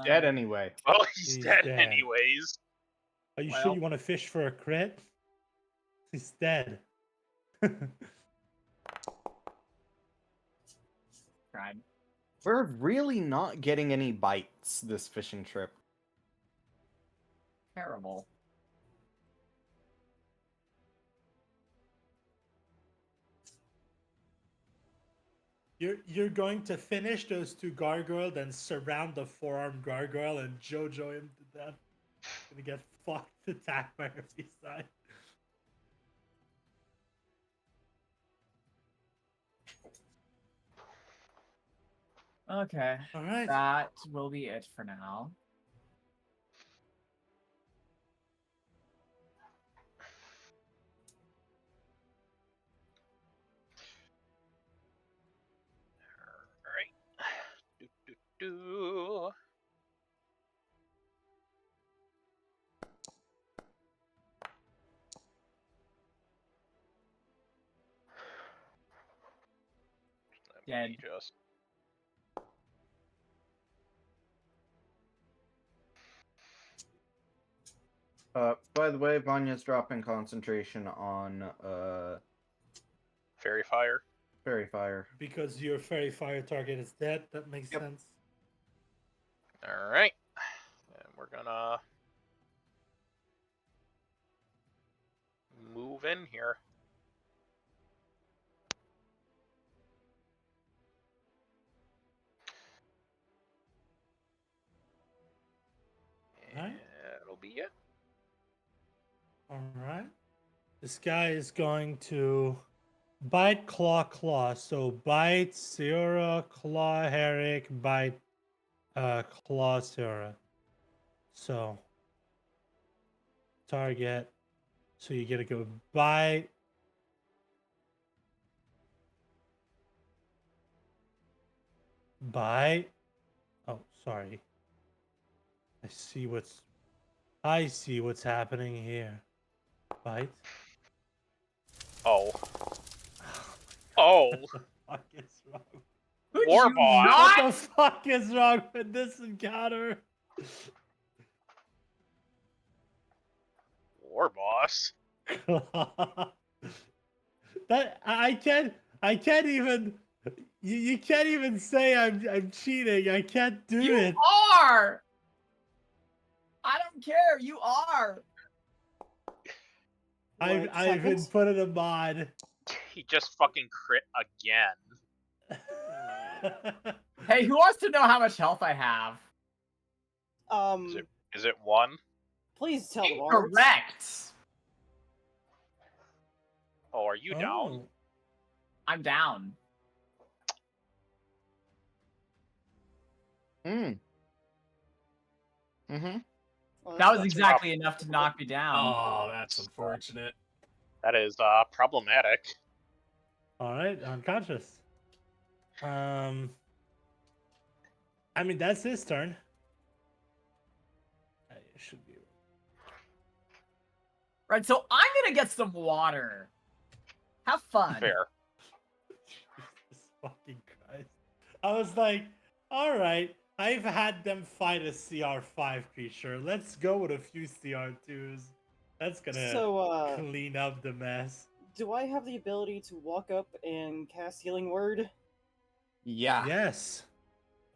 Dead anyway. Well, he's He's dead, dead. anyways. Are you Well- sure you want to fish for a crit? He's dead. Tried. We're really not getting any bites this fishing trip. Terrible. You're going to finish those two gargoyle, then surround the four-armed gargoyle and JoJo him to death. Gonna get fucked attacked by every side. Okay. All right. That will be it for now. Alright. Do. Dead. Just. By the way, Vanya's dropping concentration on Fairy fire. fairy fire. Because your fairy fire target is dead, that makes Yep. sense. Alright. And we're gonna move in here. Alright. That'll be it. All right. This guy is going to bite, claw. So bite, Seora, claw, Herrick, bite, claw, Seora. So target. So you gotta go bite. Bite. Oh, sorry. I see what's happening here. Bite. Oh. Oh. What the fuck is wrong? Could War you boss. not? What the fuck is wrong with this encounter? War boss. That I can't even you can't even say I'm cheating. I can't do You it. are! I don't care, you are! I've been put in a mod. He just fucking crit again. Hey, who wants to know how much health I have? Is it one? Please tell the Bards. Correct! Oh, are you down? I'm down. Mm. Mm-hmm. Well, That was that's exactly enough to knock me down. Oh, that's unfortunate. That is problematic. All right, unconscious. I mean that's his turn. It should be. Right, so I'm gonna get some water. Have fun. Fair. Jesus fucking Christ. I was like, all right, I've had them fight a CR5 creature. Let's go with a few CR2s. That's gonna So, clean up the mess. do I have the ability to walk up and cast Healing Word? Yeah. Yes.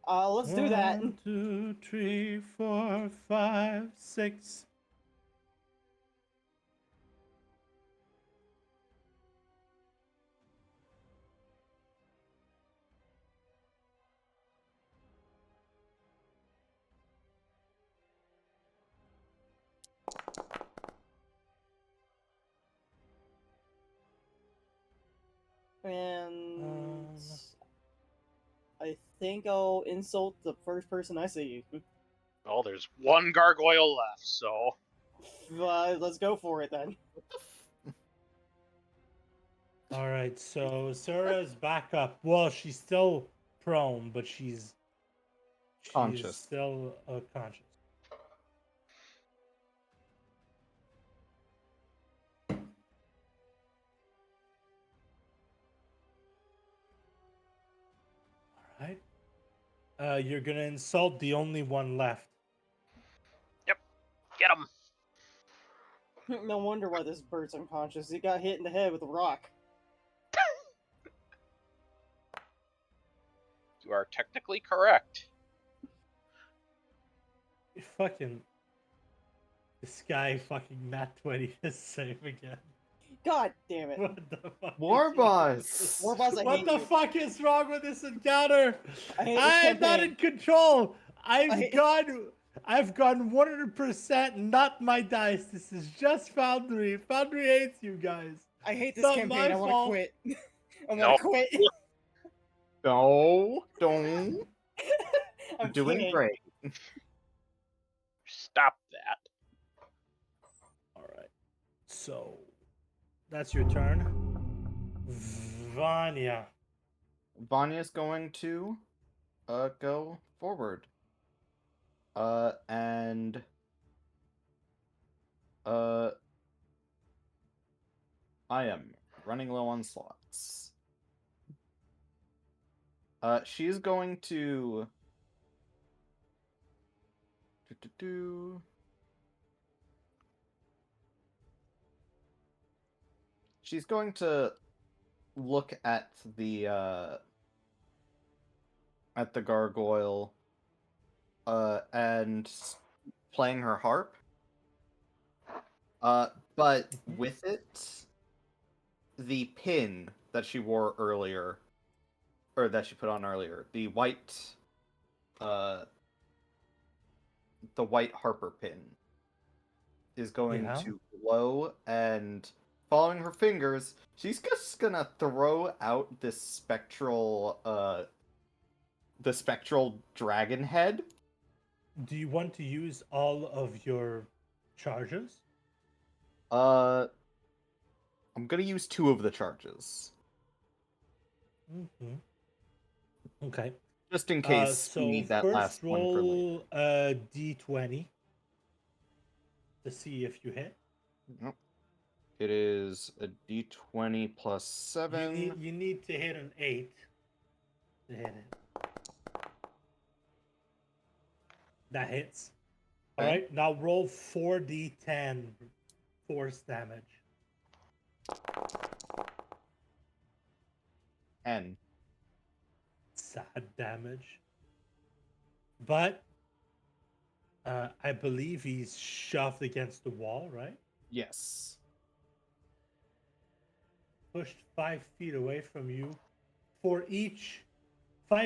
Let's do that. 1, 2, 3, 4, 5, 6. And I think I'll insult the first person I see. Well, there's one gargoyle left, so Let's go for it then. All right, so Sarah's back up. Well, she's still prone, but she's Conscious. still conscious. All right. You're gonna insult the only one left. get him. No wonder why this bird's unconscious. He got hit in the head with a rock. You are technically correct. Fucking. This guy fucking Nat 20 is safe again. God damn it. What the fuck? War is boss! War boss, I What hate the you. fuck is wrong with this encounter? I hate this I'm not campaign. in control. I- I've gone 100% not my dice. This is just Foundry. Foundry hates you guys. I hate this Not campaign. my I want to fault. quit. I No. want to quit. No, don't. I'm You're doing kidding. great. Stop that. All right. So that's your turn. Vanya. Vanya's going to go forward. And I am running low on slots. She's going to She's going to look at the gargoyle and playing her harp. But with it, the pin that she wore earlier, or that she put on earlier, the white Harper pin is going Yeah. to glow, and following her fingers, she's just gonna throw out this the spectral dragon head. Do you want to use all of your charges? I'm gonna use 2 of the charges. Mm-hmm. Okay. Just in case So you need that first last one for later. roll a d20 to see if you hit. Nope. It is a d20 plus 7. You need to hit an 8 to hit it. That hits. All Okay. right, now roll 4d10 force damage. 10. Sad damage. But I believe he's shoved against the wall, right? Yes. Pushed 5 feet away from you. 5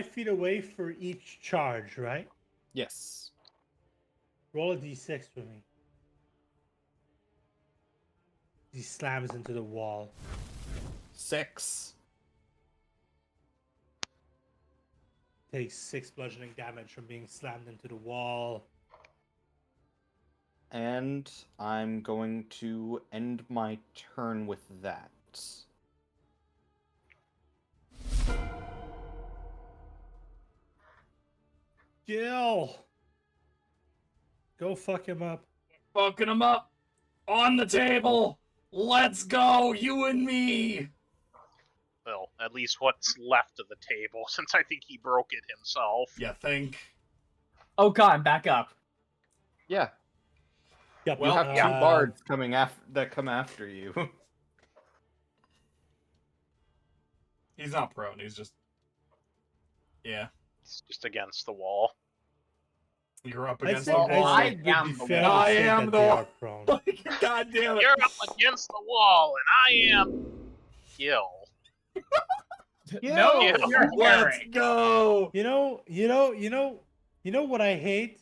feet away for each charge, right? Yes. Roll a d6 for me. He slams into the wall. 6. Takes 6 bludgeoning damage from being slammed into the wall. And I'm going to end my turn with that. Gil! Go fuck him up. Fucking him up on the table. Let's go, you and me. Well, at least what's left of the table, since I think he broke it himself. You think? Oh god, back up. Yeah, Yep, you have 2 uh, bards coming that come after you. He's not prone. He's just. Yeah, It's just against the wall. you're up I against think, the wall. I I think am would be the fair wall. to I say am that the they wall. are prone. God damn it! You're up against the wall, and I am Gil. No, Yeah. you're Let's Harry. go. You know what I hate?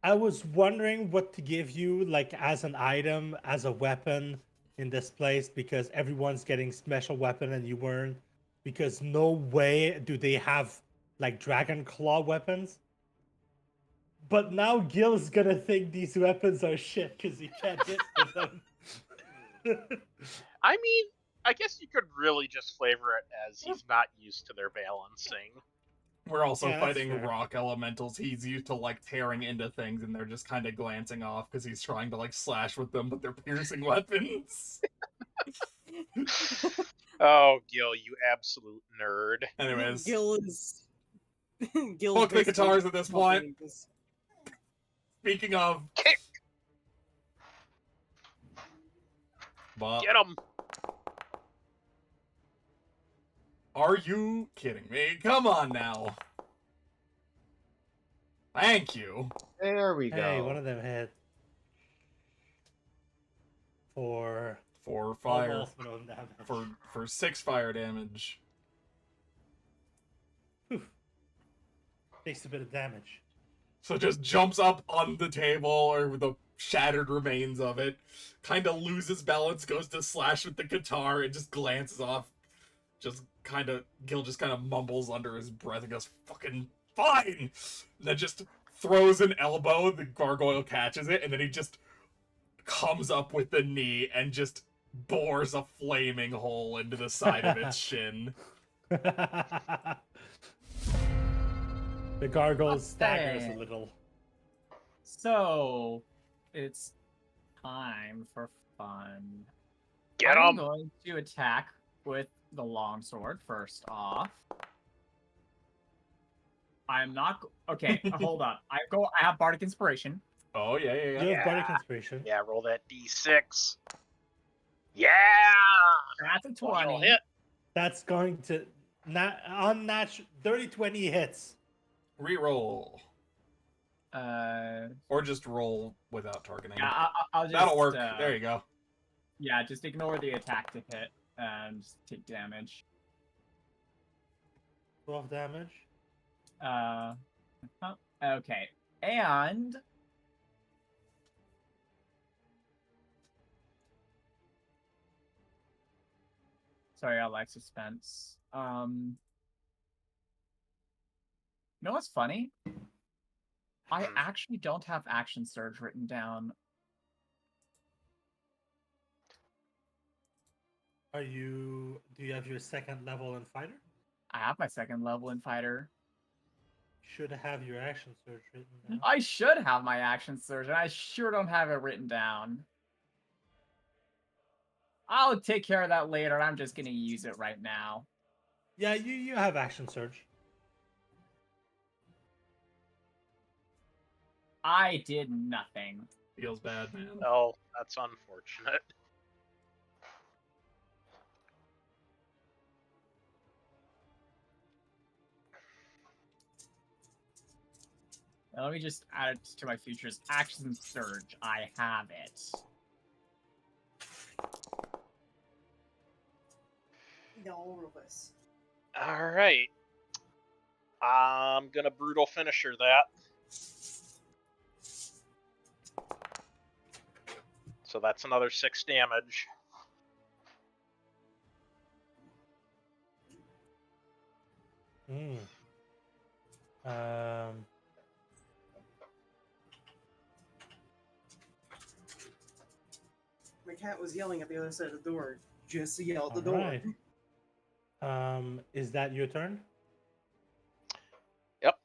I was wondering what to give you, like as an item, as a weapon in this place, because everyone's getting special weapon and you weren't. Because no way do they have like dragon claw weapons. But now Gil's gonna think these weapons are shit because he can't hit with them. I mean, I guess you could really just flavor it as he's not used to their balancing. We're also Yeah, that's fighting fair. rock elementals. He's used to like tearing into things, and they're just kind of glancing off because he's trying to like slash with them, but they're piercing weapons. Oh, Gil, you absolute nerd. Anyways, Gil is. Gil fuck the guitars at this point. This. Speaking of, Kick! but Get him! Are you kidding me? Come on now. Thank you. There we Hey, go. one of them hit for For fire. almost minimum damage. For 6 fire damage. Whew. Takes a bit of damage. So just jumps up on the table or with the shattered remains of it, kind of loses balance, goes to slash with the guitar, and just glances off. Gil just kind of mumbles under his breath and goes, "Fucking fine!" And then just throws an elbow, the gargoyle catches it, and then he just comes up with the knee and just bores a flaming hole into the side of its shin. The gargoyle staggers a Okay. little. So, it's time for fun. Get I'm 'em! going to attack with the longsword first off. I'm not. Okay, hold up. I have bardic inspiration. Oh, yeah. You have bardic inspiration. Yeah, roll that d6. Yeah! That's a 20 will 20. hit. That's going to unnatural 30-20 hits. Reroll. Uh, Or just roll without targeting. yeah, I'll just. That'll work. There you go. Yeah, just ignore the attack to hit and just take damage. 12 damage. Okay, and sorry, I like suspense. You know what's funny? I actually don't have action surge written down. Do you have your second level in fighter? I have my second level in fighter. Should have your action surge written down. I should have my action surge, and I sure don't have it written down. I'll take care of that later. I'm just gonna use it right now. Yeah, you have action surge. I did nothing. Feels bad, man. Oh, that's unfortunate. Now, let me just add it to my futures. Action surge. I have it. No, Rufus. Alright. I'm gonna brutal finisher that. So that's another 6 damage. My cat was yelling at the other side of the door. Just yell at the door. Alright. Is that your turn? Yep.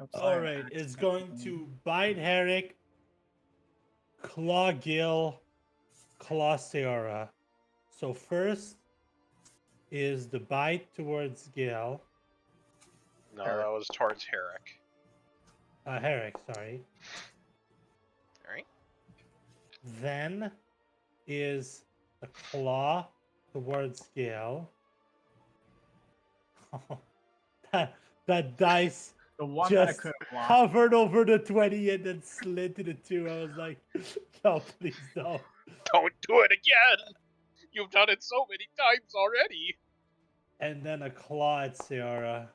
Oops, All right, it's going to bite Herrick, claw Gil, claw Seora. So first is the bite towards Gil. No, that was towards Herrick. Herrick, sorry. Alright. Then is the claw towards Gil. that dice The one that I just could have blocked. hovered over the 20 and then slid to the 2. I was like, no, please don't. Don't do it again! You've done it so many times already! And then a claw at Seora.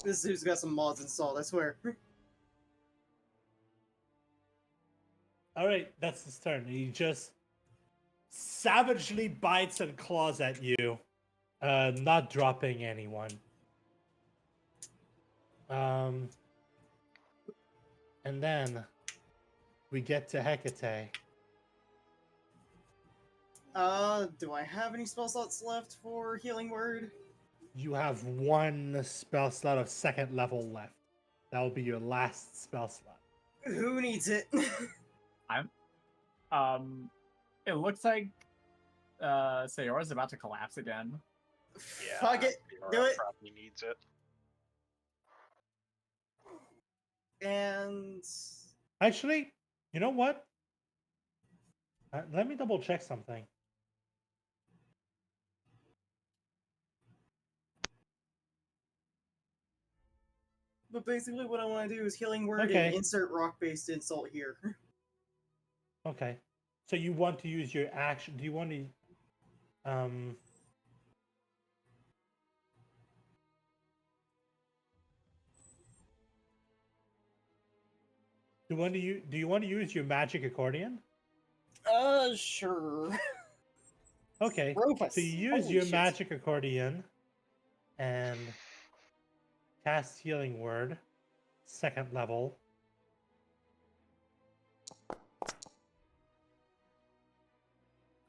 This dude's got some mods installed, I swear. All right, that's his turn. He just savagely bites and claws at you, not dropping anyone. And then we get to Hecate. Do I have any spell slots left for Healing Word? You have one spell slot of second level left. That will be your last spell slot. Who needs it? It looks like Seora's about to collapse again. Yeah, Fuck it. Fiora Do it. probably needs it. And Actually, you know what? Let me double check something. But basically, what I want to do is healing word Okay. and insert rock-based insult here. Okay. So you want to use your action? Do you want to? Do you want to use your magic accordion? Sure. Okay. Rufus. So you use Holy your shit. magic accordion and cast healing word, 2nd level.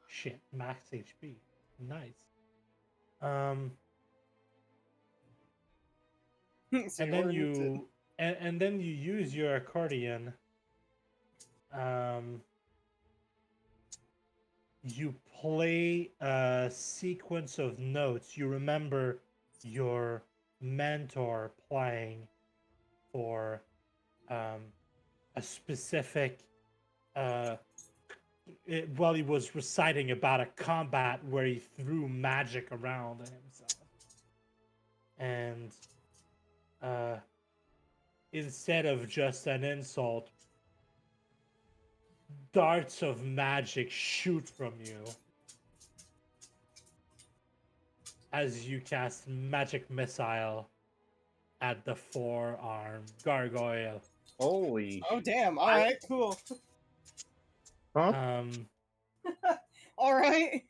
Shit, max HP. Nice. So And you're then muted. and then you use your accordion. You play a sequence of notes. You remember your mentor playing for a specific while he was reciting about a combat where he threw magic around himself, and instead of just an insult, darts of magic shoot from you as you cast magic missile at the 4-armed gargoyle. Holy. Oh damn! All right, cool. Huh? All right.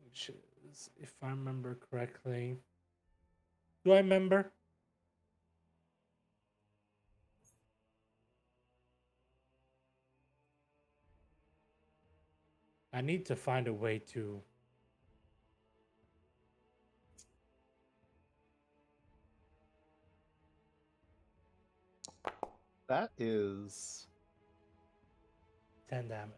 Which is, if I remember correctly, do I remember? I need to find a way to. That is 10 damage.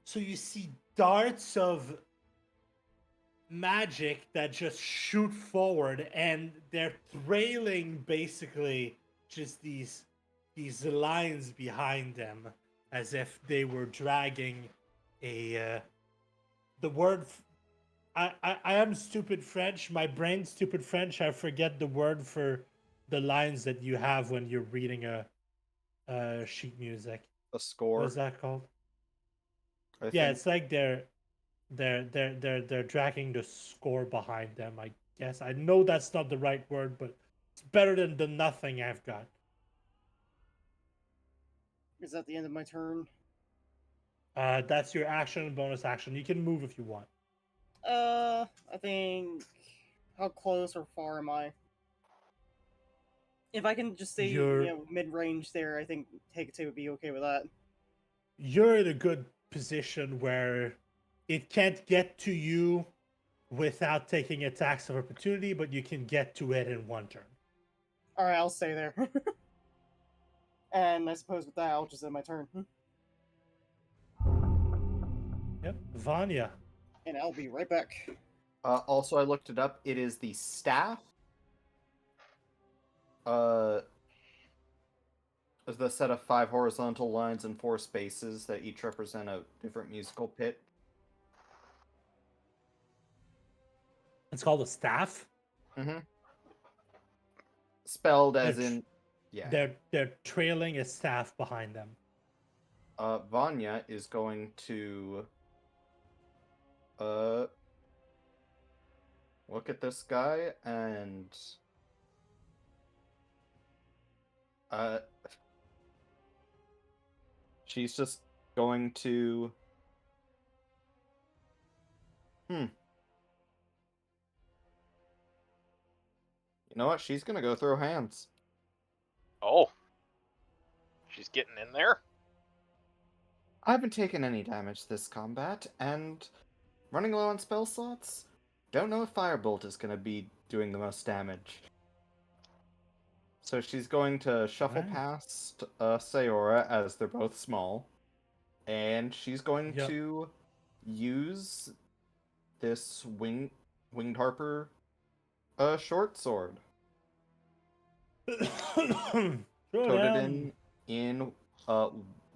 So you see darts of magic that just shoot forward, and they're trailing basically just these lines behind them, as if they were dragging a the word. I am stupid French. My brain's stupid French. I forget the word for the lines that you have when you're reading a sheet music. a score. What is that called? I Yeah, think. it's like they're dragging the score behind them. I guess I know that's not the right word, but it's better than the nothing I've got. Is that the end of my turn? That's your action and bonus action. You can move if you want. I think. How close or far am I? If I can just stay, You're mid-range there, I think Take-Two would be okay with that. you're in a good position where it can't get to you without taking attacks of opportunity, but you can get to it in one turn. All right, I'll stay there. And I suppose with that, I'll just end my turn. Yep, Vanya. And I'll be right back. Also, I looked it up. It is the staff. Is the set of 5 horizontal lines and 4 spaces that each represent a different musical pitch. It's called a staff. Mm-hmm. Spelled as They're in, yeah. They're trailing a staff behind them. Vanya is going to look at this guy and she's just going to you know what? She's gonna go throw hands. Oh. She's getting in there? I haven't taken any damage this combat, and running low on spell slots, don't know if Firebolt is going to be doing the most damage. So she's going to shuffle Right. past Sayora, as they're both small, and she's going Yep. to use this Winged Harper short sword. Throw Coated down. in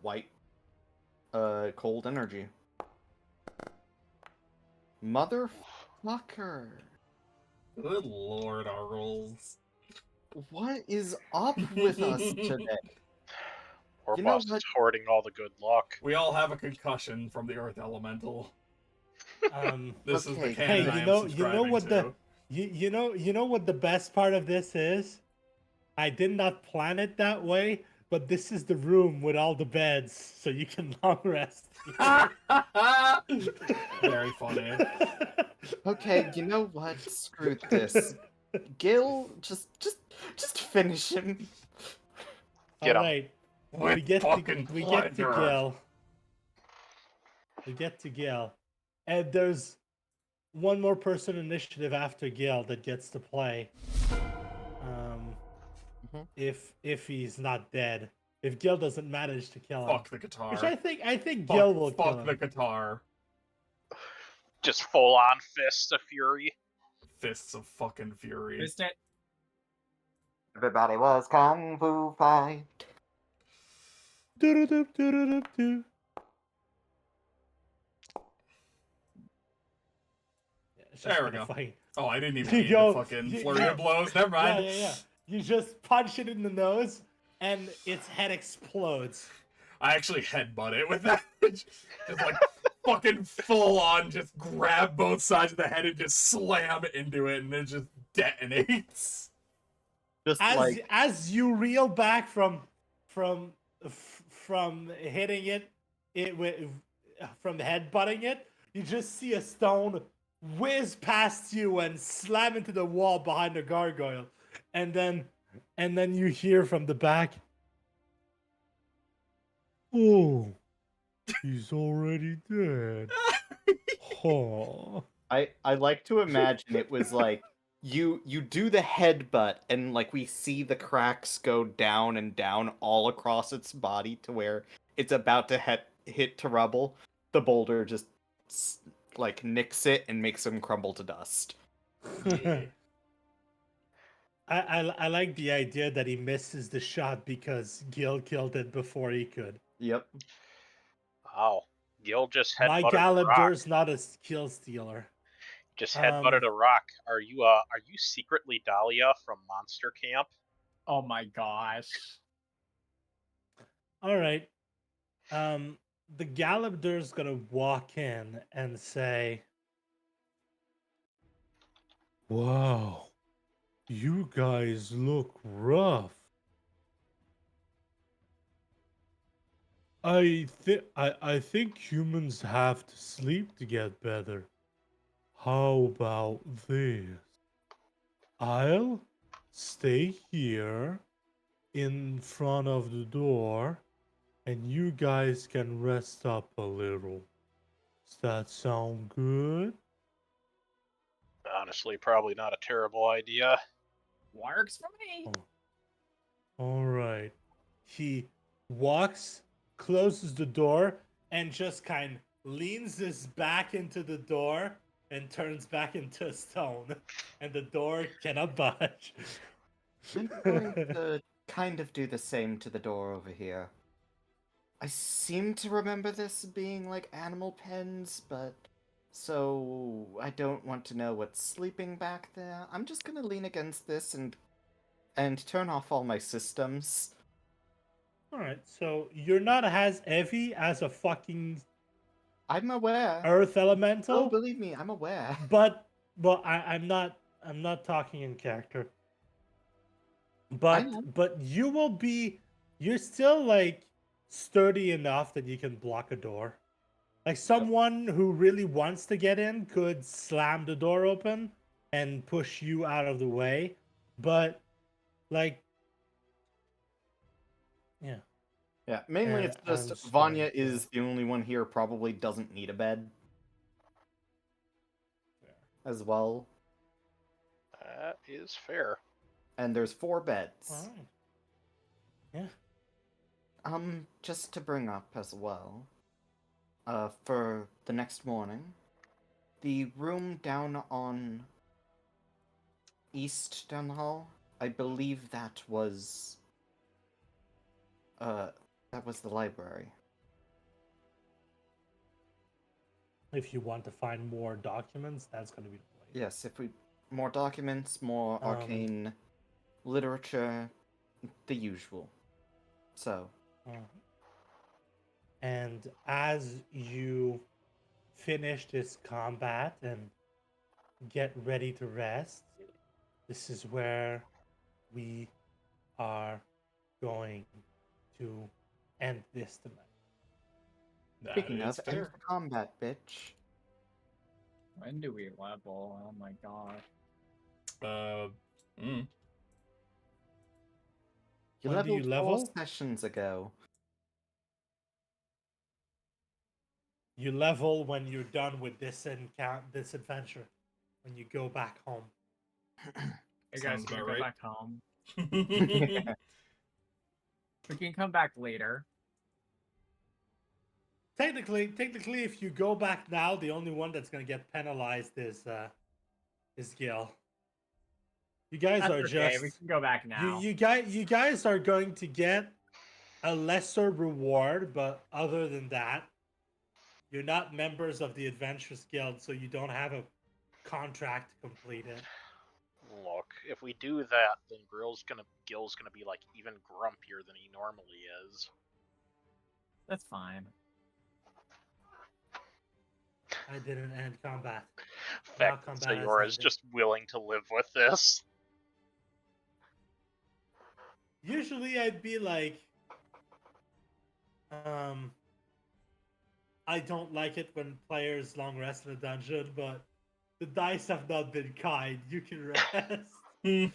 white Cold energy. Motherfucker. Good lord, our rolls. What is up with us today? Poor You know boss is what? hoarding all the good luck. We all have a concussion from the Earth Elemental. This is the Okay, canon Hey, I you am know subscribing what to. the you know what the best part of this is? I did not plan it that way, but this is the room with all the beds, so you can long rest. Very funny. Okay, you know what? Screw this. Gil, just finish him. Get All 'em. right, With we get fucking to we get to pleasure. Gil. We get to Gil, and there's one more person initiative after Gil that gets to play. Mhm. If he's not dead, if Gil doesn't manage to kill him, Fuck the guitar. which I think Gil will kill Fuck the him. guitar. Just full on fists of fury. Fists of fucking fury. Missed it. Everybody was kung fu fight. Do-do-do-do-do-do-do. Yeah, it's just There we gonna go. fight. Oh, I didn't even You need the go- fucking you- flurry yeah. of blows. Never mind. Yeah. You just punch it in the nose, and its head explodes. I actually headbutt it with that. Just like fucking full on, just grab both sides of the head and just slam into it, and it just detonates. Just As like as you reel back from hitting it with from headbutting it, you just see a stone whiz past you and slam into the wall behind the gargoyle, and then you hear from the back, "Oh, he's already dead." Huh. I like to imagine it was like you do the headbutt and like we see the cracks go down and down all across its body to where it's about to hit to rubble. The boulder just like nicks it and makes him crumble to dust. Yeah. I like the idea that he misses the shot because Gil killed it before he could. Yep. Wow. Gil just My headbutted a rock. Galabder's not a kill stealer. Just headbutted a rock. Are you secretly Dahlia from Monster Camp? Oh my gosh. All right. The Galabder's gonna walk in and say, "Wow, you guys look rough. I think humans have to sleep to get better. How about this? I'll stay here in front of the door, and you guys can rest up a little. Does that sound good?" Honestly, probably not a terrible idea. Works for me. All right. He walks, closes the door, and just kind of leans his back into the door and turns back into a stone. And the door cannot budge. I'm going to kind of do the same to the door over here. I seem to remember this being like animal pens, but so I don't want to know what's sleeping back there. I'm just gonna lean against this and turn off all my systems. All right. So you're not as heavy as a fucking I'm aware. earth Oh, elemental, believe me, I'm aware. but I'm not talking in character. know. But you're still like sturdy enough that you can block a door. Like someone who really wants to get in could slam the door open and push you out of the way. But like yeah. Yeah, mainly And it's I'm just just Vanya going to- is the only one here probably doesn't need a bed as well. That is fair. And there's 4 beds. All right. Yeah. Just to bring up as well, for the next morning, the room down on east down the hall, I believe that was the library. If you want to find more documents, that's going to be the place. Yes, if we more documents, more Um, arcane literature, the usual. So, And as you finish this combat and get ready to rest, this is where we are going to end this tonight. That speaking is of, end fair. the combat, bitch. When do we level? Oh my god. Mm. You When do you leveled 4 level? sessions ago. You level when you're done with this this adventure. When you go back home. You Sounds guys can about go right. back home. We can come back later. Technically, if you go back now, the only one that's gonna get penalized is Gil. You guys That's are okay. just We can go back now. you guys are going to get a lesser reward, but other than that, you're not members of the Adventurers Guild, so you don't have a contract completed. Look, if we do that, then Gil's gonna be like even grumpier than he normally is. That's fine. I didn't end combat. Fact that combat has Sayora is ended. just willing to live with this. Usually, I'd be like, I don't like it when players long rest in a dungeon, but the dice have not been kind. You can rest. You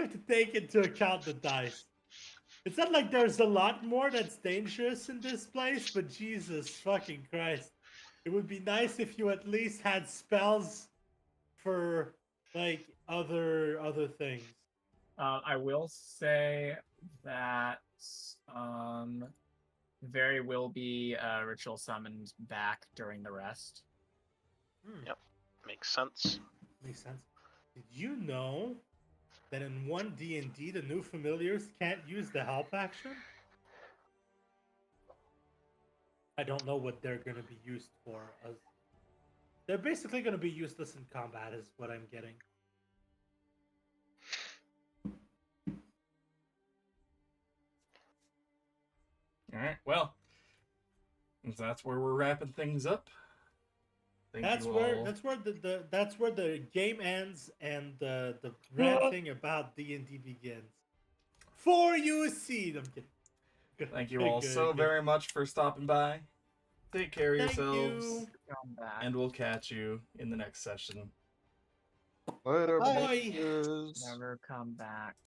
have to take into account the dice. It's not like there's a lot more that's dangerous in this place, but Jesus fucking Christ. It would be nice if you at least had spells for like other things. I will say that Very will be ritual summoned back during the rest. Yep, makes sense. Makes sense. Did you know that in 1D&D the new familiars can't use the help action? I don't know what they're going to be used for. They're basically going to be useless in combat is what I'm getting. All right. Well, that's where we're wrapping things up. That's where the game ends and the ranting about D&D begins. For you see them. Thank you all so very much for stopping by. Take care of Thank yourselves, you. Come back. and we'll catch you in the next session. Later, Bye. bitches. Never come back.